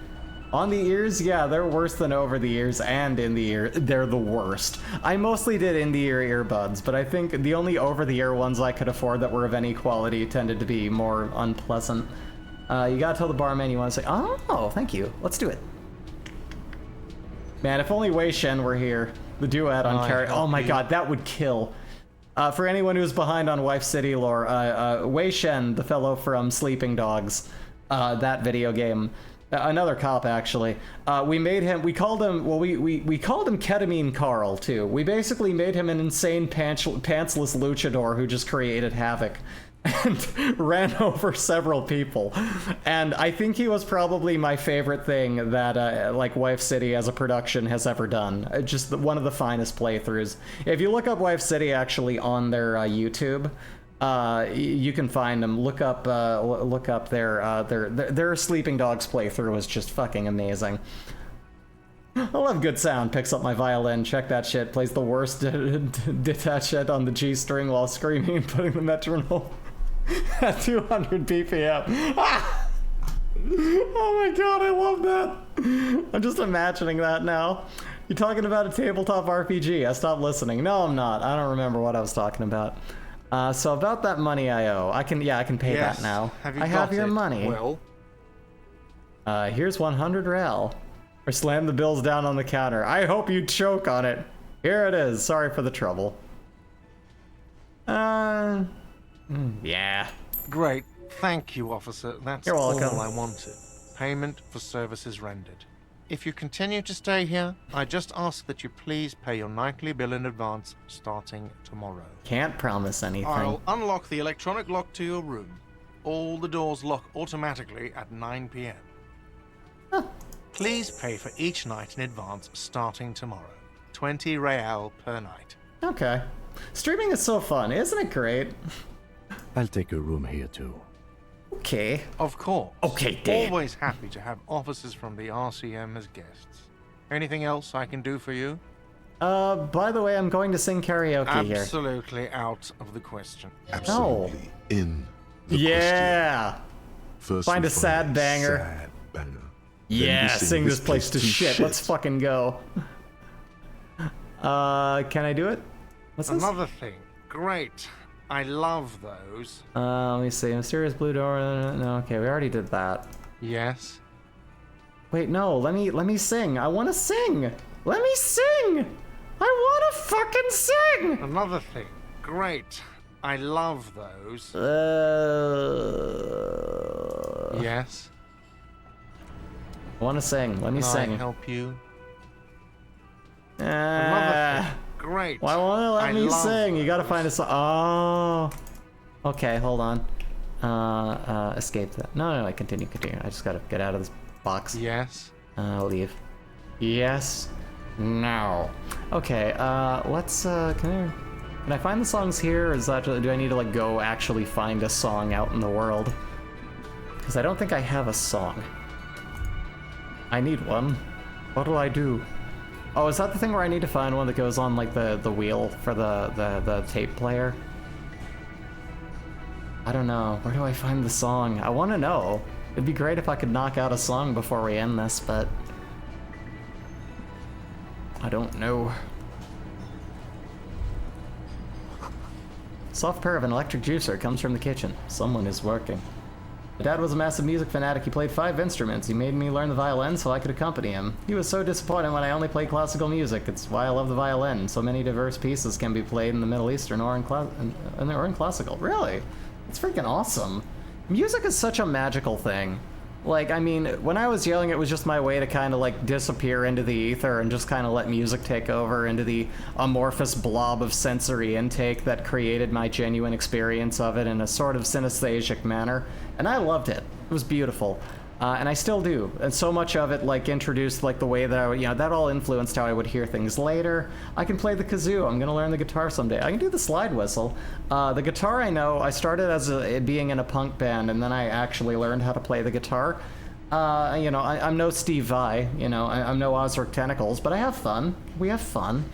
On the ears, yeah, they're worse than over the ears, and in the ear, they're the worst. I mostly did in the ear earbuds, but I think the only over the ear ones I could afford that were of any quality tended to be more unpleasant. You gotta tell the barman you wanna say, oh, thank you, let's do it. Man, if only Wei Shen were here, the duet on karaoke. Oh my god, that would kill. For anyone who's behind on Wife City lore, Wei Shen, the fellow from Sleeping Dogs, that video game, another cop actually. We called him Ketamine Carl too. We basically made him an insane pantsless luchador who just created havoc and ran over several people. And I think he was probably my favorite thing that like Wife City as a production has ever done. Just one of the finest playthroughs. If you look up Wife City actually on their YouTube, you can find them. Look up their Sleeping Dogs playthrough was just fucking amazing. I love good sound. Picks up my violin. Check that shit. Plays the worst detached shit on the G string while screaming and putting the metronome at 200 BPM. Ah! Oh my god, I love that. I'm just imagining that now. You talking about a tabletop RPG? I stopped listening. No, I'm not. I don't remember what I was talking about. So about that money I owe, I can pay that now. I have your money. Will? Here's 100 real. Or slam the bills down on the counter. I hope you choke on it. Here it is. Sorry for the trouble. Yeah. Great. Thank you, officer. That's You're welcome. all I wanted. Payment for services rendered. If you continue to stay here, I just ask that you please pay your nightly bill in advance starting tomorrow. Can't promise anything. I'll unlock the electronic lock to your room. All the doors lock automatically at 9 p.m. Please pay for each night in advance starting tomorrow. 20 real per night. Okay. Streaming is so fun, isn't it great? I'll take a room here too. Okay. Of course. Okay, Dan. Always happy to have officers from the RCM as guests. Anything else I can do for you? By the way, I'm going to sing karaoke here. Absolutely out of the question. Absolutely in the Yeah. First Find we a sad banger. Sad banger. Then Yeah, we sing this place to shit. Let's fucking go. Can I do it? What's this? Another thing. Great. I love those. Let me see. Mysterious blue door. No, okay, we already did that. Yes. Wait, no. Let me sing. I want to sing. Let me sing. I want to fucking sing. Another thing. Great. I love those. Yes. I want to sing. Let me Can sing. I help you? Another thing. Great. Why won't it let me sing? You gotta find a song. Oh. Okay, hold on. Escape that. No, continue. I just gotta get out of this box. Yes. Leave. Yes. No. Okay, let's, can I find the songs here, or is that, do I need to, like, go actually find a song out in the world? Because I don't think I have a song. I need one. What do I do? Oh, is that the thing where I need to find one that goes on, like, the wheel for the tape player? I don't know. Where do I find the song? I want to know. It'd be great if I could knock out a song before we end this, but I don't know. Soft purr of an electric juicer comes from the kitchen. Someone is working. My dad was a massive music fanatic. He played 5 instruments. He made me learn the violin so I could accompany him. He was so disappointed when I only played classical music. It's why I love the violin. So many diverse pieces can be played in the Middle Eastern or in classical. Really? It's freaking awesome. Music is such a magical thing. Like, I mean, when I was young, it was just my way to kind of, like, disappear into the ether and just kind of let music take over into the amorphous blob of sensory intake that created my genuine experience of it in a sort of synesthesic manner. And I loved it. It was beautiful. And I still do. And so much of it, like, introduced, like, the way that I would, you know, that all influenced how I would hear things later. I can play the kazoo. I'm gonna learn the guitar someday. I can do the slide whistle. The guitar I know, I started as being in a punk band, and then I actually learned how to play the guitar. You know, I'm no Steve Vai, you know, I'm no Osric Tentacles, but I have fun. We have fun.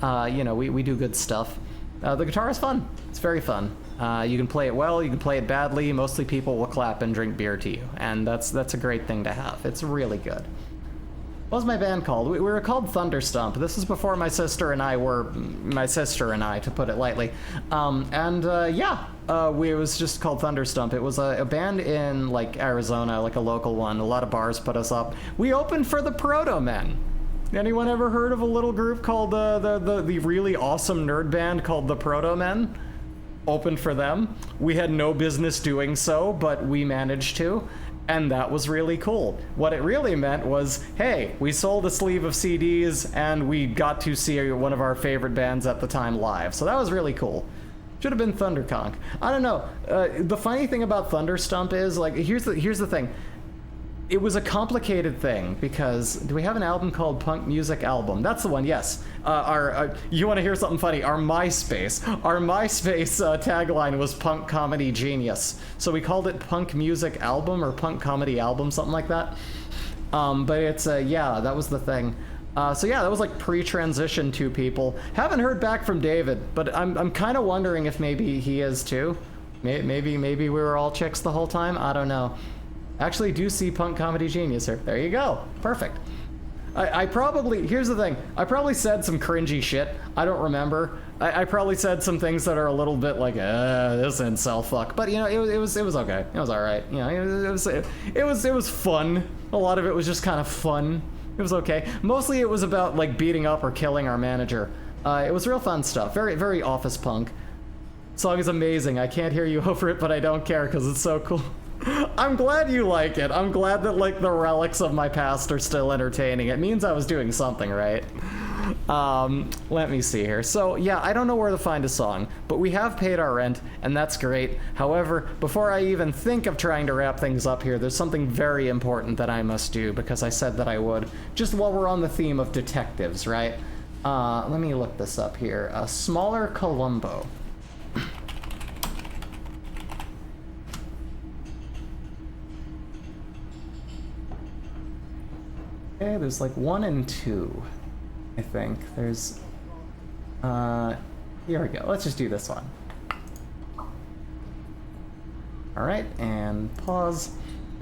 You know, we do good stuff. The guitar is fun. It's very fun. You can play it well, you can play it badly. Mostly people will clap and drink beer to you, and that's a great thing to have. It's really good. What was my band called? We were called Thunderstomp. This is before my sister and I, to put it lightly. Yeah, it was just called Thunderstomp. It was a band in, like, Arizona, like a local one. A lot of bars put us up. We opened for the Proto-Men. Anyone ever heard of a little group called the really awesome nerd band called the Proto-Men? Opened for them. We had no business doing so, but we managed to, and that was really cool. What it really meant was, hey, we sold a sleeve of CDs and we got to see one of our favorite bands at the time live, so that was really cool. Should have been ThunderConk. I don't know. The funny thing about Thunderstomp is, like, here's the thing. It was a complicated thing because, do we have an album called Punk Music Album? That's the one, yes. You want to hear something funny? Our MySpace tagline was Punk Comedy Genius. So we called it Punk Music Album or Punk Comedy Album, something like that. But it's, yeah, that was the thing. So yeah, that was like pre-transition to people. Haven't heard back from David, but I'm kind of wondering if maybe he is too. Maybe we were all chicks the whole time. I don't know. Actually, do see Punk Comedy Genius here. There you go. Perfect. I probably, here's the thing, I probably said some cringy shit. I don't remember. I probably said some things that are a little bit like, this incel fuck. But, you know, it was okay. It was alright. You know, it was fun. A lot of it was just kind of fun. It was okay. Mostly it was about, like, beating up or killing our manager. It was real fun stuff. Very, very Office Punk. Song is amazing. I can't hear you over it, but I don't care because it's so cool. I'm glad you like it. I'm glad that, like, the relics of my past are still entertaining. It means I was doing something right. Let me see here. So, yeah, I don't know where to find a song, but we have paid our rent, and that's great. However, before I even think of trying to wrap things up here, there's something very important that I must do, because I said that I would. Just while we're on the theme of detectives, right? Let me look this up here. Smaller Columbo. Okay, there's like 1 and 2, I think. There's, here we go. Let's just do this one. All right, and pause.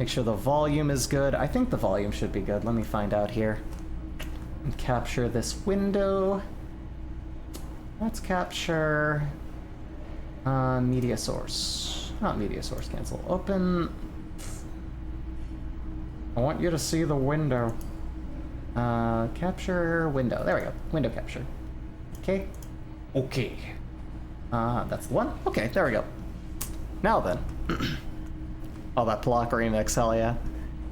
Make sure the volume is good. I think the volume should be good. Let me find out here. And capture this window. Let's capture, media source. Not media source, cancel. Open. I want you to see the window. Capture window. There we go. Window capture. Okay. Okay. That's the one. Okay, there we go. Now then. Oh, that Block remix, hell yeah.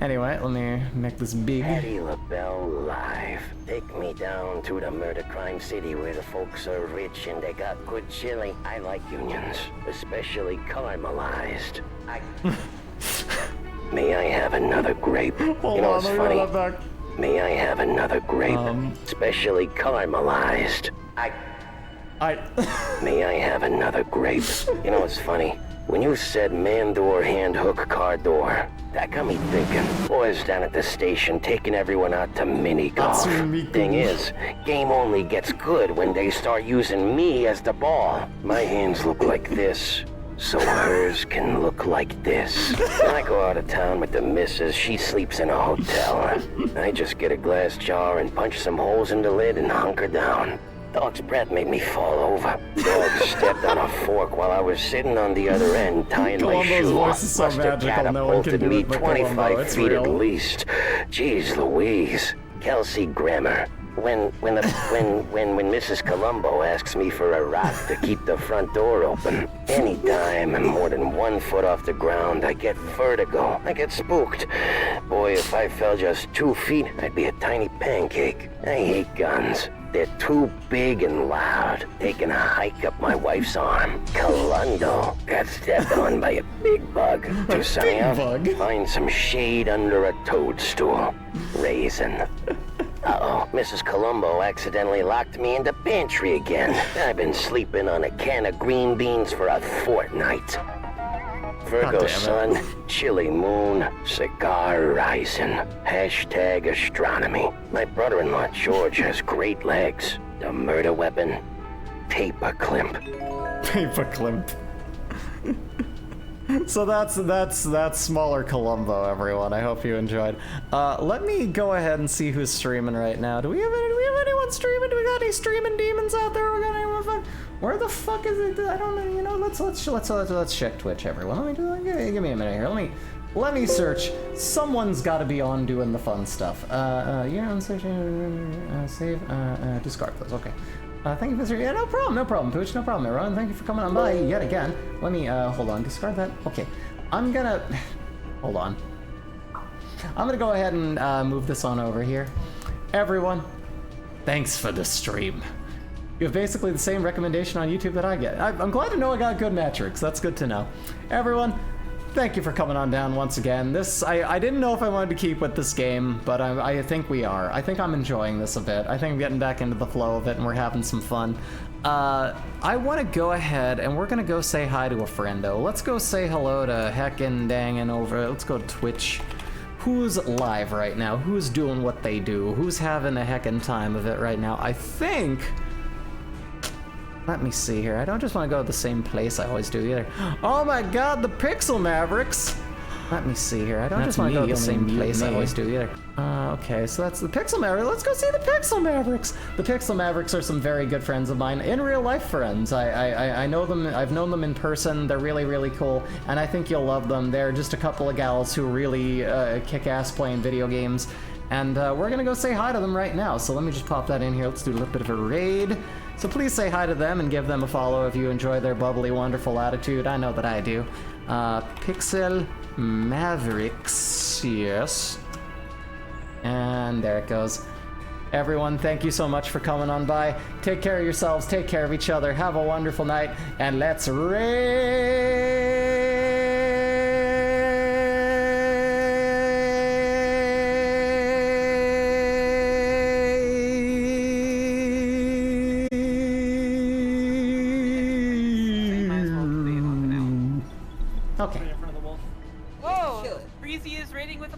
Anyway, let me make this big. Patti LaBelle live. Take me down to the murder crime city where the folks are rich and they got good chili. I like unions, especially caramelized. May I have another grape? Hold you know on, what's let me funny? run that back. May I have another grape? Especially caramelized. May I have another grape? You know what's funny? When you said man door, hand hook, car door, that got me thinking. Boys down at the station taking everyone out to mini golf. Thing is, game only gets good when they start using me as the ball. My hands look like this, so hers can look like this. When I go out of town with the missus, she sleeps in a hotel. I just get a glass jar and punch some holes in the lid and hunker down. Dog's breath made me fall over. Dog stepped on a fork while I was sitting on the other end tying my shoe. Voice is so Must have magical, no one can catapulted do me it but 25 Columbo. It's feet real. at least. Jeez Louise. Kelsey Grammer. When Mrs. Columbo asks me for a rock to keep the front door open, anytime I'm more than 1 foot off the ground, I get vertigo. I get spooked. Boy, if I fell just 2 feet, I'd be a tiny pancake. I hate guns. They're too big and loud. Taking a hike up my wife's arm. Colundo got stepped on by a big bug. To sign up, find some shade under a toadstool. Raisin. Uh-oh, Mrs. Columbo accidentally locked me in the pantry again. I've been sleeping on a can of green beans for a fortnight. Virgo sun, chilly moon, cigar rising. Hashtag astronomy. My brother-in-law George has great legs. The murder weapon, paperclip. Paperclip. So that's Smaller Columbo, everyone. I hope you enjoyed. Let me go ahead and see who's streaming right now. Do we have anyone streaming? Do we got any streaming demons out there? We got anyone fun? Where the fuck is it? I don't know. You know, let's check Twitch, everyone. Give me a minute here. Let me search. Someone's got to be on doing the fun stuff. You're on searching. Save. Discard those. Okay. Thank you for yeah, no problem, Twitch, no problem, everyone. Thank you for coming on by yet again. Let me, hold on, discard that. Okay, I'm gonna, hold on. I'm gonna go ahead and move this on over here. Everyone, thanks for the stream. You have basically the same recommendation on YouTube that I get. I'm glad to know I got good metrics. That's good to know. Everyone, thank you for coming on down once again. I didn't know if I wanted to keep with this game, but I think we are. I think I'm enjoying this a bit. I think I'm getting back into the flow of it, and we're having some fun. I want to go ahead, and we're going to go say hi to a friendo. Let's go say hello to heckin' dangin' over. Let's go to Twitch. Who's live right now? Who's doing what they do? Who's having a heckin' time of it right now? I think... Let me see here. I don't just want to go to the same place I always do either. Oh my god, the Pixel Mavericks! Let me see here. I don't just want to go to the same place I always do either. Okay, so that's the Pixel Mavericks. Let's go see the Pixel Mavericks. The Pixel Mavericks are some very good friends of mine, in real life friends. I know them. I've known them in person. They're really, really cool, and I think you'll love them. They're just a couple of gals who really kick ass playing video games, and we're gonna go say hi to them right now. So let me just pop that in here. Let's do a little bit of a raid. So please say hi to them and give them a follow if you enjoy their bubbly, wonderful attitude. I know that I do. Pixel Mavericks, yes. And there it goes. Everyone, thank you so much for coming on by. Take care of yourselves, take care of each other, have a wonderful night, and let's Okay. Whoa! Breezy is raiding with a